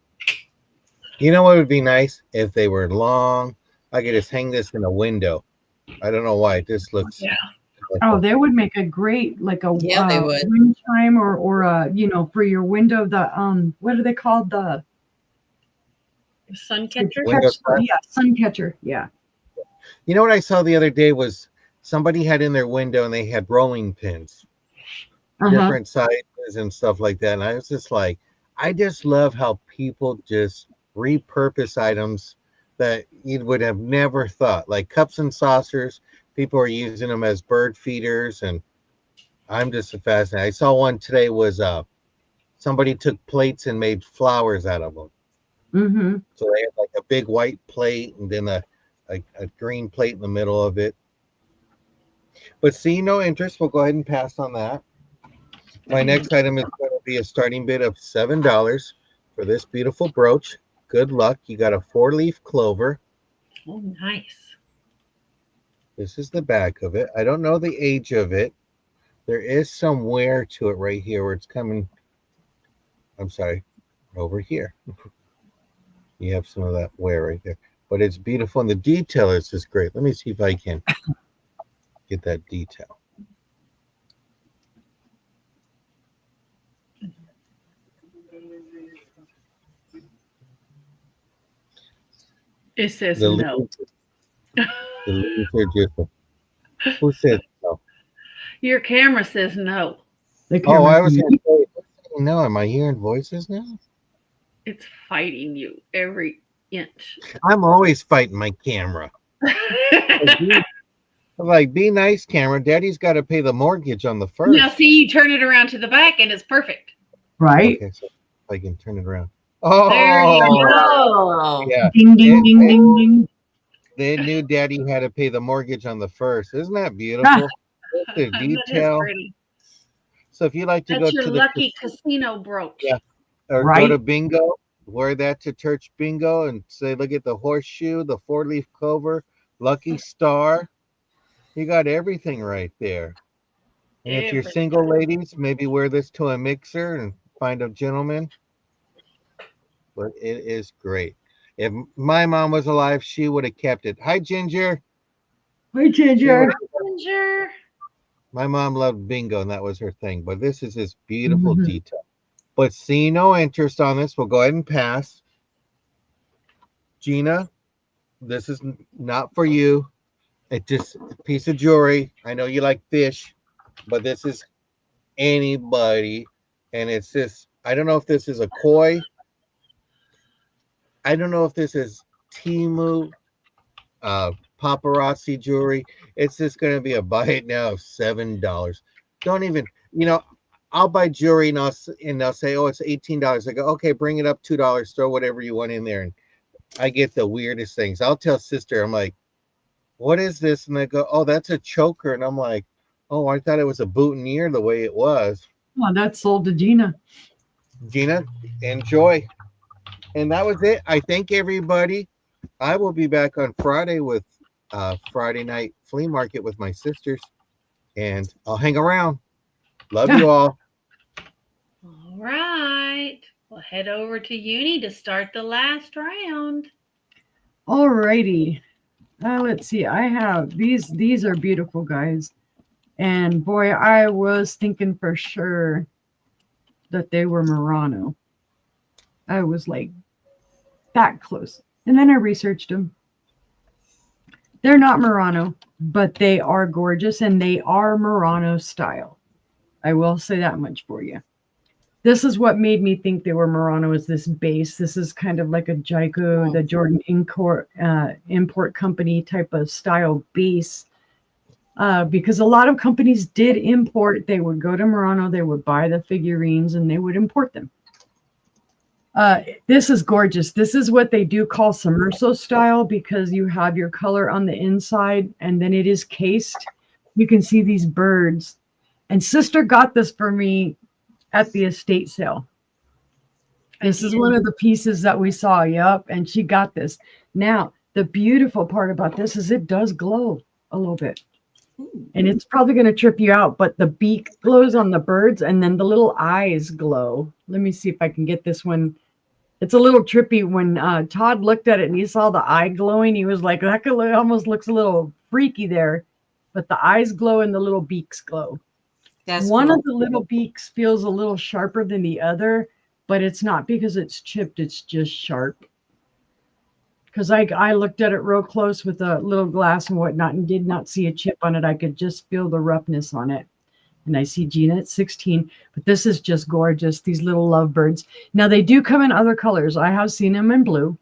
You know what would be nice if they were long? I could just hang this in a window. I don't know why. It just looks. Yeah. Oh, they would make a great like a they would. wind chime or a for your window. The what are they called? The Sun catcher. Window sash? Yeah, sun catcher. Yeah. You know what I saw the other day was somebody had in their window and they had rolling pins, different sizes and stuff like that. And I was just like, I just love how people just repurpose items that you would have never thought, like cups and saucers. People are using them as bird feeders, and I'm just fascinated. I saw one today was somebody took plates and made flowers out of them. Mm-hmm. So they had like a big white plate and then a green plate in the middle of it. But seeing no interest, we'll go ahead and pass on that. My next item is going to be a starting bid of $7 for this beautiful brooch. Good luck. You got a 4-leaf clover. Oh, nice. This is the back of it. I don't know the age of it. There is some wear to it right here where it's coming. I'm sorry, over here. You have some of that wear right there. But it's beautiful, and the detail is just great. Let me see if I can get that detail. It says The no. leaves, the leaves are just. Who said no? Your camera says no. The Oh, I camera's was muted. going to say, no. Am I hearing voices now? It's fighting you every inch. I'm always fighting my camera. Like, be nice, camera. Daddy's got to pay the mortgage on the first. Now, see, you turn it around to the back and it's perfect. Right? Okay, so I can turn it around. There you Oh, go. Oh, yeah. Ding, ding, ding, They, ding, ding. they knew Daddy had to pay the mortgage on the first. Isn't that beautiful? The That is detail. pretty. So if you like to That's go your to the lucky casino brooch. Yeah. or go Right? to bingo, wear that to church bingo, and say, look at the horseshoe, the four-leaf clover, lucky star. You got everything right there. And if you're Everything. single ladies, maybe wear this to a mixer and find a gentleman. But it is great. If my mom was alive, she would have kept it. Hi, Ginger. Hi, She Ginger. would. Ginger. My mom loved bingo, and that was her thing. But this is this beautiful Mhm. detail. But see no interest on this. We'll go ahead and pass. Gina, this is not for you. It's just a piece of jewelry. I know you like fish, but this is anybody. And it's this. I don't know if this is a koi. I don't know if this is Timu paparazzi jewelry. It's just going to be a buy it now of $7. Don't even, I'll buy jewelry and they'll say, oh, it's $18. I go, okay, bring it up $2. Throw whatever you want in there. And I get the weirdest things. I'll tell sister, I'm like, what is this? And they go, oh, that's a choker. And I'm like, oh, I thought it was a boutonniere the way it was. Oh, that's sold to Gina. Gina, enjoy. And that was it. I thank everybody. I will be back on Friday with Friday night flea market with my sisters, and I'll hang around. Love you all. All right. We'll head over to Uni to start the last round. All righty. Let's see. I have these. These are beautiful, guys. And boy, I was thinking for sure that they were Murano. I was like that close. And then I researched them. They're not Murano, but they are gorgeous and they are Murano style. I will say that much for you. This is what made me think they were Murano, is this base. This is kind of like a Jaico, the Jordan Import Company type of style base. Because a lot of companies did import. They would go to Murano, they would buy the figurines, and they would import them. This is gorgeous. This is what they do call Sommerso style, because you have your color on the inside and then it is cased. You can see these birds. And sister got this for me at the estate sale. This is one of the pieces that we saw. Yep. And she got this. Now, the beautiful part about this is it does glow a little bit. And it's probably going to trip you out, but the beak glows on the birds and then the little eyes glow. Let me see if I can get this one. It's a little trippy. When Todd looked at it and he saw the eye glowing, he was like, that almost looks a little freaky there. But the eyes glow and the little beaks glow. that's One cool. of the little beaks feels a little sharper than the other, but it's not because it's chipped. It's just sharp. Because I looked at it real close with a little glass and whatnot and did not see a chip on it. I could just feel the roughness on it. And I see Gina at 16, but this is just gorgeous. These little lovebirds. Now they do come in other colors. I have seen them in blue.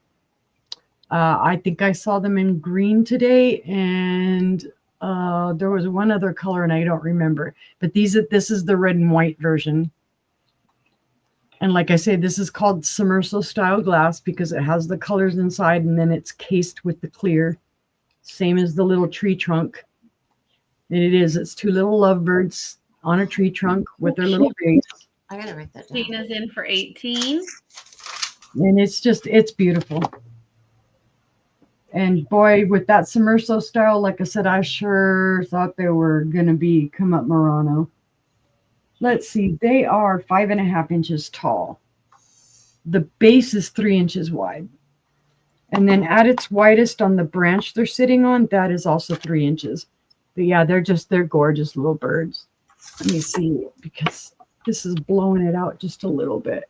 I think I saw them in green today, and there was one other color and I don't remember. But this is the red and white version. And like I say, this is called Sommerso style glass because it has the colors inside and then it's cased with the clear. Same as the little tree trunk. And it's two little lovebirds on a tree trunk with their little face. I gotta write that down. Tina's in for 18. And it's beautiful. And boy, with that Sommerso style, like I said, I sure thought they were going to come up Murano. Let's see. They are 5.5 inches tall. The base is 3 inches wide. And then at its widest on the branch they're sitting on, that is also 3 inches. But yeah, they're gorgeous little birds. Let me see, because this is blowing it out just a little bit.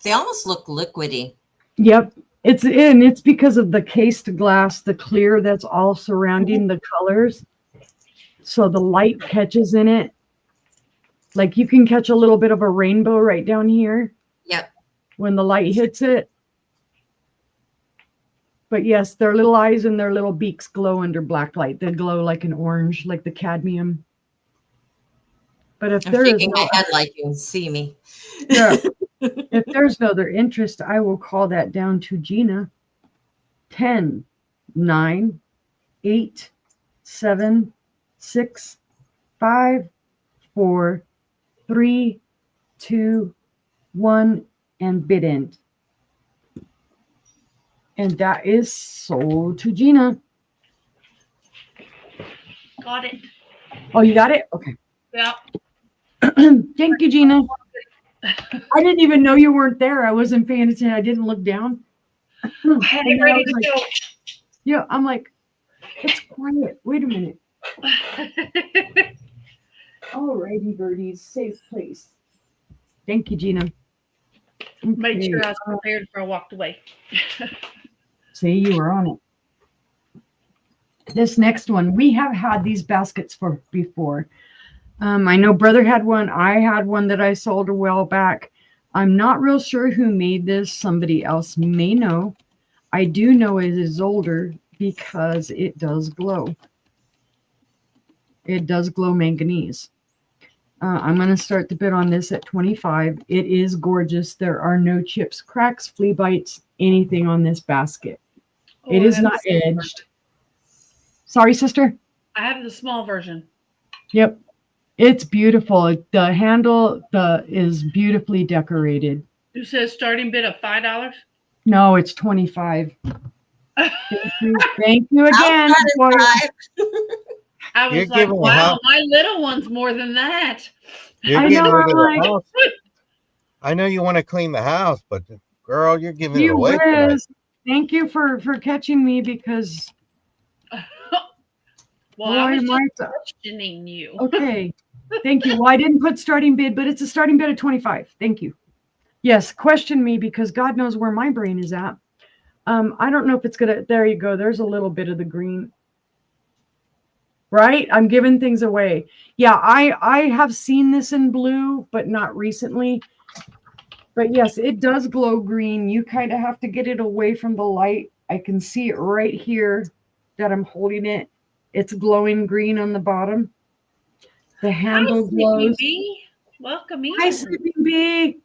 They almost look liquidy. Yep. It's because of the cased glass, the clear that's all surrounding the colors. So the light catches in it. Like you can catch a little bit of a rainbow right down here. Yep. When the light hits it. But yes, their little eyes and their little beaks glow under black light. They glow like an orange, like the cadmium. But if I'm there is shaking no my head like you can see me. yeah, if there's no other interest, I will call that down to Gina. 10, 9, 8, 7, 6, 5, 4, 3, 2, 1, and bid end. And that is sold to Gina. Got it. Oh, you got it? Okay. Yeah. Thank you, Gina. I didn't even know you weren't there. I wasn't paying attention. I didn't look down. I had it ready to go. Yeah, I'm like, it's quiet. Wait a minute. Alrighty, birdies. Safe place. Thank you, Gina. Made Okay. sure I was prepared before I walked away. See, you were on it. This next one, we have had these baskets for before. I know brother had one. I had one that I sold a while back. I'm not real sure who made this. Somebody else may know. I do know it is older because it does glow. It does glow manganese. I'm going to start the bid on this at 25. It is gorgeous. There are no chips, cracks, flea bites, anything on this basket. Oh, It I is have not the small edged. version. Sorry, sister. I have the small version. Yep. It's beautiful. The handle is beautifully decorated. It says starting bid of $5. No, it's 25. Thank you. Thank you again. Outside for- and I You're was like, giving a wow, house- my little one's more than that. You're I getting know, rid of I'm the like- house. I know you want to clean the house, but girl, you're giving it You away tonight. whiz. Thank you for catching me because Well, I was boy, just my questioning you. okay. Thank you. Well, I didn't put starting bid, but it's a starting bid of 25. Thank you. Yes, question me because God knows where my brain is at. I don't know if it's gonna. There you go. There's a little bit of the green. Right? I'm giving things away. Yeah, I have seen this in blue, but not recently. But yes, it does glow green. You kind of have to get it away from the light. I can see it right here that I'm holding it. It's glowing green on the bottom. The handle Hi, Sleepy glows. Bee. Welcome in. Hi, Sleeping Bee.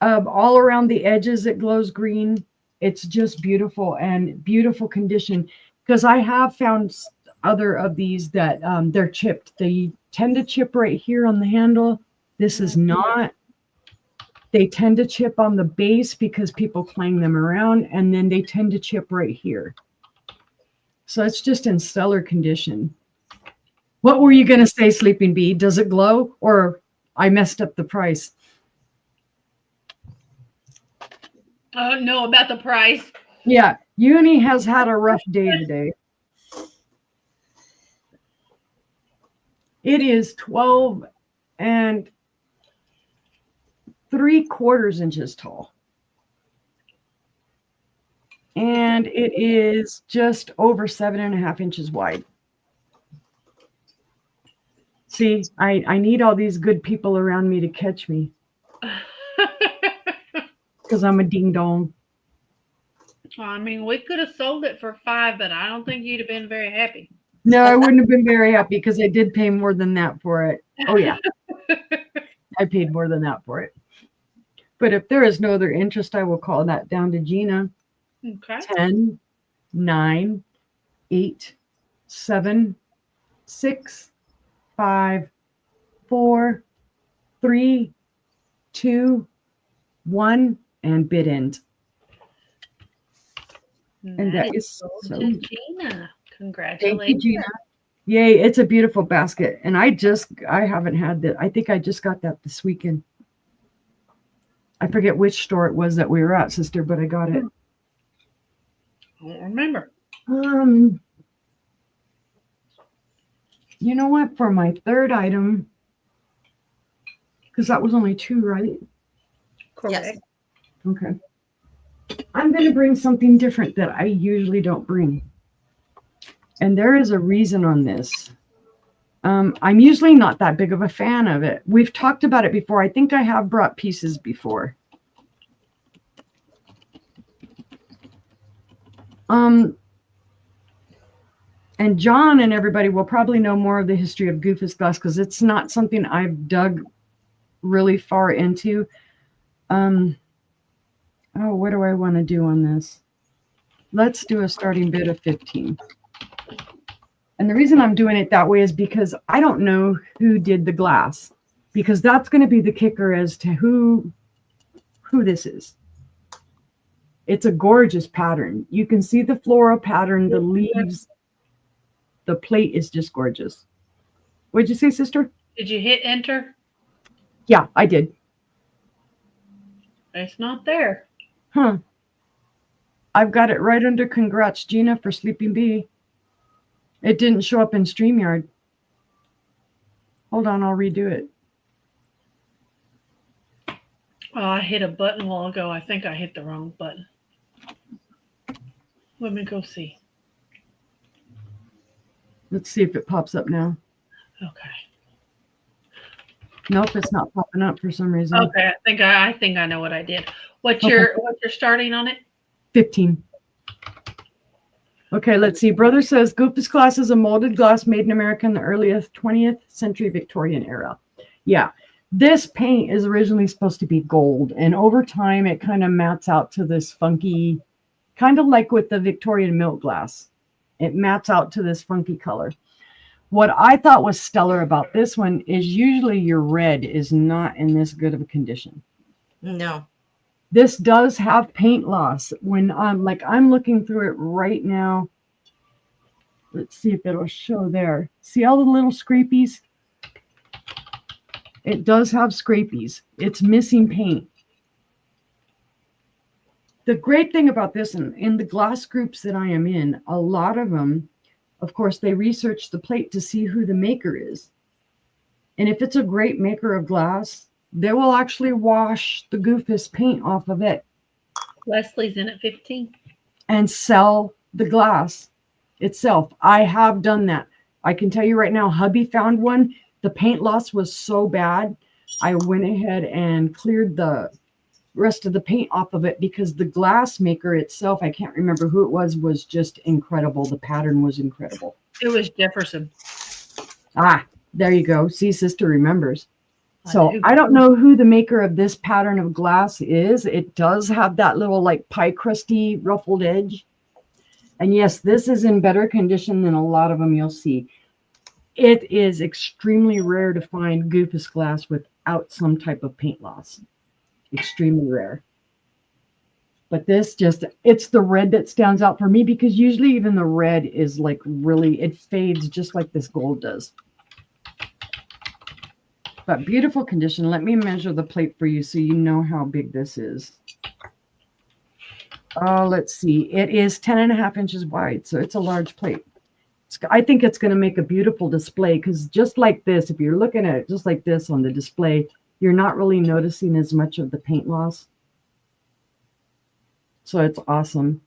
All around the edges, it glows green. It's just beautiful and beautiful condition. Because I have found other of these that they're chipped. They tend to chip right here on the handle. This is not. They tend to chip on the base because people clang them around, and then they tend to chip right here. So it's just in stellar condition. What were you going to say, Sleeping Bee? Does it glow, or I messed up the price? Oh, no, about the price. Yeah, Uni has had a rough day today. It is 12 and 3/4 inches tall. And it is just over 7.5 inches wide. See, I need all these good people around me to catch me because I'm a ding dong. I mean, we could have sold it for $5, but I don't think you'd have been very happy. No, I wouldn't have been very happy because I did pay more than that for it. Oh, yeah. I paid more than that for it. But if there is no other interest, I will call that down to Gina. Okay. 10, 9, 8, 7, 6, 5, 4, 3, 2, 1, and bid end. And that is sold so. to Gina. Thank you, Congratulations. Gina. Yay, it's a beautiful basket. And I haven't had that. I think I just got that this weekend. I forget which store it was that we were at, sister, but I got it. I don't remember. You know what? For my third item, because that was only 2, right? Correct. Okay. I'm going to bring something different that I usually don't bring. And there is a reason on this. I'm usually not that big of a fan of it. We've talked about it before. I think I have brought pieces before. And John and everybody will probably know more of the history of Goofus glass because it's not something I've dug really far into. Oh, what do I want to do on this? Let's do a starting bid of 15. And the reason I'm doing it that way is because I don't know who did the glass, because that's going to be the kicker as to who this is. It's a gorgeous pattern. You can see the floral pattern, the leaves, the plate is just gorgeous. What'd you say, sister? Did you hit enter? Yeah, I did. It's not there. Huh. I've got it right under congrats, Gina, for Sleeping Bee. It didn't show up in StreamYard. Hold on, I'll redo it. Oh, I hit a button a while ago. I think I hit the wrong button. Let me go see. Let's see if it pops up now. Okay. Nope, it's not popping up for some reason. Okay, I think I know what I did. What's your starting on it? 15. Okay, let's see. Brother says Goofus glass is a molded glass made in America in the earliest 20th century Victorian era. Yeah, this paint is originally supposed to be gold, and over time it kind of mats out to this funky, kind of like with the Victorian milk glass. It mats out to this funky color. What I thought was stellar about this one is usually your red is not in this good of a condition. No. This does have paint loss. When I'm looking through it right now. Let's see if it'll show there. See all the little scrapies? It does have scrapies. It's missing paint. The great thing about this, in the glass groups that I am in, a lot of them, of course, they research the plate to see who the maker is. And if it's a great maker of glass, they will actually wash the Goofus paint off of it. Leslie's in at 15. And sell the glass itself. I have done that. I can tell you right now, hubby found one. The paint loss was so bad, I went ahead and cleared the rest of the paint off of it because the glass maker itself, I can't remember who it was just incredible. The pattern was incredible. It was Jefferson. Ah, there you go. See, sister remembers. So I don't know who the maker of this pattern of glass is. It does have that little like pie crusty ruffled edge. And yes, this is in better condition than a lot of them you'll see. It is extremely rare to find Goofus glass without some type of paint loss. Extremely rare. But this it's the red that stands out for me because usually even the red is like really, it fades just like this gold does. But beautiful condition. Let me measure the plate for you so you know how big this is. Let's see. It is 10.5 inches wide, so it's a large plate. I think it's going to make a beautiful display because just like this, if you're looking at it just like this on the display, you're not really noticing as much of the paint loss. So it's awesome.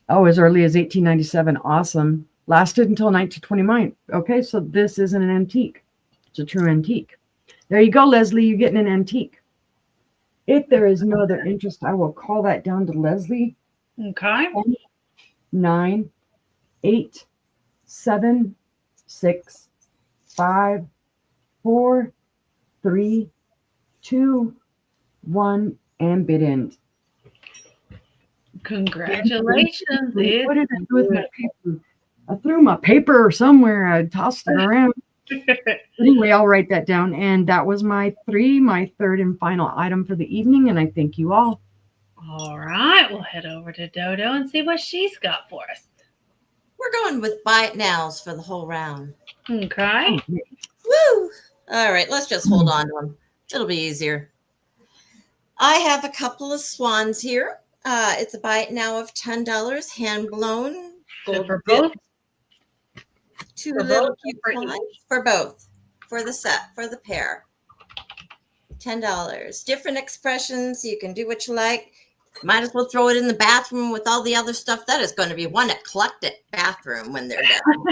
Oh, as early as 1897. Awesome. Lasted until 1929. Okay, so this isn't an antique. It's a true antique. There you go, Leslie. You're getting an antique. If there is no other interest, I will call that down to Leslie. Okay. 10, 9, 8, 7, 6, 5, 4, 3, 2, 1, and bid end. Congratulations. What did I do with my paper? I threw my paper somewhere. I tossed it around. Anyway, I'll write that down. And that was my third and final item for the evening. And I thank you all. All right. We'll head over to Dodo and see what she's got for us. We're going with buy it nows for the whole round. Okay. Woo! All right, let's just hold on to them. It'll be easier. I have a couple of swans here. It's a buy it now of $10, hand blown. Gold for both. Two little cute swans for both, for the set, for the pair. $10. Different expressions. You can do what you like. Might as well throw it in the bathroom with all the other stuff. That is going to be one eclectic bathroom when they're done.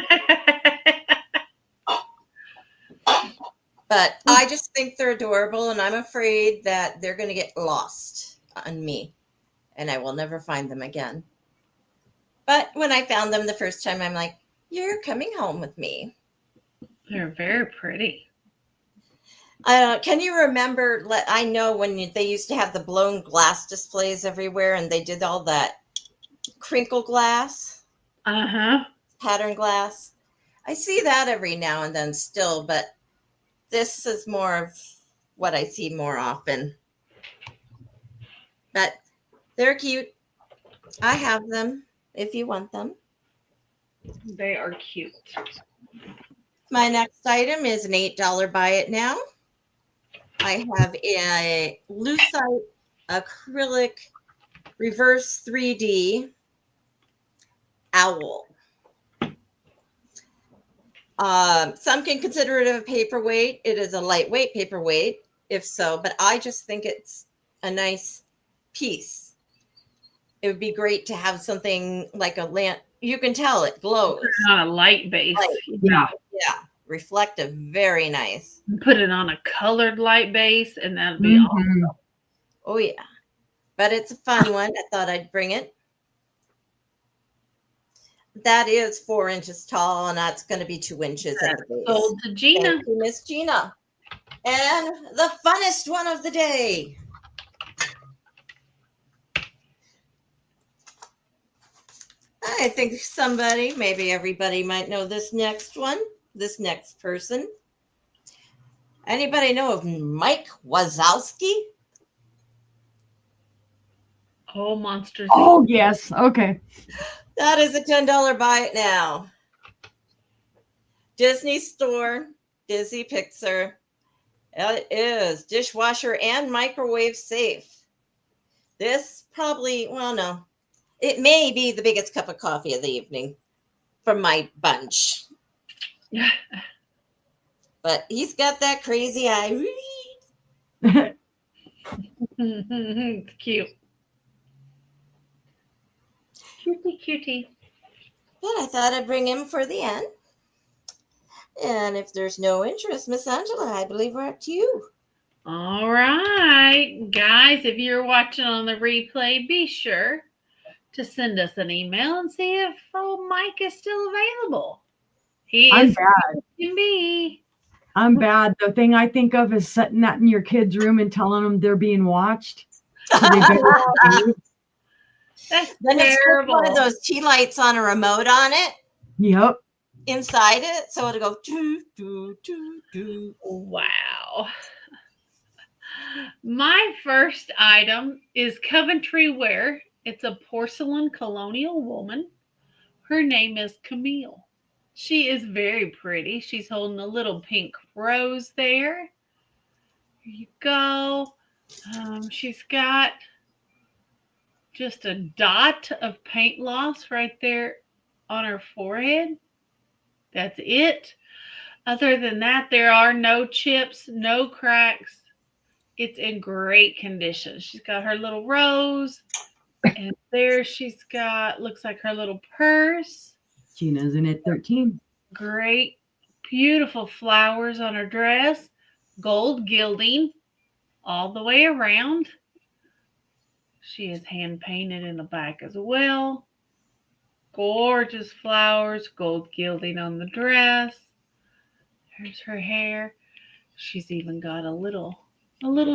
But I just think they're adorable, and I'm afraid that they're going to get lost on me, and I will never find them again. But when I found them the first time, I'm like, you're coming home with me. They're very pretty. Can you remember? I know when they used to have the blown glass displays everywhere, and they did all that crinkle glass, pattern glass. I see that every now and then still, but this is more of what I see more often. But they're cute. I have them if you want them. They are cute. My next item is an $8 buy it now. I have a lucite acrylic reverse 3D owl. Some can consider it a paperweight. It is a lightweight paperweight, if so, but I just think it's a nice piece. It would be great to have something like a lamp. You can tell it glows. Put it on a light base. Yeah. Yeah, reflective, very nice. Put it on a colored light base, and that'd be awesome. Oh yeah, but it's a fun one. I thought I'd bring it. That is 4 inches tall, and that's going to be 2 inches at the base. Sold to Gina. Thank you, Miss Gina. And the funnest one of the day. I think somebody, maybe everybody might know this next one, this next person. Anybody know of Mike Wazowski? Oh, Monsters. Oh, yes. Okay. That is a $10 buy it now. Disney Store, Disney Pixar. It is dishwasher and microwave safe. This probably, well, no. It may be the biggest cup of coffee of the evening from my bunch. But he's got that crazy eye. It's cute. Cutie, cutie. But I thought I'd bring him for the end. And if there's no interest, Miss Angela, I believe we're up to you. All right. Guys, if you're watching on the replay, be sure to send us an email and see if old Mike is still available. I'm bad. Can be. I'm bad. The thing I think of is setting that in your kid's room and telling them they're being watched. So they better That's then terrible. It's one of those tea lights on a remote on it. Yep. Inside it, so it'll go doo, doo, doo, doo. Wow. My first item is Coventry Ware. It's a porcelain colonial woman. Her name is Camille. She is very pretty. She's holding a little pink rose there. Here you go. She's got just a dot of paint loss right there on her forehead. That's it. Other than that, there are no chips, no cracks. It's in great condition. She's got her little rose. And there she's got, looks like her little purse. Gina's in at 13. Great, beautiful flowers on her dress. Gold gilding all the way around. She is hand painted in the back as well. Gorgeous flowers, gold gilding on the dress. There's her hair. She's even got a little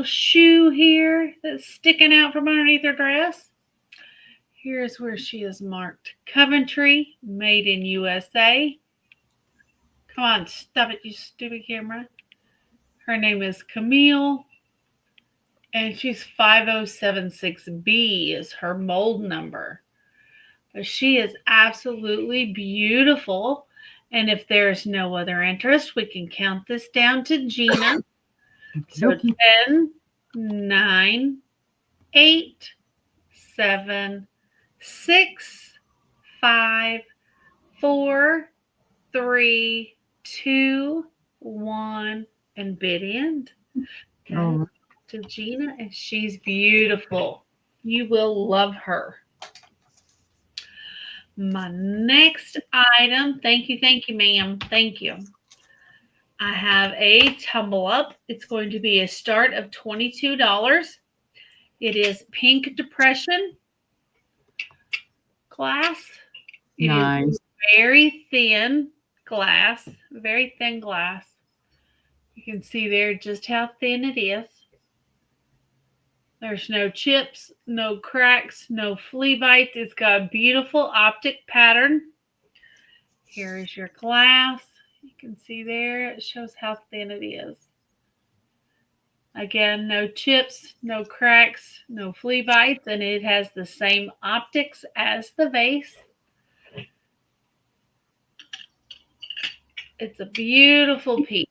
shoe here that's sticking out from underneath her dress. Here's where she is marked Coventry, made in USA. Come on, stop it, you stupid camera. Her name is Camille, and she's 5076B is her mold number. But she is absolutely beautiful. And if there's no other interest, we can count this down to Gina. So 10, 9, 8, 7, 6, 5, 4, 3, 2, 1, and bid end. Okay. Oh. to Gina, and she's beautiful. You will love her. My next item, thank you, ma'am. Thank you. I have a tumble up. It's going to be a start of $22. It is pink depression glass. It Nice. is very thin glass, very thin glass. You can see there just how thin it is. There's no chips, no cracks, no flea bites. It's got a beautiful optic pattern. Here is your glass. You can see there, it shows how thin it is. Again, no chips, no cracks, no flea bites, and it has the same optics as the vase. It's a beautiful piece,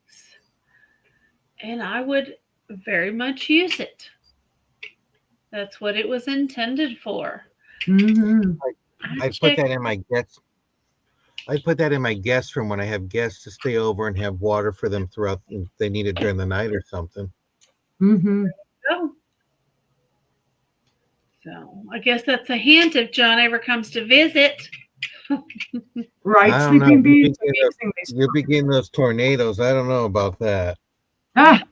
and I would very much use it. That's what it was intended for. Mm-hmm. I put that in my guest. I put that in my guest room when I have guests to stay over and have water for them throughout if they need it during the night or something. Mm-hmm. Oh. So I guess that's a hint if John ever comes to visit. Right, I don't know. Sleeping Beauty. You begin those tornadoes. I don't know about that. Ah,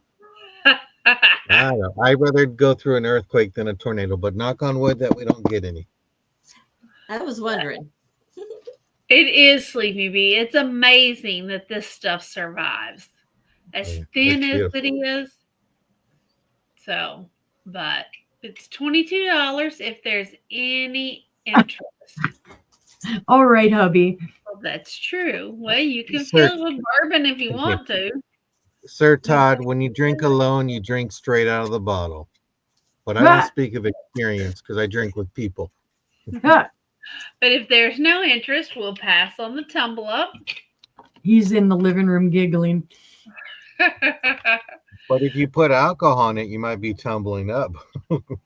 I don't know. I'd rather go through an earthquake than a tornado, but knock on wood that we don't get any. I was wondering. It is Sleepy Bee. It's amazing that this stuff survives. As Yeah, thin it's as it is. So, but it's $22 if there's any interest. all right, hubby. Well, that's true. Well, you can Sir- fill it with bourbon if you want to. Sir Todd, when you drink alone, you drink straight out of the bottle. But I Ah. will speak of experience because I drink with people. Ah, But if there's no interest, we'll pass on the tumble up. he's in the living room giggling. But if you put alcohol in it, you might be tumbling up.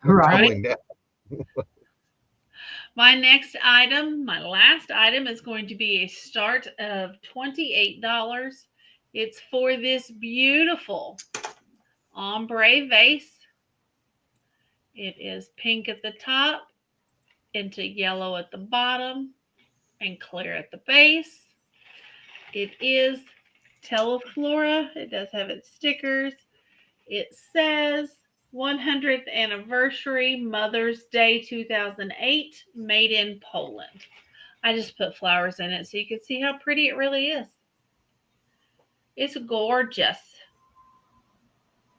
Right. Tumbling down. My next item, my last item, is going to be a start of $28. It's for this beautiful ombre vase. It is pink at the top, into yellow at the bottom, and clear at the base. It is Teleflora. It does have its stickers. It says 100th anniversary, Mother's Day 2008, made in Poland. I just put flowers in it so you can see how pretty it really is. It's gorgeous.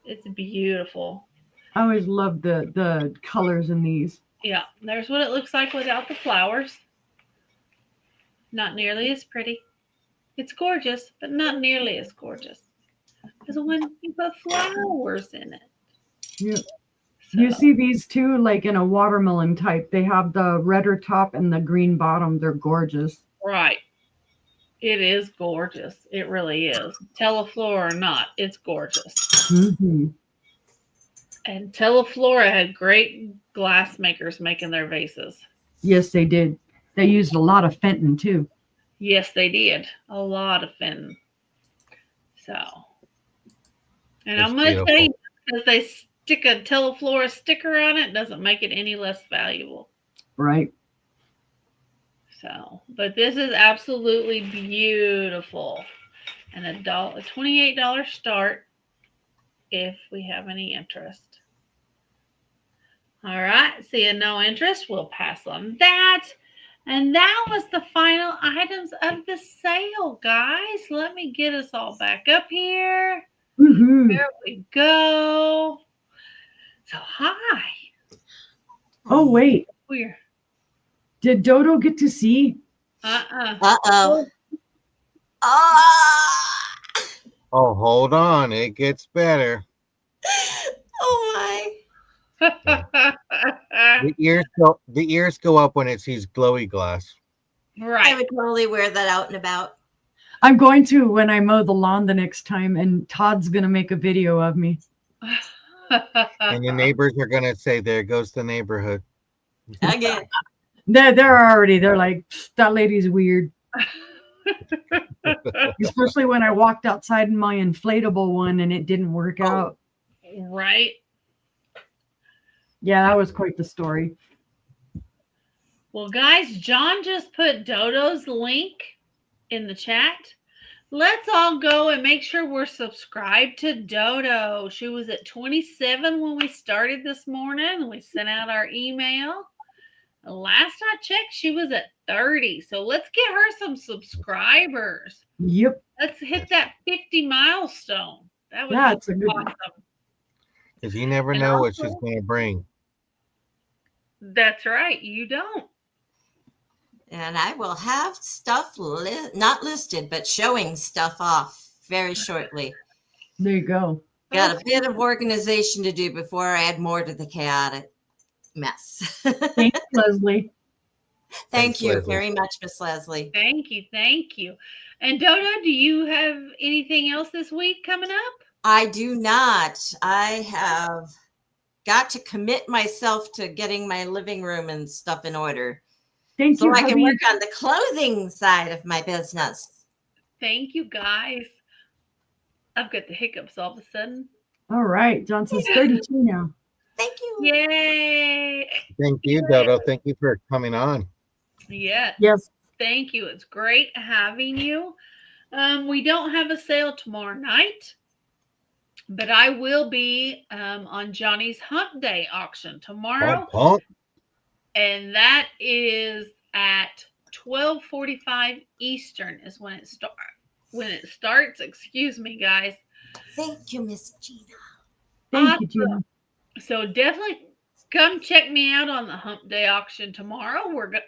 It's beautiful. I always love the colors in these. Yeah, there's what it looks like without the flowers. Not nearly as pretty. It's gorgeous, but not nearly as gorgeous. Because when you put flowers in it. Yeah. So, You see these too, like in a watermelon type. They have the redder top and the green bottom. They're gorgeous. right. It is gorgeous. It really is. Teleflora or not, it's gorgeous. Mm-hmm. And Teleflora had great glass makers making their vases. Yes, they did. They used a lot of Fenton too. Yes, they did. A lot of Fenton. So, and That's I'm going to tell you, beautiful. because they stick a Teleflora sticker on it, doesn't make it any less valuable. Right. So, but this is absolutely beautiful. And a $28 start if we have any interest. All right, seeing no interest, we'll pass on that. And that was the final items of the sale, guys. Let me get us all back up here. Mm-hmm. There we go. So, hi. Oh, wait. We're Did Dodo get to see? Uh-oh. Ah! Oh, hold on. It gets better. Oh my. The ears go up when it sees glowy glass. I Right. would totally wear that out and about. I'm going to when I mow the lawn the next time, and Todd's going to make a video of me. And the neighbors are going to say, there goes the neighborhood. Again. They're like, that lady's weird. Especially when I walked outside in my inflatable one and it didn't work out. Right. Yeah, that was quite the story. Well, guys, John just put Dodo's link in the chat. Let's all go and make sure we're subscribed to Dodo. She was at 27 when we started this morning. We sent out our email. Last I checked, she was at 30. So let's get her some subscribers. Yep. Let's hit that 50 milestone. That would That's be a good awesome. Because you never And know what she's also- going to bring. That's right. You don't. And I will have stuff not listed, but showing stuff off very shortly. There you go. Got a bit of organization to do before I add more to the chaotic mess. Thanks, Leslie. Thank Thanks, you Leslie. very much, Miss Leslie. Thank you. Thank you. And Dodo, do you have anything else this week coming up? I do not. I have got to commit myself to getting my living room and stuff in order. Thank So you, I can hubby. work on the clothing side of my business. Thank you, guys. I've got the hiccups all of a sudden. All right. Johnson's 32 now. Thank you. Yay. Thank you, Dodo. Thank you for coming on. Yes. Yes. Thank you. It's great having you. We don't have a sale tomorrow night, but I will be on Johnny's Hump Day auction tomorrow. Pump, pump. And that is at 12:45 Eastern is when it starts. When it starts, excuse me, guys. Thank you, Miss Gina. Thank you, Gina. So definitely come check me out on the Hump Day auction tomorrow. We're gonna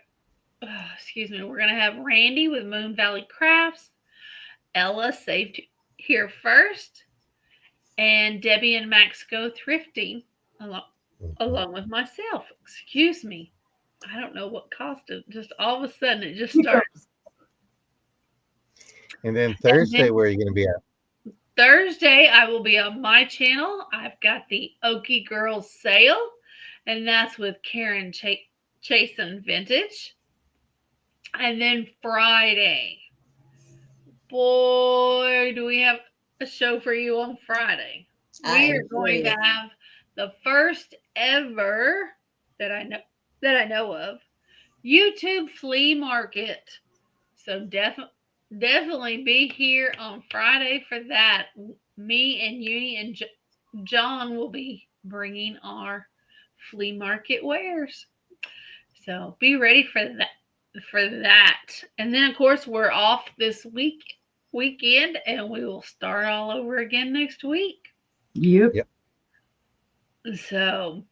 have Randy with Moon Valley Crafts, Ella saved here first, and Debbie and Max go thrifting along with myself. Excuse me. I don't know what caused it. Just all of a sudden it just starts. And then Thursday, where are you going to be at? Thursday, I will be on my channel. I've got the Okie Girls sale, and that's with Karen Chasen Vintage. And then Friday, boy, do we have a show for you on Friday. We are going to have the first ever that I know of YouTube flea market. So definitely be here on Friday for that. Me and Uni and John will be bringing our flea market wares. So be ready for that. And then of course we're off this weekend and we will start all over again next week. Yep. So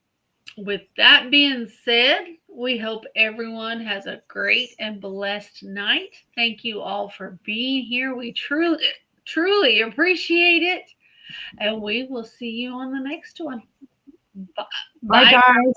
with that being said, we hope everyone has a great and blessed night. Thank you all for being here. We truly appreciate it. And we will see you on the next one. Bye, guys.